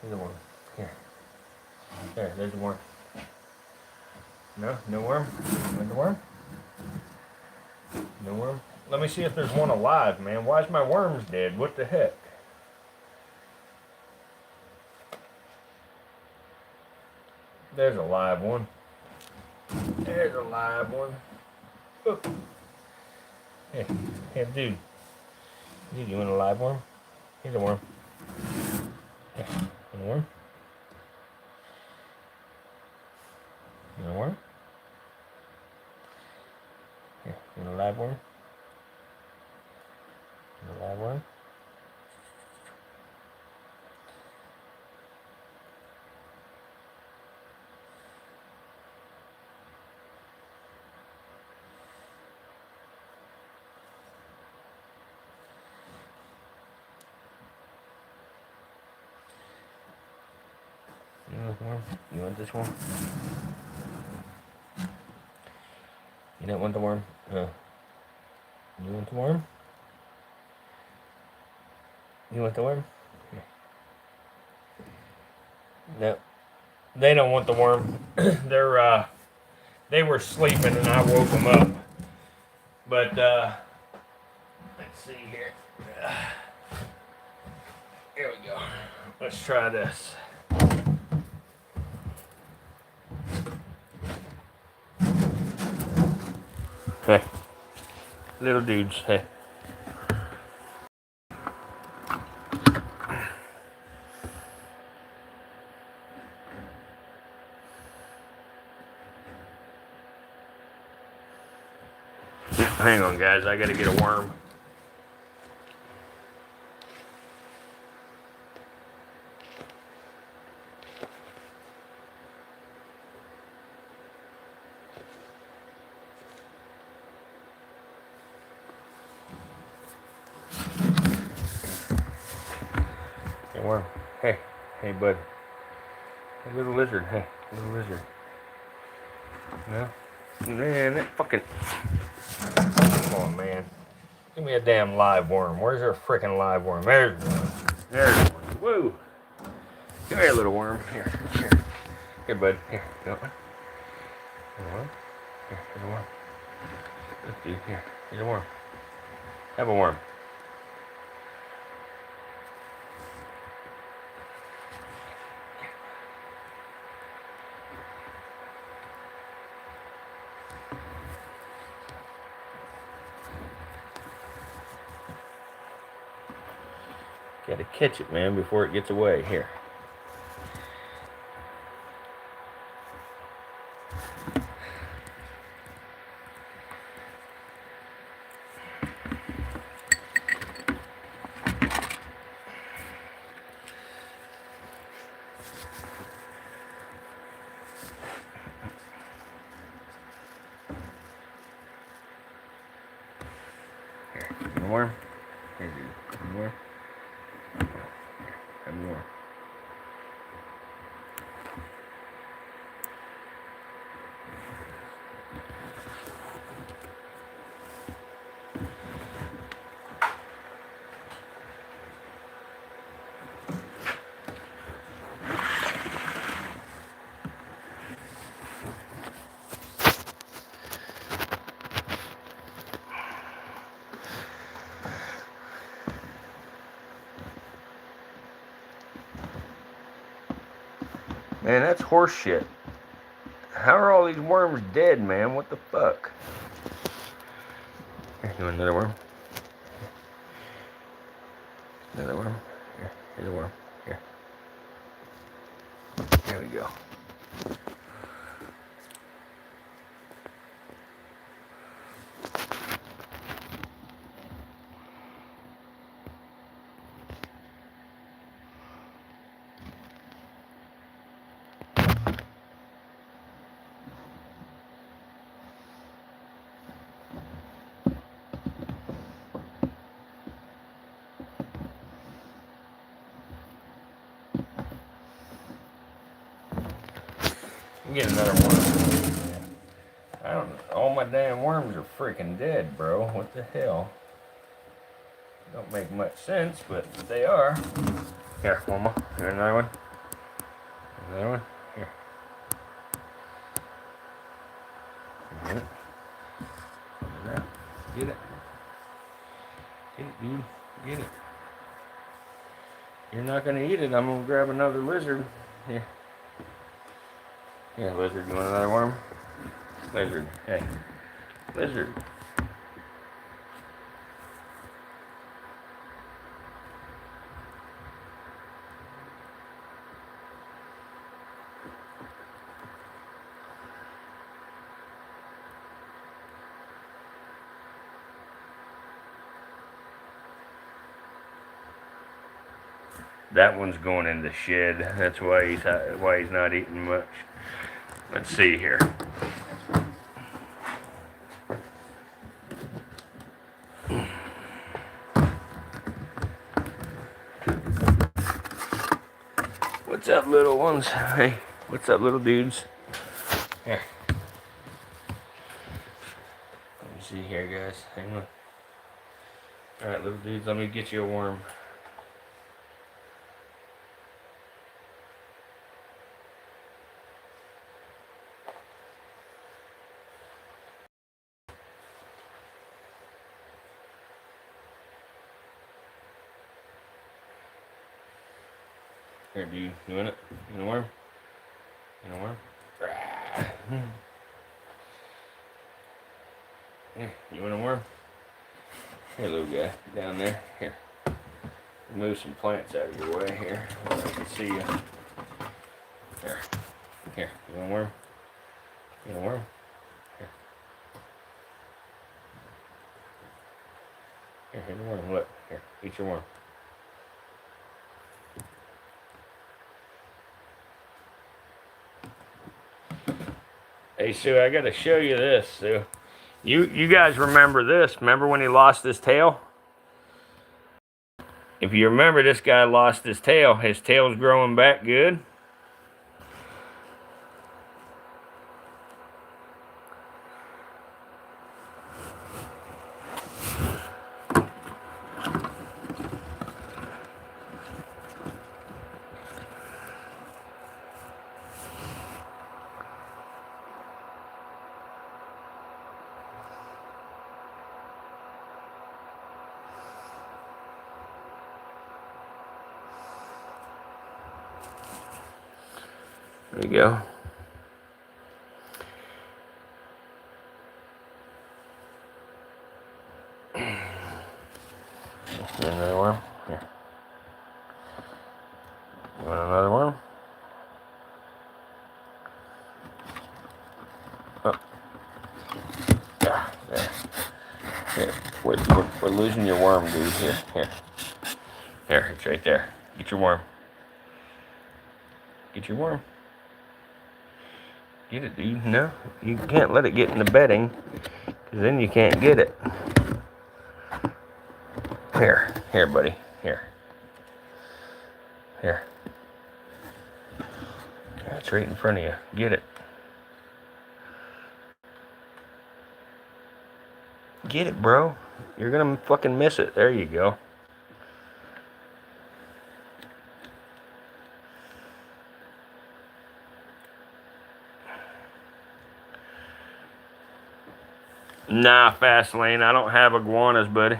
Here's the worm. Here. There, there's the worm. No? No worm? You want the worm? No worm? Let me see if there's one alive, man. Why is my worms dead? What the heck? There's a live one. There's a live one. Oh. Hey, hey, dude. Dude, you want a live worm? Here's a worm. Here, want a worm? You want a worm? Here, you want a live worm? You want a live worm? You want one? You want this one? You don't want the worm? No. You want the worm? You want the worm? Here. No. They don't want the worm. They were sleeping and I woke them up. But let's see here. Here we go. Let's try this. Hey, little dudes, hey. Hang on, guys, I gotta get a worm. Hey, worm. Hey, hey, bud. Hey, little lizard. Hey, little lizard. No? Man, that fucking... Come on, man. Give me a damn live worm. Where's our freaking live worm? There's one. There's one. Woo! Come here, little worm. Here, here. Here, bud. Here, you want one? You want one? Here, here's a worm. Look, dude. Here, here's a worm. Have a worm. Gotta catch it, man, before it gets away. Here. One more. Here, dude. One more. One more. Man, that's horse shit. How are all these worms dead, man? What the fuck? Here, you want another worm? Another worm? Here, here's a worm. Here. There we go. Get another worm. I don't know. All my damn worms are freaking dead, bro. What the hell? Don't make much sense, but they are. Here, one more. Here, another one. Another one. Here. Get it. Get it. Get it, dude. Get it. You're not gonna eat it. I'm gonna grab another lizard. Here. Here, lizard. You want another worm? Lizard. Hey. Lizard. That one's going in the shed. That's why he's not eating much. Let's see here. What's up, little ones? Hey, what's up, little dudes? Here. Let me see here, guys. Hang on. All right, little dudes, let me get you a worm. Here, dude. You want it? You want a worm? You want a worm? Here, you want a worm? Here, little guy, down there. Here. Move some plants out of your way here. So I can see you. Here. Here. You want a worm? You want a worm? Here. Here, here's a worm. Look. Here. Eat your worm. Hey, Sue, I gotta show you this, Sue. You guys remember this? Remember when he lost his tail? If you remember, this guy lost his tail. His tail's growing back good. There you go. Another worm. Here. You want another worm? Oh. Yeah, there. Here. We're losing your worm, dude. Here. Here, it's right there. Get your worm. Get your worm. Get it, dude. No, you can't let it get in the bedding, because then you can't get it. Here, buddy. Here. It's right in front of you. Get it. Get it, bro. You're gonna fucking miss it. There you go. Nah, fast lane. I don't have iguanas, buddy.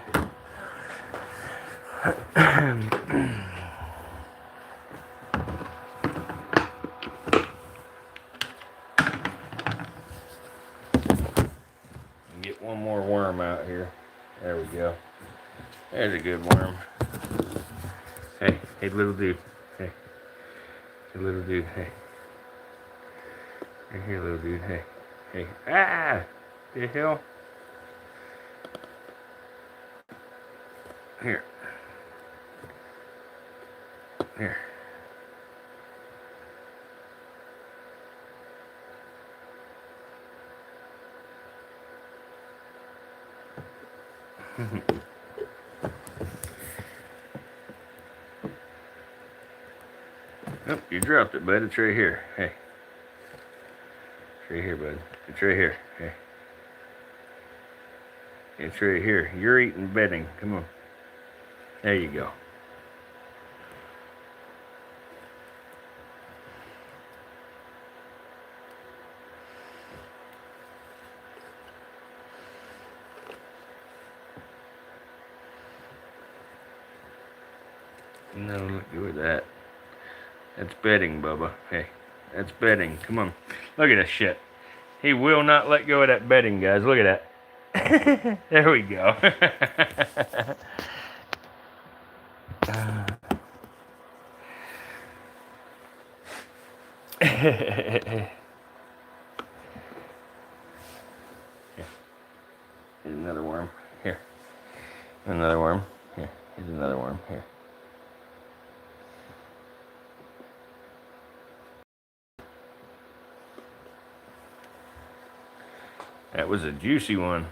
Get one more worm out here. There we go. There's a good worm. Hey, little dude. Hey, little dude. Hey. Here, little dude. Hey. Ah! The hell? Here. Oh, you dropped it, bud. It's right here. Hey. It's right here, bud. It's right here. Hey. It's right here. You're eating bedding. Come on. There you go. No, look at that. That's bedding, Bubba. Hey, that's bedding. Come on. Look at this shit. He will not let go of that bedding, guys. Look at that. There we go. Here. Here's another worm. Here. Another worm. Here. Here's another worm. Here. That was a juicy one.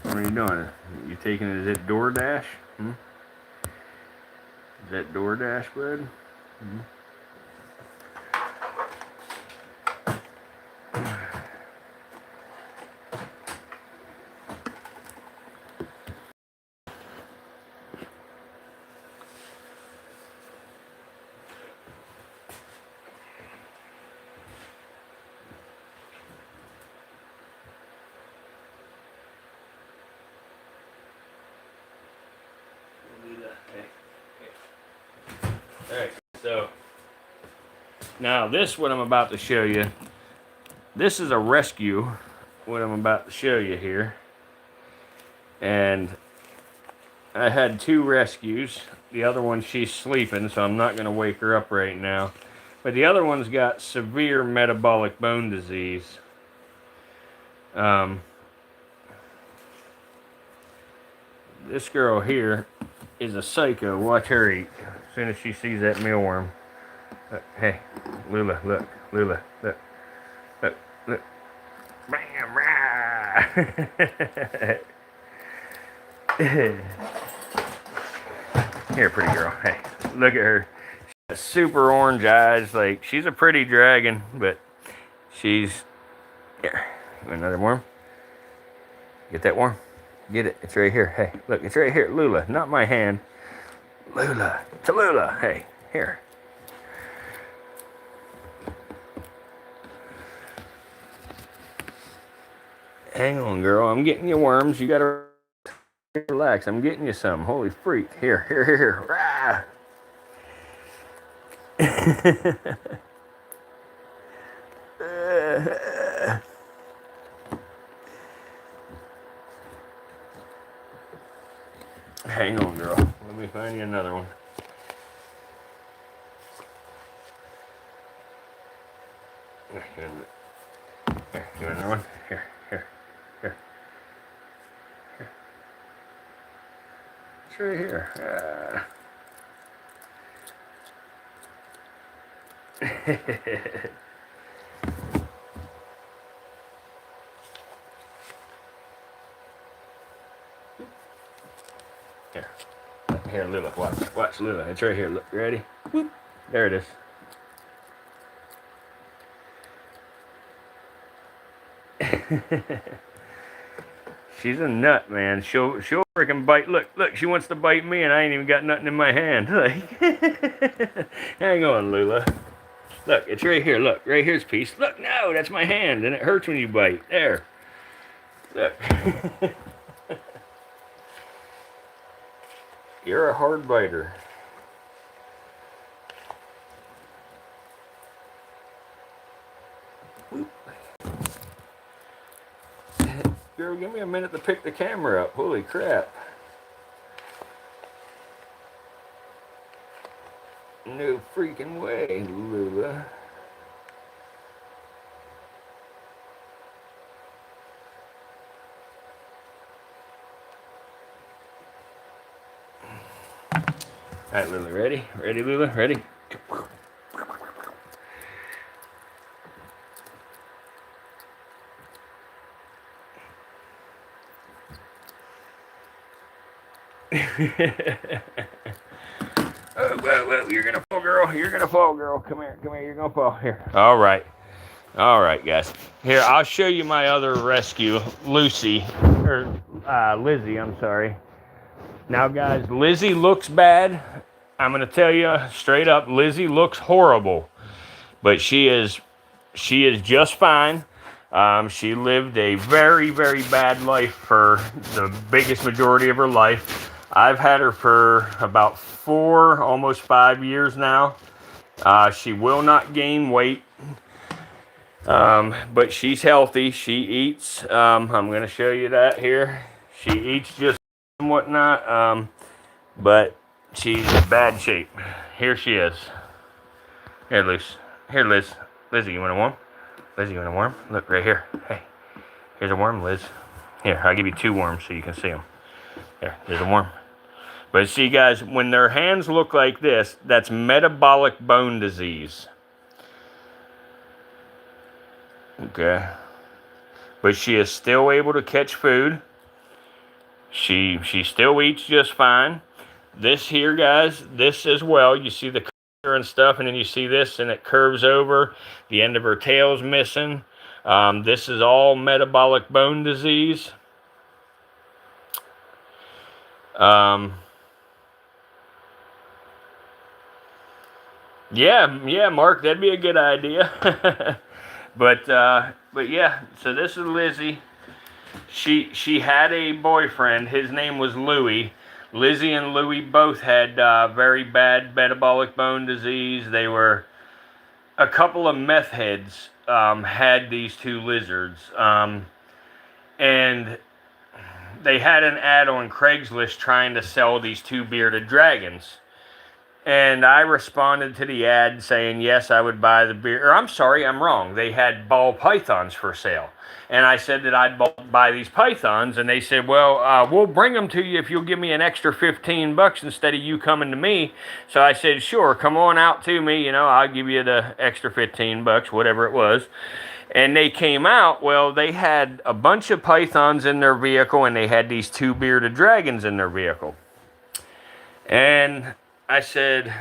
What are you doing? You taking it? Is it DoorDash? Is that DoorDash, bud? Alright, so now this, what I'm about to show you, this is a rescue, what I'm about to show you here. And I had 2 rescues. The other one, she's sleeping, so I'm not going to wake her up right now. But the other one's got severe metabolic bone disease. This girl here is a psycho. Watch her eat as soon as she sees that mealworm. Hey, Lula, look. Lula, look. Look, look. Bam, rah. Here, pretty girl. Hey, look at her. She's got super orange eyes. Like, she's a pretty dragon, but she's... Here, you want another worm? Get that worm? Get it. It's right here. Hey, look, it's right here. Lula, not my hand. Lula. Tallulah. Hey, here. Hang on, girl. I'm getting you worms. You gotta relax. I'm getting you some. Holy freak. Here, here, here, here. Rah! Hang on, girl. Let me find you another one. Here, you want another one? Here, here, here. Here. It's right here. Here. Here, Lula. Watch Lula. It's right here. Look, ready? Whoop. There it is. She's a nut, man. She'll freaking bite. Look, she wants to bite me, and I ain't even got nothing in my hand. Like, hang on, Lula. Look, it's right here. Look, right here's a piece. Look, no, that's my hand, and it hurts when you bite. There. Look. You're a hard biter. Girl, give me a minute to pick the camera up. Holy crap. No freaking way, Lula. Alright, Lula, ready? Ready, Lula? Ready? Whoa, you're gonna fall, girl. You're gonna fall, girl. Come here, you're gonna fall. Here. All right, guys. Here, I'll show you my other rescue, Lizzie, I'm sorry. Now, guys, Lizzie looks bad. I'm gonna tell you straight up, Lizzie looks horrible, but she is just fine. She lived a very, very bad life for the biggest majority of her life. I've had her for about 4, almost 5 years now. She will not gain weight, but she's healthy. She eats. I'm going to show you that here. She eats just and whatnot, but she's in bad shape. Here she is. Here, Liz. Here, Liz. Lizzie, you want a worm? Lizzie, you want a worm? Look, right here. Hey, here's a worm, Liz. Here, I'll give you 2 worms so you can see them. Here's a worm. But see, guys, when their hands look like this, that's metabolic bone disease. Okay. But she is still able to catch food. She still eats just fine. This here, guys, this as well, you see the curve and stuff, and then you see this, and it curves over. The end of her tail's missing. This is all metabolic bone disease. Yeah, Mark, that'd be a good idea. But yeah, so this is Lizzie. She had a boyfriend. His name was Louie. Lizzie and Louie both had very bad metabolic bone disease. They were a couple of meth heads had these two lizards, and they had an ad on Craigslist trying to sell these two bearded dragons. And I responded to the ad saying, yes, I would buy the beard. Or I'm sorry, I'm wrong. They had ball pythons for sale. And I said that I'd buy these pythons. And they said, well, we'll bring them to you if you'll give me an extra $15 instead of you coming to me. So I said, sure, come on out to me. You know, I'll give you the extra $15, whatever it was. And they came out, well, they had a bunch of pythons in their vehicle, and they had these two bearded dragons in their vehicle. And I said,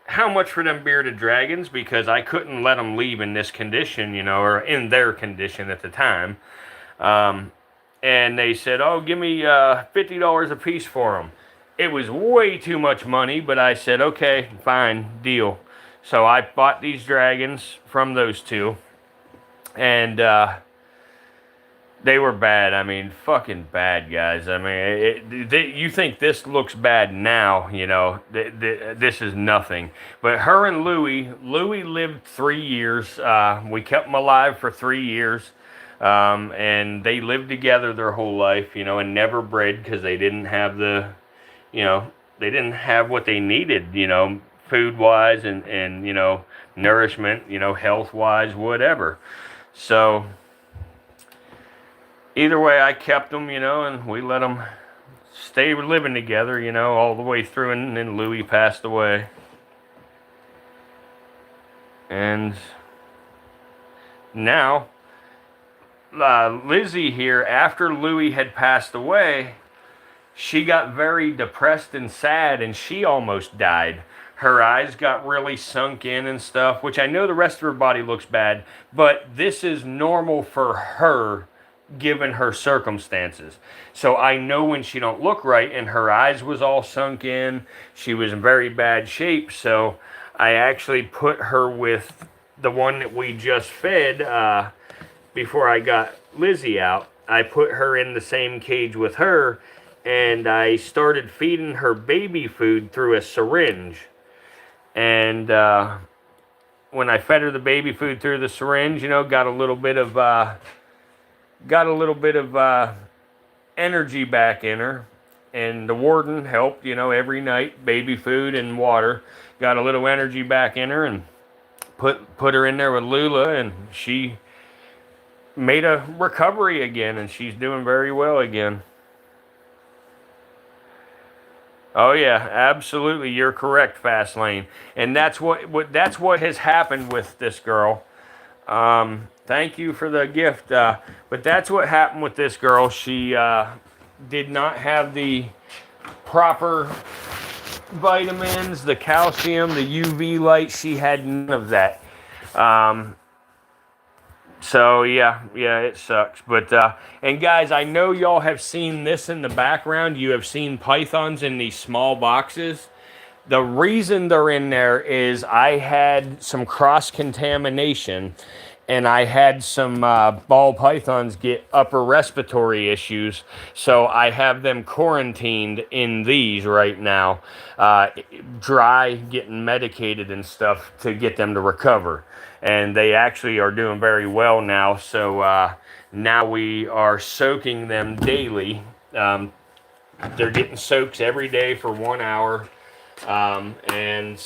how much for them bearded dragons? Because I couldn't let them leave in this condition, you know, or in their condition at the time. And they said, oh, give me $50 a piece for them. It was way too much money, but I said, okay, fine, deal. So I bought these dragons from those two. And they were bad. I mean, fucking bad, guys. I mean, you think this looks bad now, you know. This is nothing. But her and Louie lived 3 years. We kept them alive for 3 years. And they lived together their whole life, you know, and never bred because they didn't have they didn't have what they needed, you know, food-wise and, you know, nourishment, you know, health-wise, whatever. So either way, I kept them, you know, and we let them stay living together, you know, all the way through, and then Louie passed away. And now, Lizzie here, after Louie had passed away, she got very depressed and sad, and she almost died. Her eyes got really sunk in and stuff, which I know the rest of her body looks bad, but this is normal for her given her circumstances. So I know when she don't look right, and her eyes was all sunk in, she was in very bad shape. So I actually put her with the one that we just fed before I got Lizzie out. I put her in the same cage with her, and I started feeding her baby food through a syringe. And when I fed her the baby food through the syringe, you know, got a little bit of energy back in her. And the warden helped, you know, every night, baby food and water. Got a little energy back in her, and put her in there with Lula, and she made a recovery again, and she's doing very well again. Oh yeah, absolutely. You're correct, Fast Lane, and that's what has happened with this girl. Thank you for the gift, but that's what happened with this girl. She did not have the proper vitamins, the calcium, the UV light. She had none of that. So yeah, it sucks. But and guys, I know y'all have seen this in the background. You have seen pythons in these small boxes. The reason they're in there is I had some cross-contamination, and I had some ball pythons get upper respiratory issues, so I have them quarantined in these right now, dry, getting medicated and stuff to get them to recover. And they actually are doing very well now, so now we are soaking them daily. They're getting soaks every day for 1 hour, and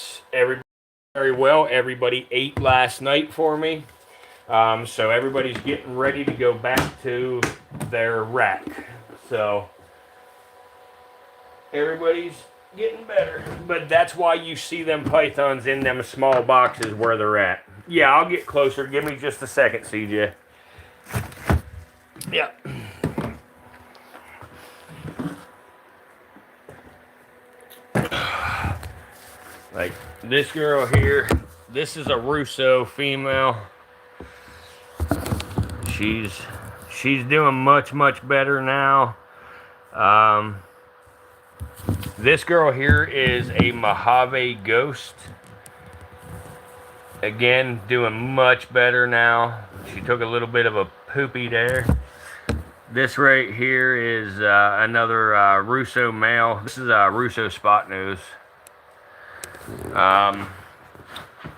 very well. Everybody ate last night for me. So everybody's getting ready to go back to their rack. So everybody's getting better. But that's why you see them pythons in them small boxes where they're at. Yeah, I'll get closer. Give me just a second, CJ. Yeah. Like this girl here, this is a Russo female. She's doing much better now. This girl here is a Mojave Ghost. Again, doing much better now. She took a little bit of a poopy there. This right here is another Russo male. This is a Russo spot nose.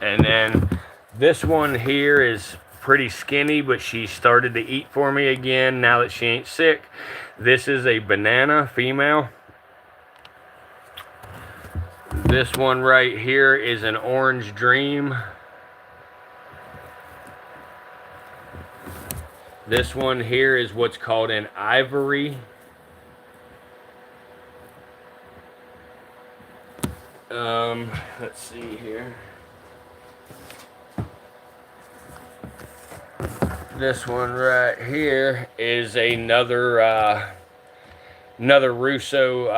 And then this one here is pretty skinny, but she started to eat for me again now that she ain't sick. This is a banana female. This one right here is an orange dream. This one here is what's called an ivory. Let's see here. This one right here is another Russo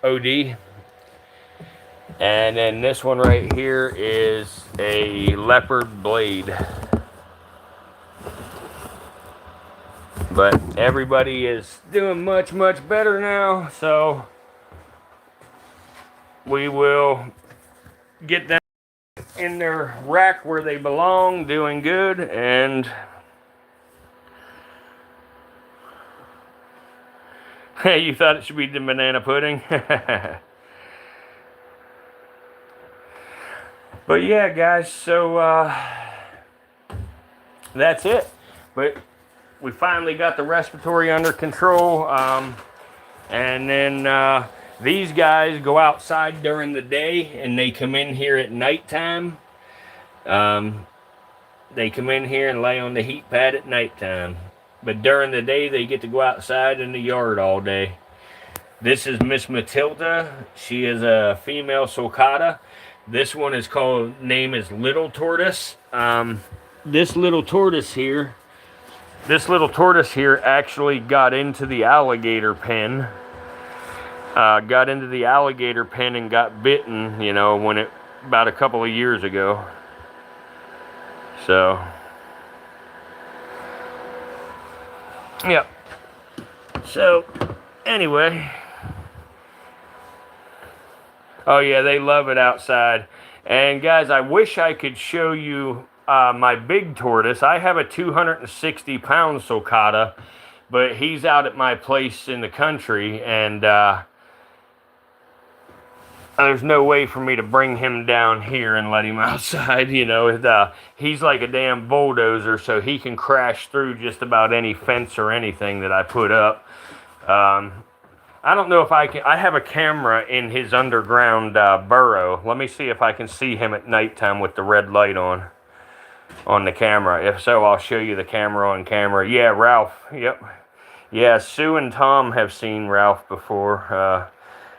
OD. And then this one right here is a leopard blade. But everybody is doing much, much better now, so we will get them in their rack where they belong, doing good. And hey, you thought it should be the banana pudding? But yeah, guys, so that's it. But we finally got the respiratory under control. And then these guys go outside during the day and they come in here at nighttime. They come in here and lay on the heat pad at nighttime. But during the day, they get to go outside in the yard all day. This is Miss Matilda. She is a female sulcata. This one is called, name is Little Tortoise. This little tortoise here actually got into the alligator pen. Got into the alligator pen and got bitten, you know, about a couple of years ago. So, yep. So, anyway. Oh yeah, they love it outside. And guys, I wish I could show you my big tortoise. I have a 260-pound sulcata, but he's out at my place in the country, and there's no way for me to bring him down here and let him outside. You know, he's like a damn bulldozer, so he can crash through just about any fence or anything that I put up. I don't know if I can. I have a camera in his underground burrow. Let me see if I can see him at nighttime with the red light on the camera. If so, I'll show you the camera on camera. Yeah, Ralph. Yep. Yeah, Sue and Tom have seen Ralph before.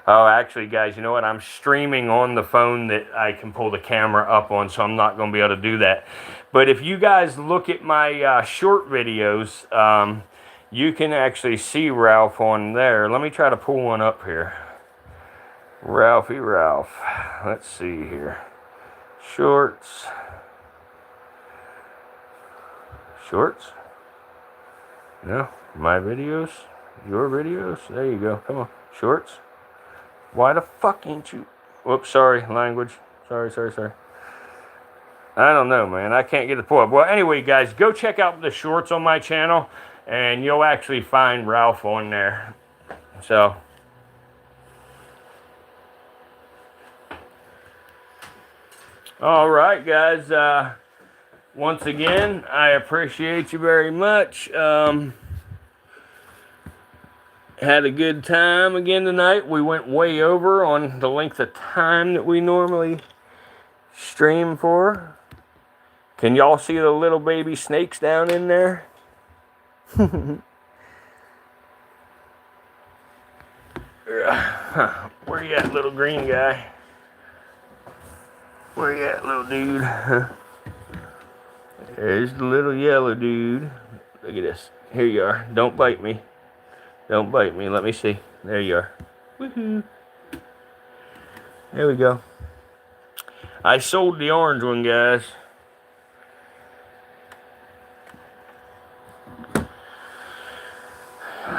Oh, actually, guys, you know what? I'm streaming on the phone that I can pull the camera up on, so I'm not going to be able to do that. But if you guys look at my short videos, you can actually see Ralph on there. Let me try to pull one up here. Ralphie Ralph. Let's see here. Shorts. Shorts? No, my videos. Your videos. There you go. Come on. Shorts. Why the fuck ain't you? Whoops, sorry, language. Sorry. I don't know, man. I can't get the pull up. Well, anyway, guys, go check out the shorts on my channel, and you'll actually find Ralph on there. So, all right, guys. Once again, I appreciate you very much. Had a good time again tonight. We went way over on the length of time that we normally stream for. Can y'all see the little baby snakes down in there? Where you at, little green guy? Where you at, little dude? There's the little yellow dude. Look at this. Here you are. Don't bite me. Don't bite me. Let me see. There you are. Woohoo. There we go. I sold the orange one, guys.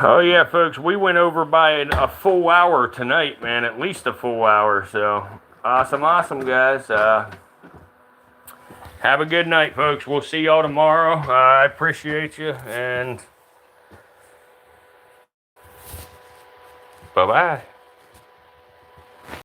Oh yeah, folks, we went over by a full hour tonight, man. At least a full hour. So awesome, guys. Have a good night, folks. We'll see y'all tomorrow. I appreciate you, and Bye-bye.